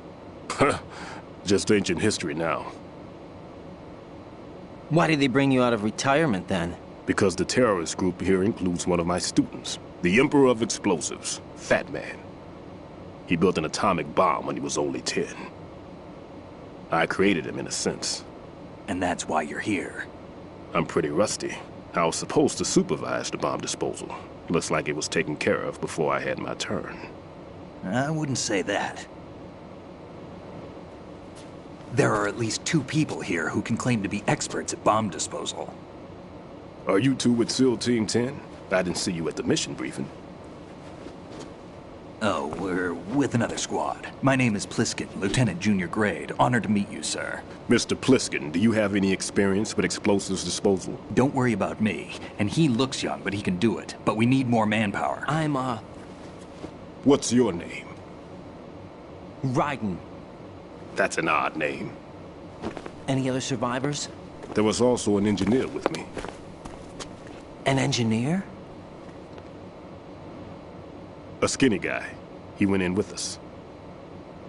Just ancient history now. Why did they bring you out of retirement then? Because the terrorist group here includes one of my students, the Emperor of Explosives, Fat Man. He built an atomic bomb when he was only 10. I created him in a sense. And that's why you're here. I'm pretty rusty. I was supposed to supervise the bomb disposal. Looks like it was taken care of before I had my turn. I wouldn't say that. There are at least 2 people here who can claim to be experts at bomb disposal. Are you two with SEAL Team 10? I didn't see you at the mission briefing. Oh, we're with another squad. My name is Pliskin, Lieutenant Junior Grade. Honored to meet you, sir. Mr. Pliskin, do you have any experience with explosives disposal? Don't worry about me. And he looks young, but he can do it. But we need more manpower. What's your name? Raiden. That's an odd name. Any other survivors? There was also an engineer with me. An engineer? A skinny guy. He went in with us.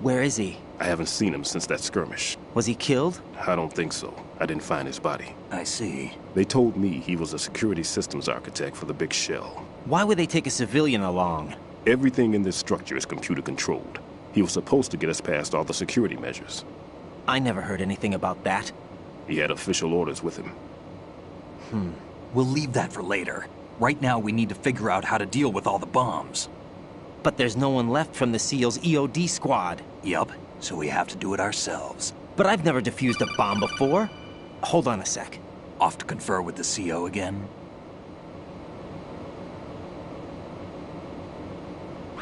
Where is he? I haven't seen him since that skirmish. Was he killed? I don't think so. I didn't find his body. I see. They told me he was a security systems architect for the big shell. Why would they take a civilian along? Everything in this structure is computer controlled. He was supposed to get us past all the security measures. I never heard anything about that. He had official orders with him. We'll leave that for later. Right now, we need to figure out how to deal with all the bombs. But there's no one left from the SEAL's EOD squad. Yup, so we have to do it ourselves. But I've never defused a bomb before. Hold on a sec. Off to confer with the CO again?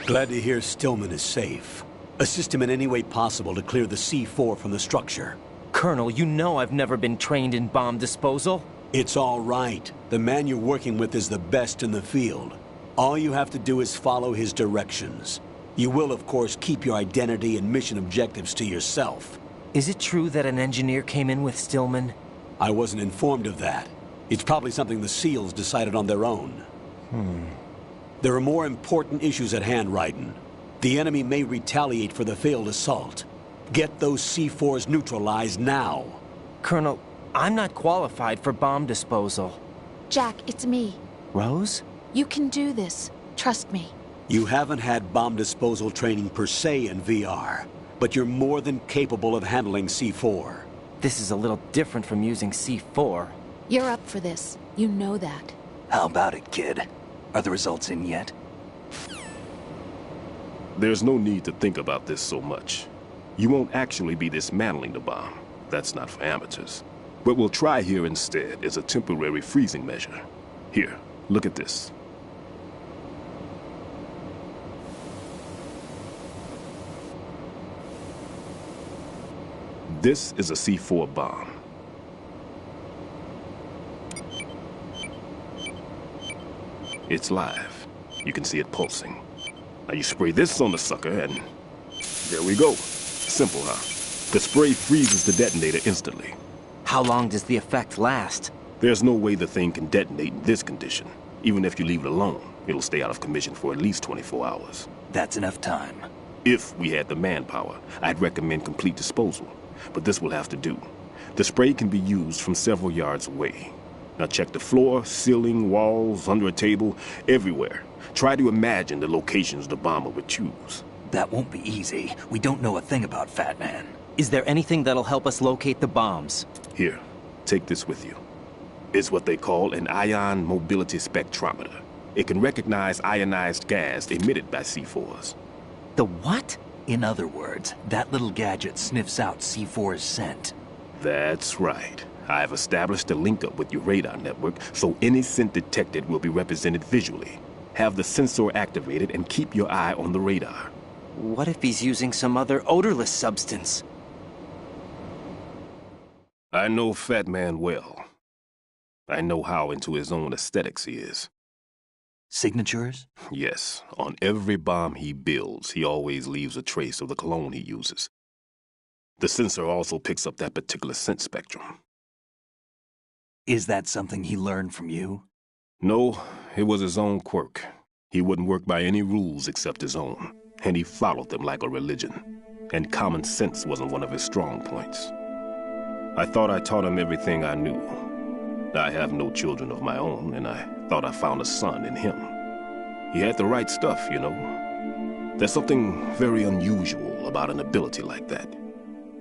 Glad to hear Stillman is safe. Assist him in any way possible to clear the C4 from the structure. Colonel, you know I've never been trained in bomb disposal. It's all right. The man you're working with is the best in the field. All you have to do is follow his directions. You will, of course, keep your identity and mission objectives to yourself. Is it true that an engineer came in with Stillman? I wasn't informed of that. It's probably something the SEALs decided on their own. There are more important issues at hand, Raiden. The enemy may retaliate for the failed assault. Get those C4s neutralized now. Colonel, I'm not qualified for bomb disposal. Jack, it's me. Rose? You can do this. Trust me. You haven't had bomb disposal training per se in VR, but you're more than capable of handling C4. This is a little different from using C4. You're up for this. You know that. How about it, kid? Are the results in yet? There's no need to think about this so much. You won't actually be dismantling the bomb. That's not for amateurs. What we'll try here instead is a temporary freezing measure. Here, look at this. This is a C4 bomb. It's live. You can see it pulsing. Now you spray this on the sucker and there we go. Simple, huh? The spray freezes the detonator instantly. How long does the effect last? There's no way the thing can detonate in this condition. Even if you leave it alone, it'll stay out of commission for at least 24 hours. That's enough time. If we had the manpower, I'd recommend complete disposal. But this will have to do. The spray can be used from several yards away. Now check the floor, ceiling, walls, under a table, everywhere. Try to imagine the locations the bomber would choose. That won't be easy. We don't know a thing about Fat Man. Is there anything that'll help us locate the bombs? Here, take this with you. It's what they call an ion mobility spectrometer. It can recognize ionized gas emitted by C4s. The what? In other words, that little gadget sniffs out C4's scent. That's right. I've established a link up with your radar network, so any scent detected will be represented visually. Have the sensor activated and keep your eye on the radar. What if he's using some other odorless substance? I know Fat Man well. I know how into his own aesthetics he is. Signatures? Yes. On every bomb he builds, he always leaves a trace of the cologne he uses. The sensor also picks up that particular scent spectrum. Is that something he learned from you? No, it was his own quirk. He wouldn't work by any rules except his own, and he followed them like a religion. And common sense wasn't one of his strong points. I thought I taught him everything I knew. I have no children of my own, and I thought I found a son in him. He had the right stuff, you know. There's something very unusual about an ability like that.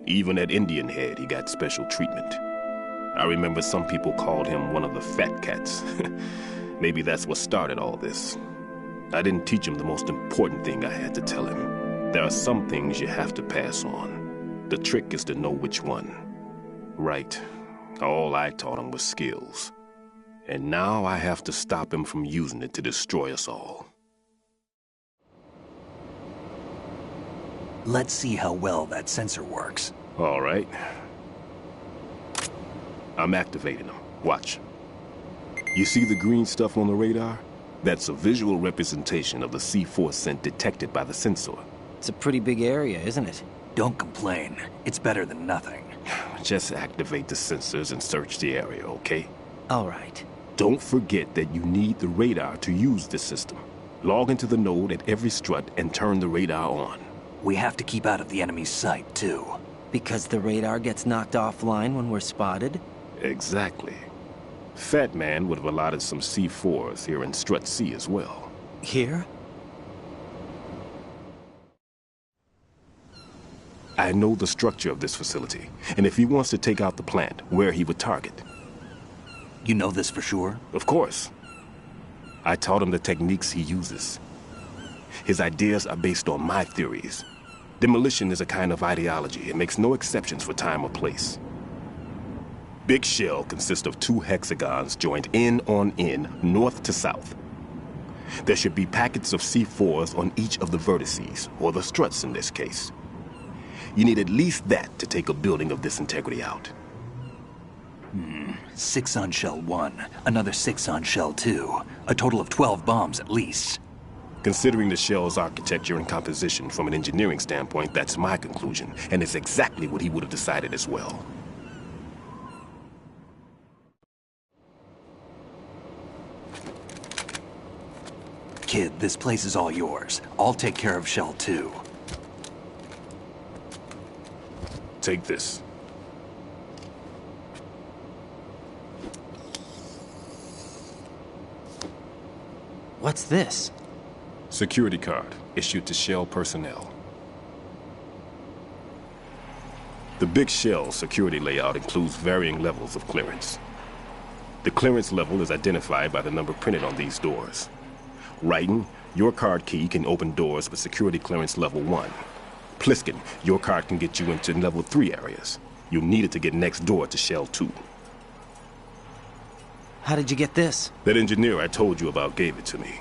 Even at Indian Head, he got special treatment. I remember some people called him one of the fat cats. Maybe that's what started all this. I didn't teach him the most important thing I had to tell him. There are some things you have to pass on. The trick is to know which one. Right. All I taught him was skills. And now I have to stop him from using it to destroy us all. Let's see how well that sensor works. All right. I'm activating them. Watch. You see the green stuff on the radar? That's a visual representation of the C4 scent detected by the sensor. It's a pretty big area, isn't it? Don't complain. It's better than nothing. Just activate the sensors and search the area, okay? All right. Don't forget that you need the radar to use this system. Log into the node at every strut and turn the radar on. We have to keep out of the enemy's sight, too. Because the radar gets knocked offline when we're spotted? Exactly. Fat Man would have allotted some C4s here in Strut C as well. Here? I know the structure of this facility, and if he wants to take out the plant, where he would target. You know this for sure? Of course. I taught him the techniques he uses. His ideas are based on my theories. Demolition is a kind of ideology. It makes no exceptions for time or place. Big Shell consists of 2 hexagons joined end on end, north to south. There should be packets of C4s on each of the vertices, or the struts in this case. You need at least that to take a building of this integrity out. 6 on Shell 1, another 6 on Shell 2. A total of 12 bombs at least. Considering the shell's architecture and composition from an engineering standpoint, that's my conclusion, and it's exactly what he would have decided as well. Kid, this place is all yours. I'll take care of Shell 2. Take this. What's this? Security card, issued to Shell personnel. The Big Shell security layout includes varying levels of clearance. The clearance level is identified by the number printed on these doors. Raiden, your card key can open doors with security clearance level 1. Pliskin, your card can get you into level 3 areas. You'll need it to get next door to Shell 2. How did you get this? That engineer I told you about gave it to me.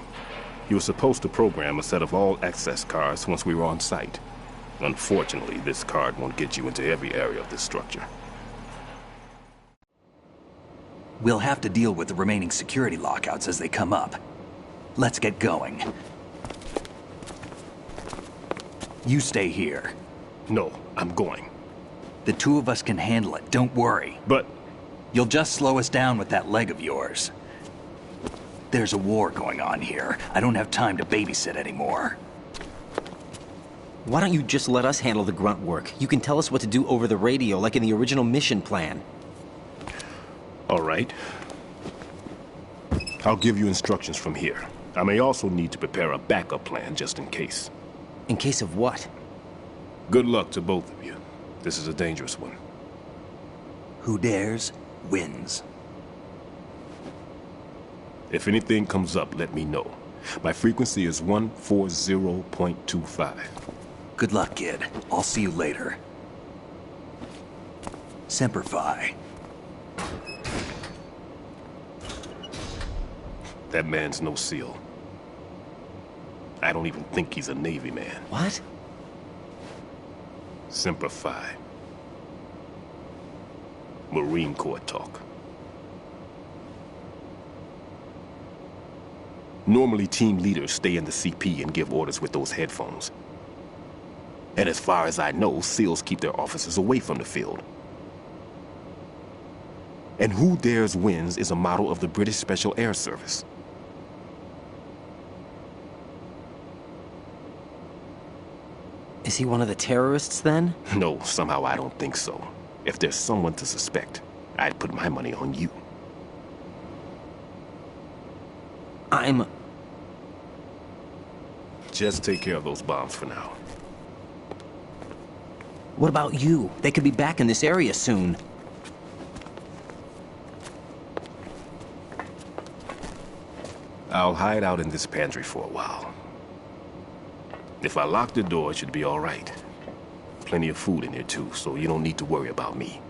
He was supposed to program a set of all-access cards once we were on site. Unfortunately, this card won't get you into every area of this structure. We'll have to deal with the remaining security lockouts as they come up. Let's get going. You stay here. No, I'm going. The two of us can handle it, don't worry. But... You'll just slow us down with that leg of yours. There's a war going on here. I don't have time to babysit anymore. Why don't you just let us handle the grunt work? You can tell us what to do over the radio, like in the original mission plan. All right. I'll give you instructions from here. I may also need to prepare a backup plan just in case. In case of what? Good luck to both of you. This is a dangerous one. Who dares, wins. If anything comes up, let me know. My frequency is 140.25. Good luck, kid. I'll see you later. Semper Fi. That man's no SEAL. I don't even think he's a Navy man. What? Semper Fi. Marine Corps talk. Normally, team leaders stay in the CP and give orders with those headphones. And as far as I know, SEALs keep their officers away from the field. And Who Dares Wins is a model of the British Special Air Service. Is he one of the terrorists, then? No, somehow I don't think so. If there's someone to suspect, I'd put my money on you. Just take care of those bombs for now. What about you? They could be back in this area soon. I'll hide out in this pantry for a while. If I lock the door, it should be all right. Plenty of food in here too, so you don't need to worry about me.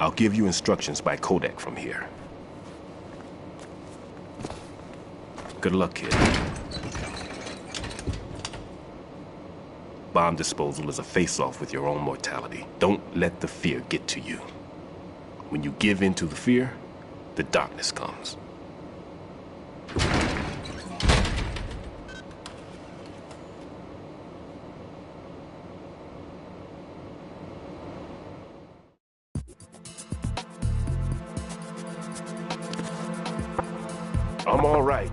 I'll give you instructions by Kodak from here. Good luck, kid. Bomb disposal is a face-off with your own mortality. Don't let the fear get to you. When you give in to the fear, the darkness comes. I'm all right.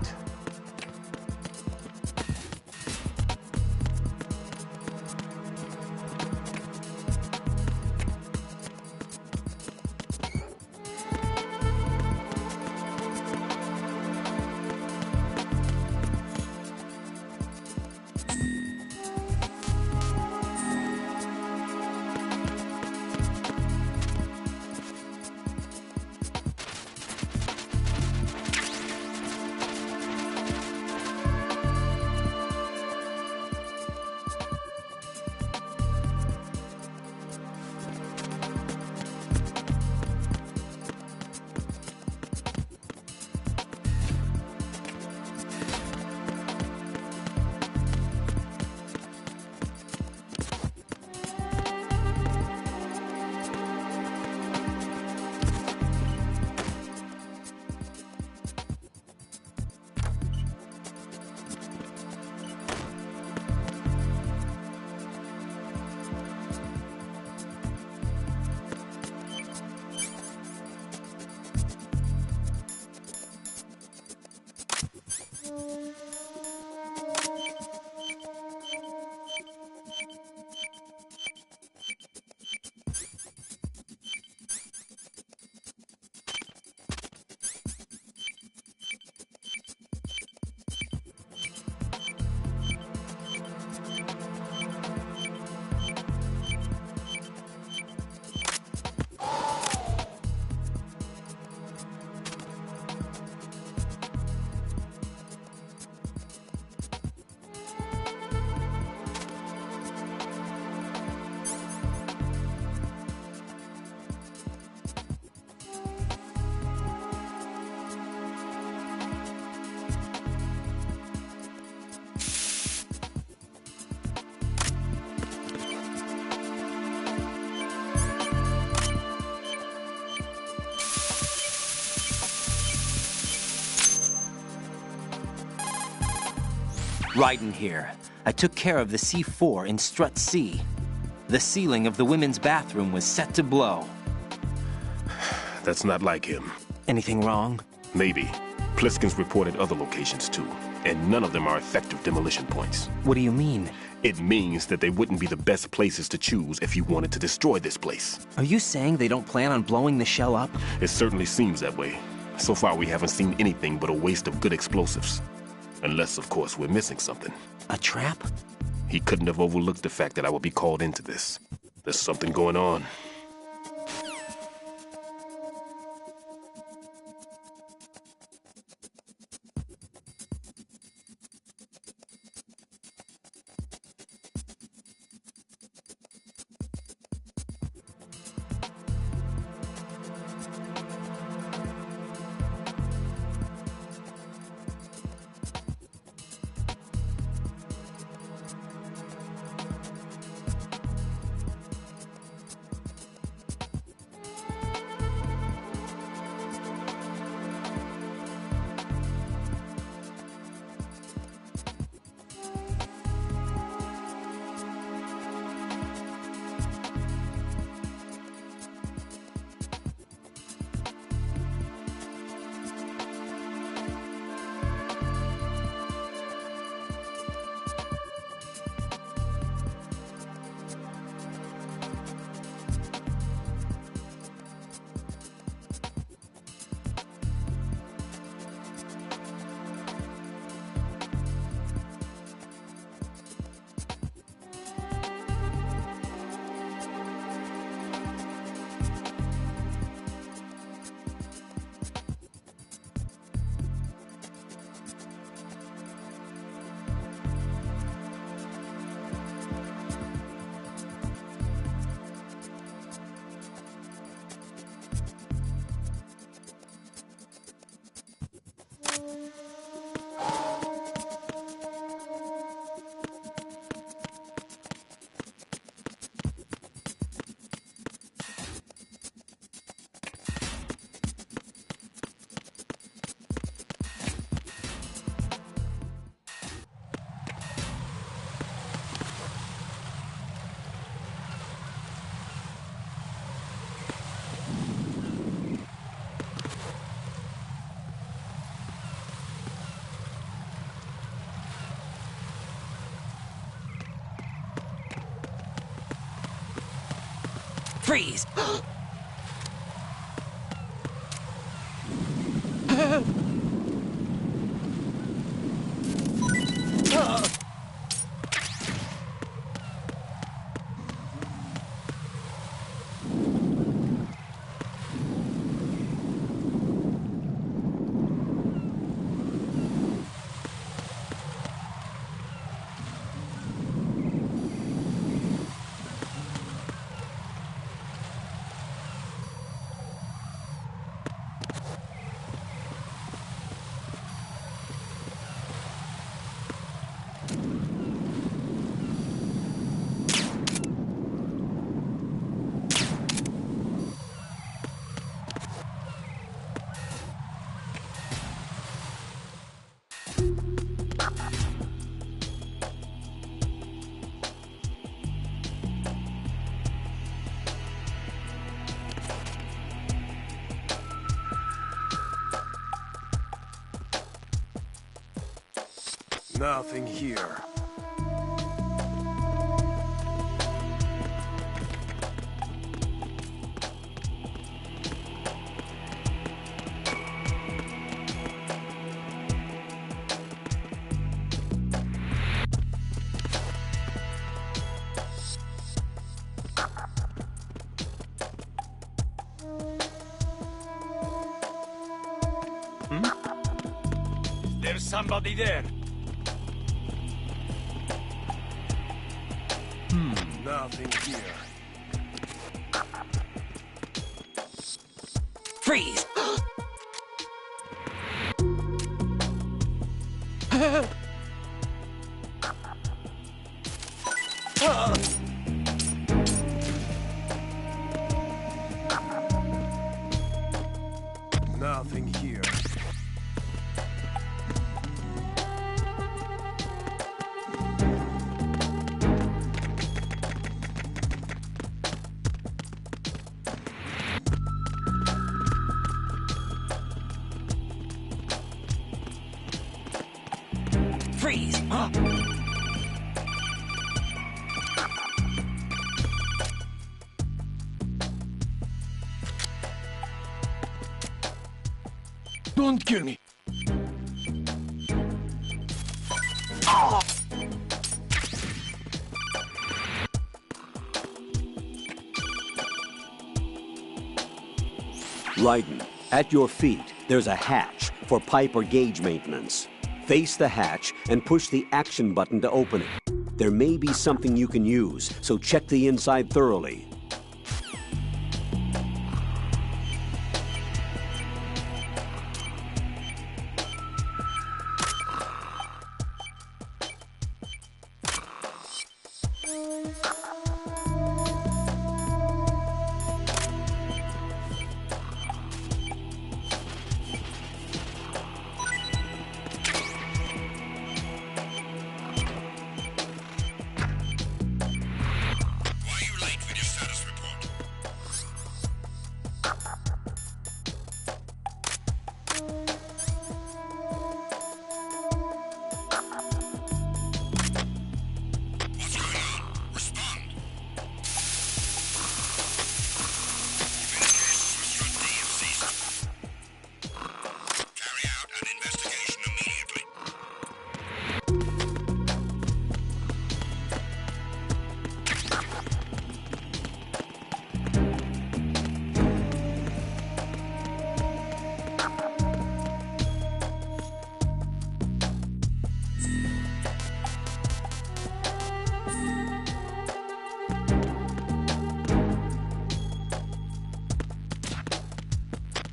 Raiden here. I took care of the C4 in Strut C. The ceiling of the women's bathroom was set to blow. That's not like him. Anything wrong? Maybe. Pliskin's reported other locations too, and none of them are effective demolition points. What do you mean? It means that they wouldn't be the best places to choose if you wanted to destroy this place. Are you saying they don't plan on blowing the shell up? It certainly seems that way. So far we haven't seen anything but a waste of good explosives. Unless, of course, we're missing something. A trap? He couldn't have overlooked the fact that I would be called into this. There's something going on. Freeze! Nothing here. There's somebody there. Nothing here. Freeze! Nothing here. Don't kill me. Raiden, at your feet, there's a hatch for pipe or gauge maintenance. Face the hatch and push the action button to open it. There may be something you can use, so check the inside thoroughly.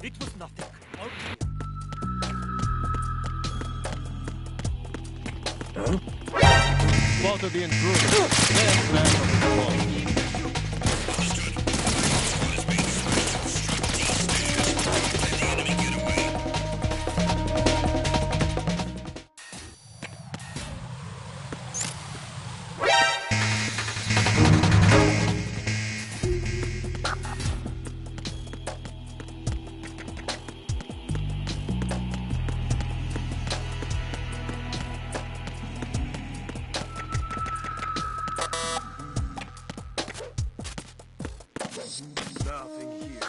It was nothing. Spotted the intruder. Stand back on the wall. Nothing here.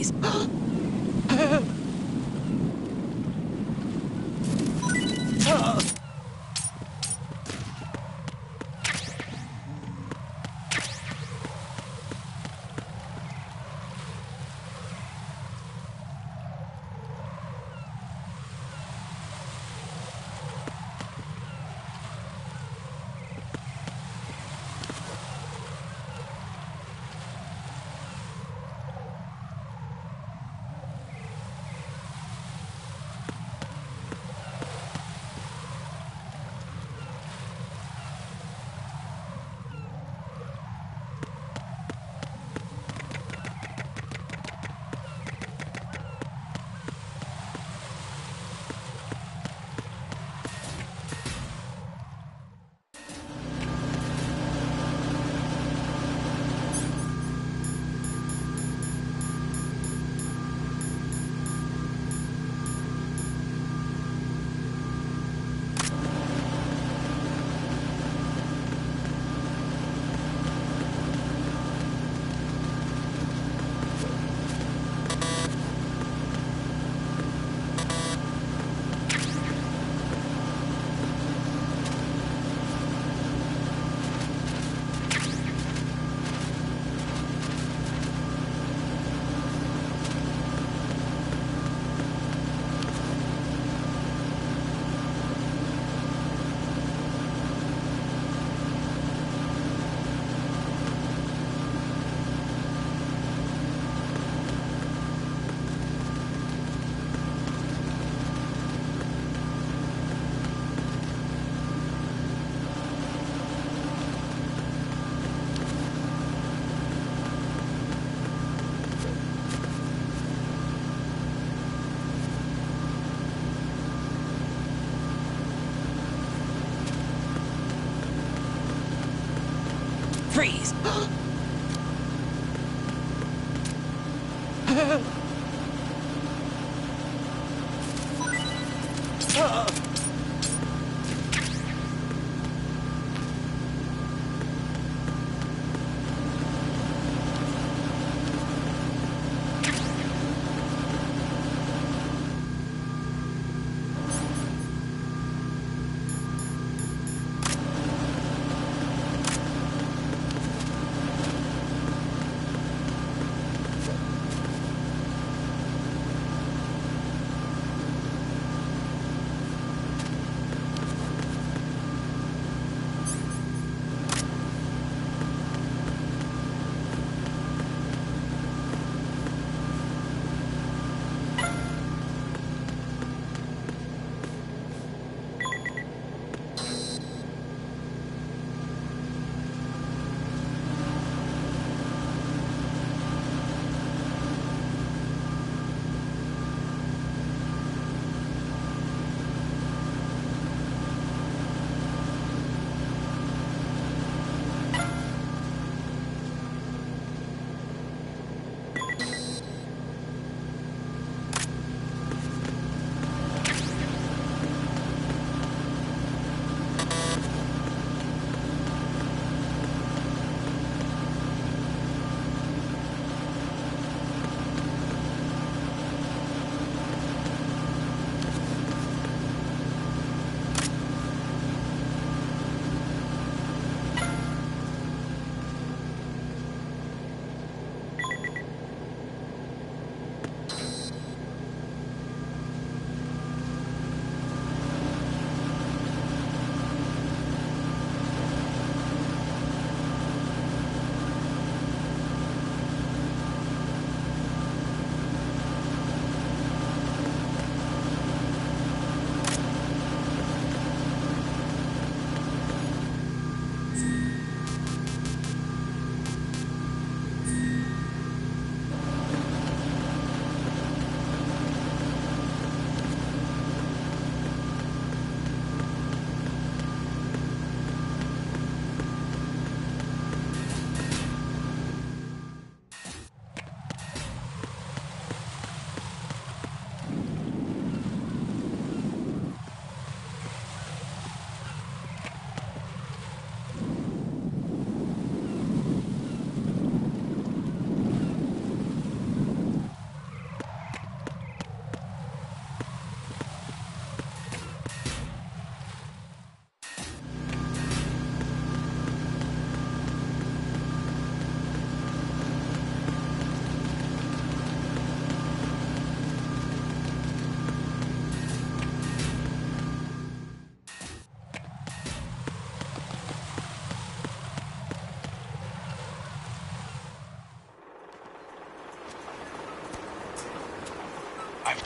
Freeze! Freeze!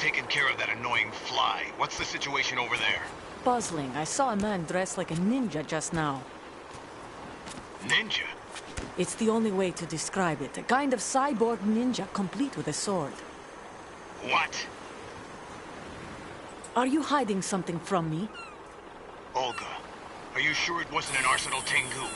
taken care of that annoying fly. What's the situation over there? Puzzling. I saw a man dressed like a ninja just now. Ninja? It's the only way to describe it. A kind of cyborg ninja, complete with a sword. What? Are you hiding something from me? Olga, are you sure it wasn't an Arsenal Tengu?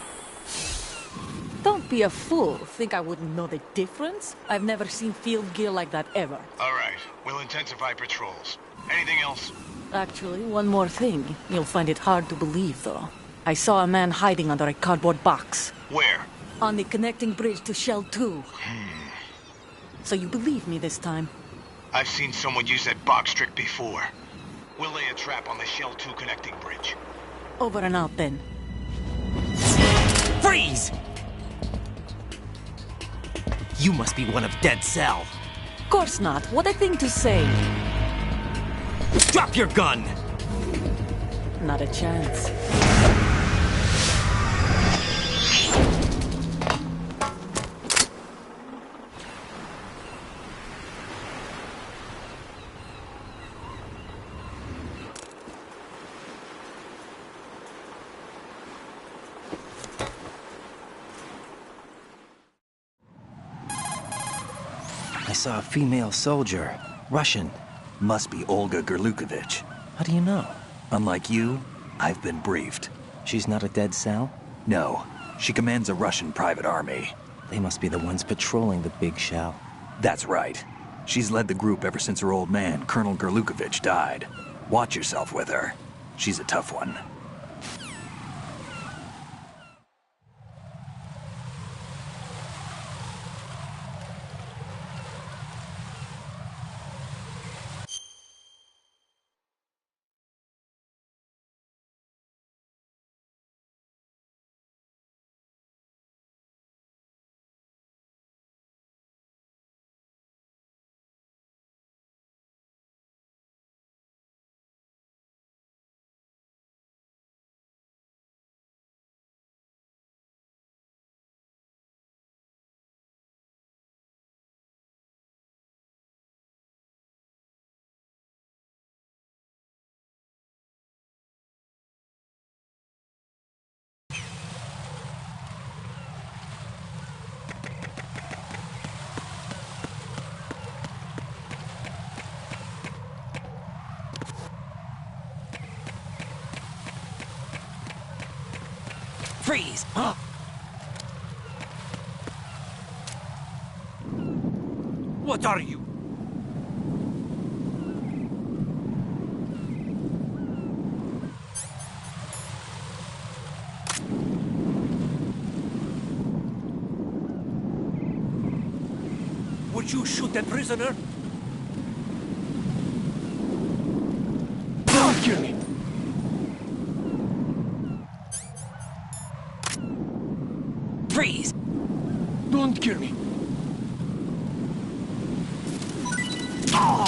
Don't be a fool. Think I wouldn't know the difference? I've never seen field gear like that ever. All right, we'll intensify patrols. Anything else? Actually, one more thing. You'll find it hard to believe, though. I saw a man hiding under a cardboard box. Where? On the connecting bridge to Shell 2. So you believe me this time? I've seen someone use that box trick before. We'll lay a trap on the Shell 2 connecting bridge. Over and out, then. Freeze! You must be one of Dead Cell. Of course not. What a thing to say. Drop your gun! Not a chance. I saw a female soldier. Russian. Must be Olga Gurlukovich. How do you know? Unlike you, I've been briefed. She's not a Dead Cell? No. She commands a Russian private army. They must be the ones patrolling the Big Shell. That's right. She's led the group ever since her old man, Colonel Gurlukovich, died. Watch yourself with her. She's a tough one. Freeze! Huh? What are you? Would you shoot a prisoner? Don't kill me! Freeze! Don't kill me! Oh!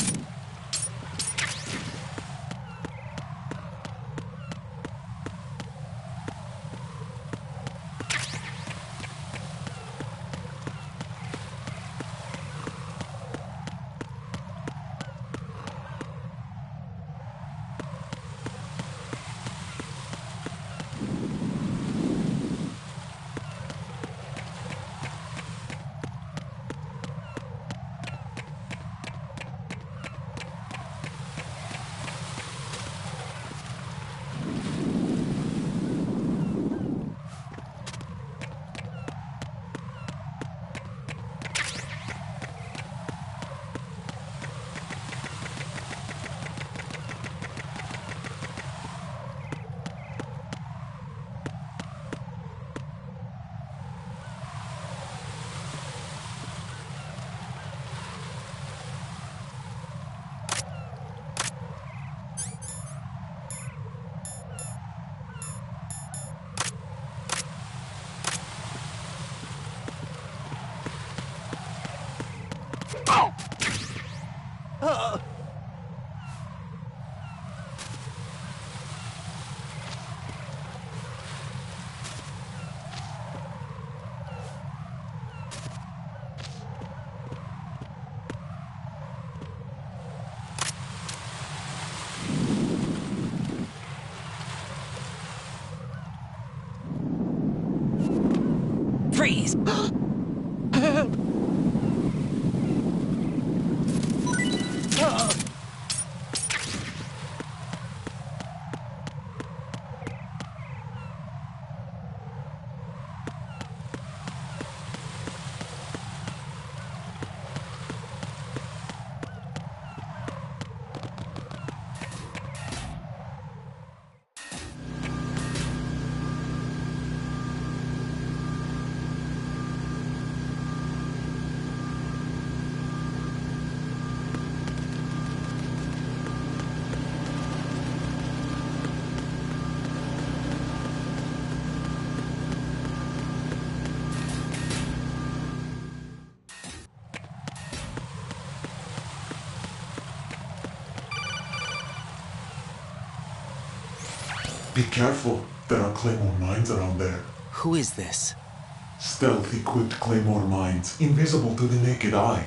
Please. Help! Be careful. There are Claymore mines around there. Who is this? Stealth-equipped Claymore mines, invisible to the naked eye.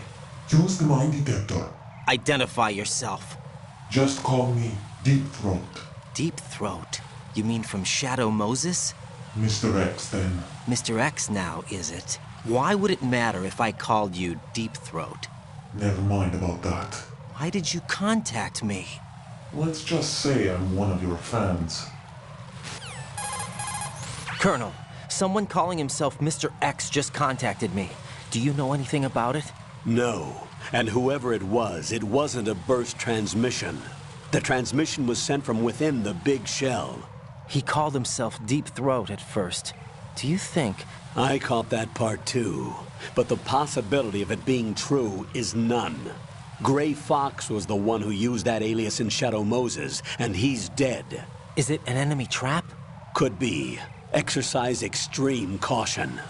Use the mine detector. Identify yourself. Just call me Deep Throat. Deep Throat? You mean from Shadow Moses? Mr. X, then. Mr. X now, is it? Why would it matter if I called you Deep Throat? Never mind about that. Why did you contact me? Let's just say I'm one of your fans. Colonel, someone calling himself Mr. X just contacted me. Do you know anything about it? No. And whoever it wasn't a burst transmission. The transmission was sent from within the big shell. He called himself Deep Throat at first. Do you think... I caught that part too. But the possibility of it being true is none. Gray Fox was the one who used that alias in Shadow Moses, and he's dead. Is it an enemy trap? Could be. Exercise extreme caution.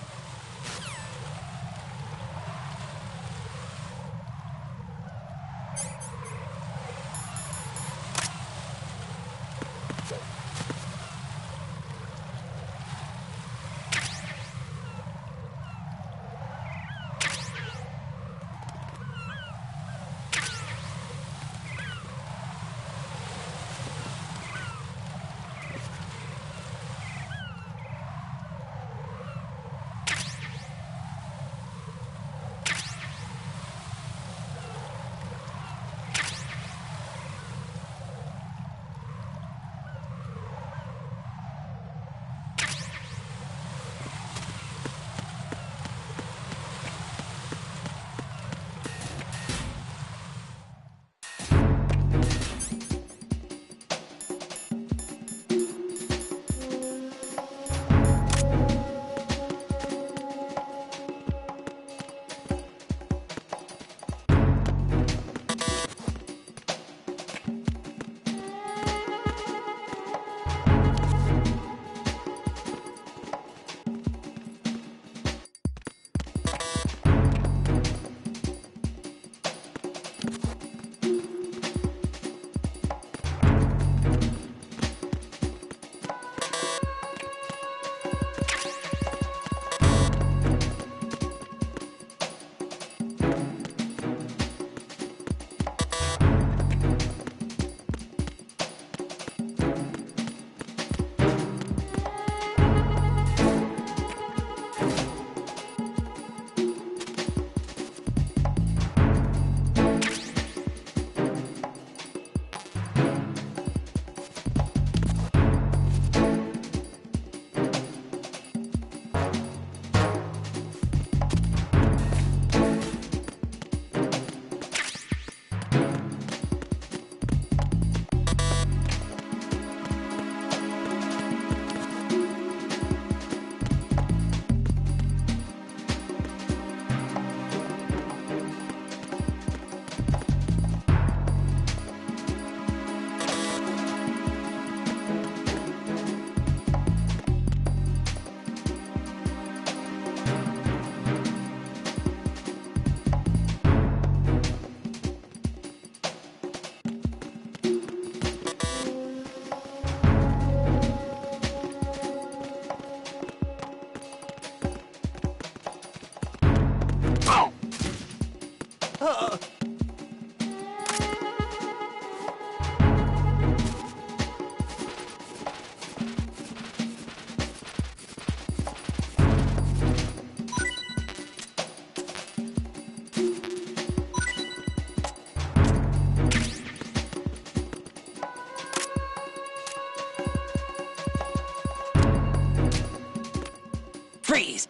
Freeze!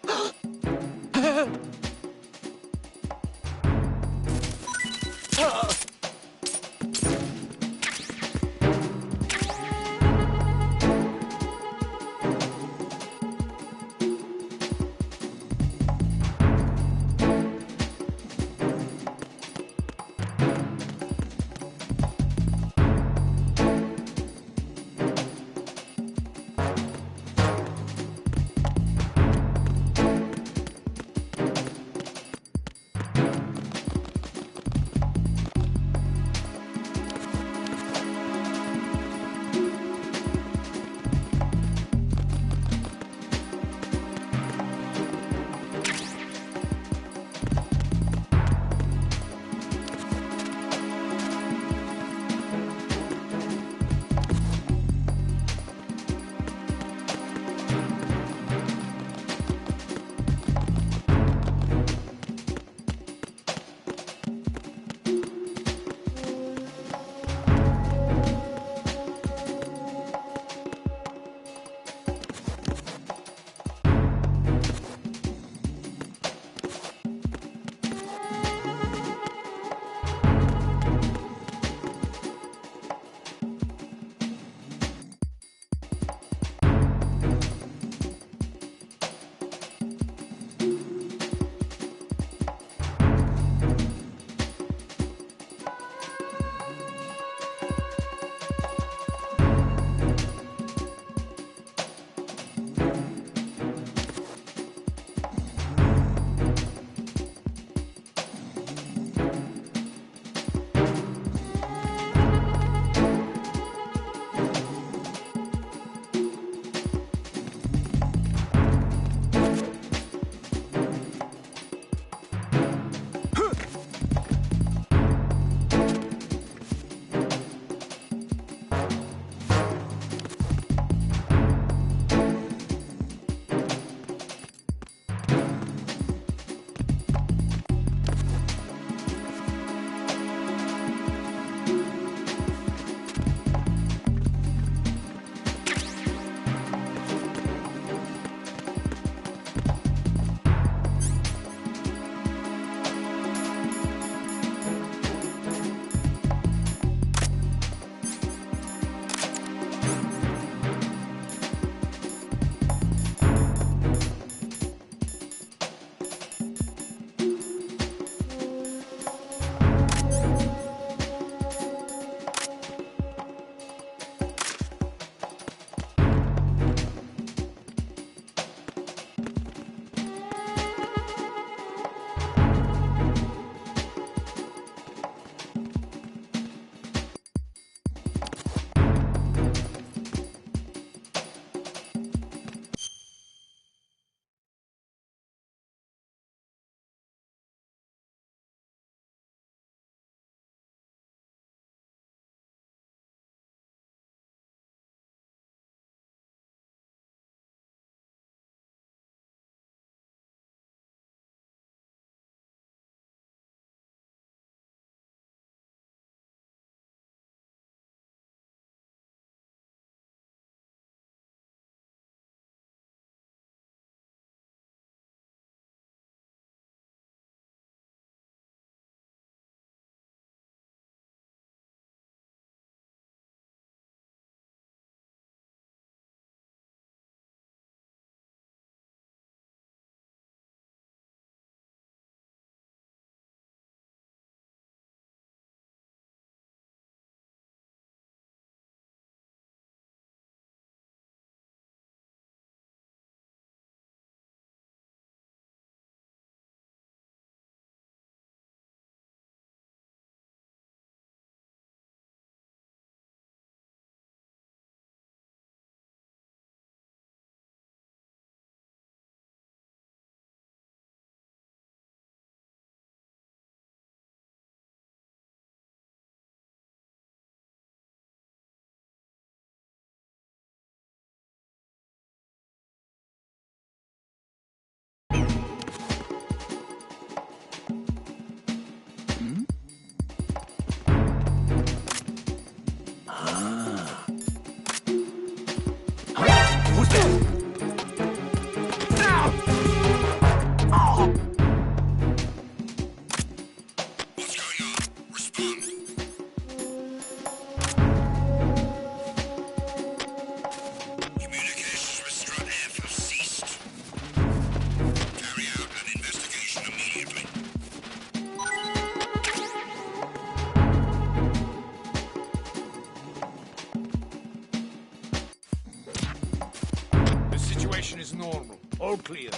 Situation is normal. All clear.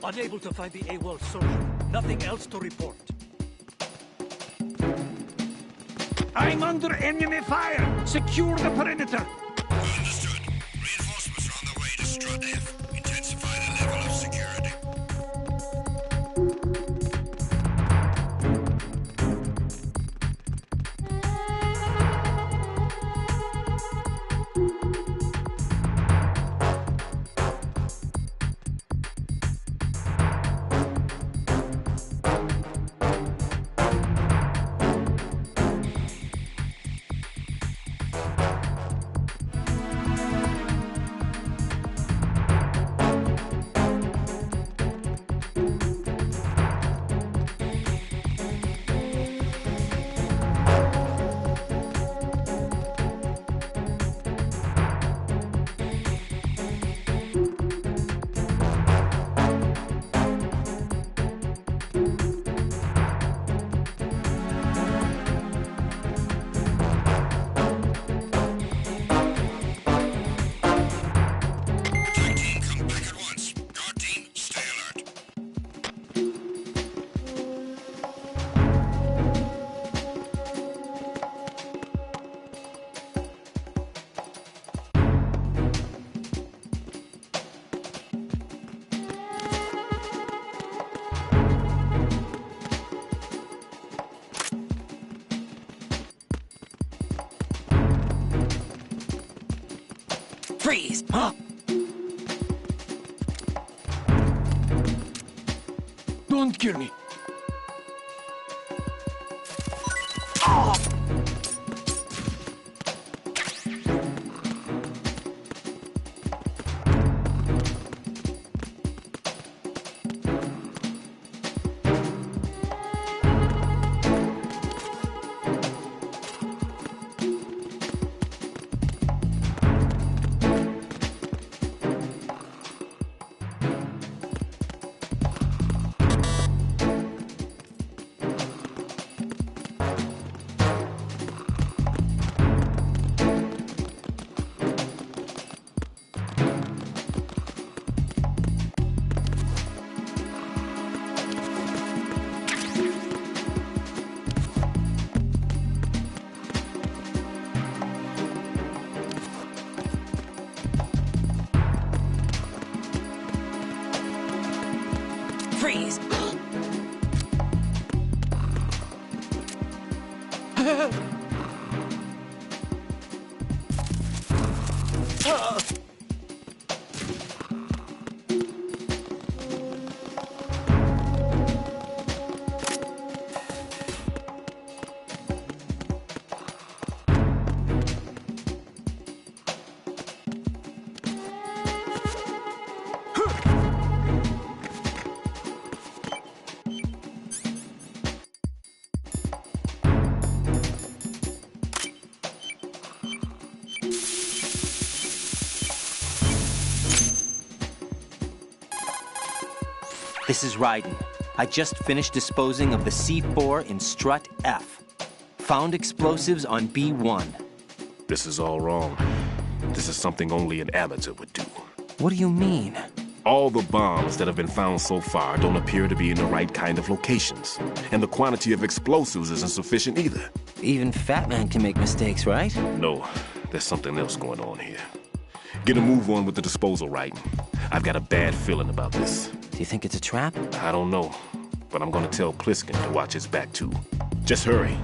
Unable to find the AWOL soldier. Nothing else to report. I'm under enemy fire! Secure the perimeter! Understood. Reinforcements are on their way to Strut F. Intensify the level of security. Freeze! Huh? Don't kill me! Freeze! This is Raiden. I just finished disposing of the C4 in Strut F. Found explosives on B1. This is all wrong. This is something only an amateur would do. What do you mean? All the bombs that have been found so far don't appear to be in the right kind of locations. And the quantity of explosives isn't sufficient either. Even Fat Man can make mistakes, right? No, there's something else going on here. Get a move on with the disposal, Raiden. I've got a bad feeling about this. Do you think it's a trap? I don't know, but I'm gonna tell Pliskin to watch his back too. Just hurry.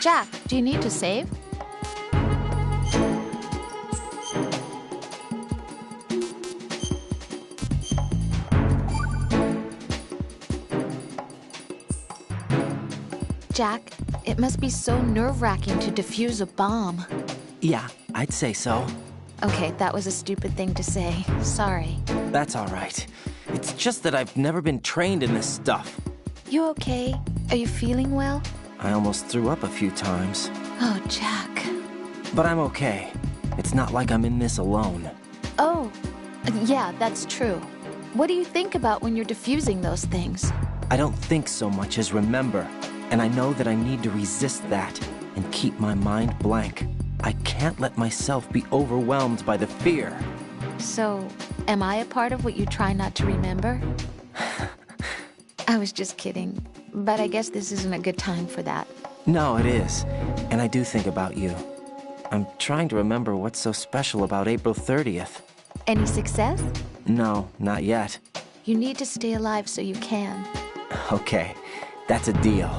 Jack, do you need to save? Jack, it must be so nerve-wracking to defuse a bomb. Yeah, I'd say so. Okay, that was a stupid thing to say. Sorry. That's all right. It's just that I've never been trained in this stuff. You okay? Are you feeling well? I almost threw up a few times. Oh, Jack. But I'm okay. It's not like I'm in this alone. Oh, yeah, that's true. What do you think about when you're defusing those things? I don't think so much as remember. And I know that I need to resist that and keep my mind blank. I can't let myself be overwhelmed by the fear. So, am I a part of what you try not to remember? I was just kidding, but I guess this isn't a good time for that. No, it is. And I do think about you. I'm trying to remember what's so special about April 30th. Any success? No, not yet. You need to stay alive so you can. Okay, that's a deal.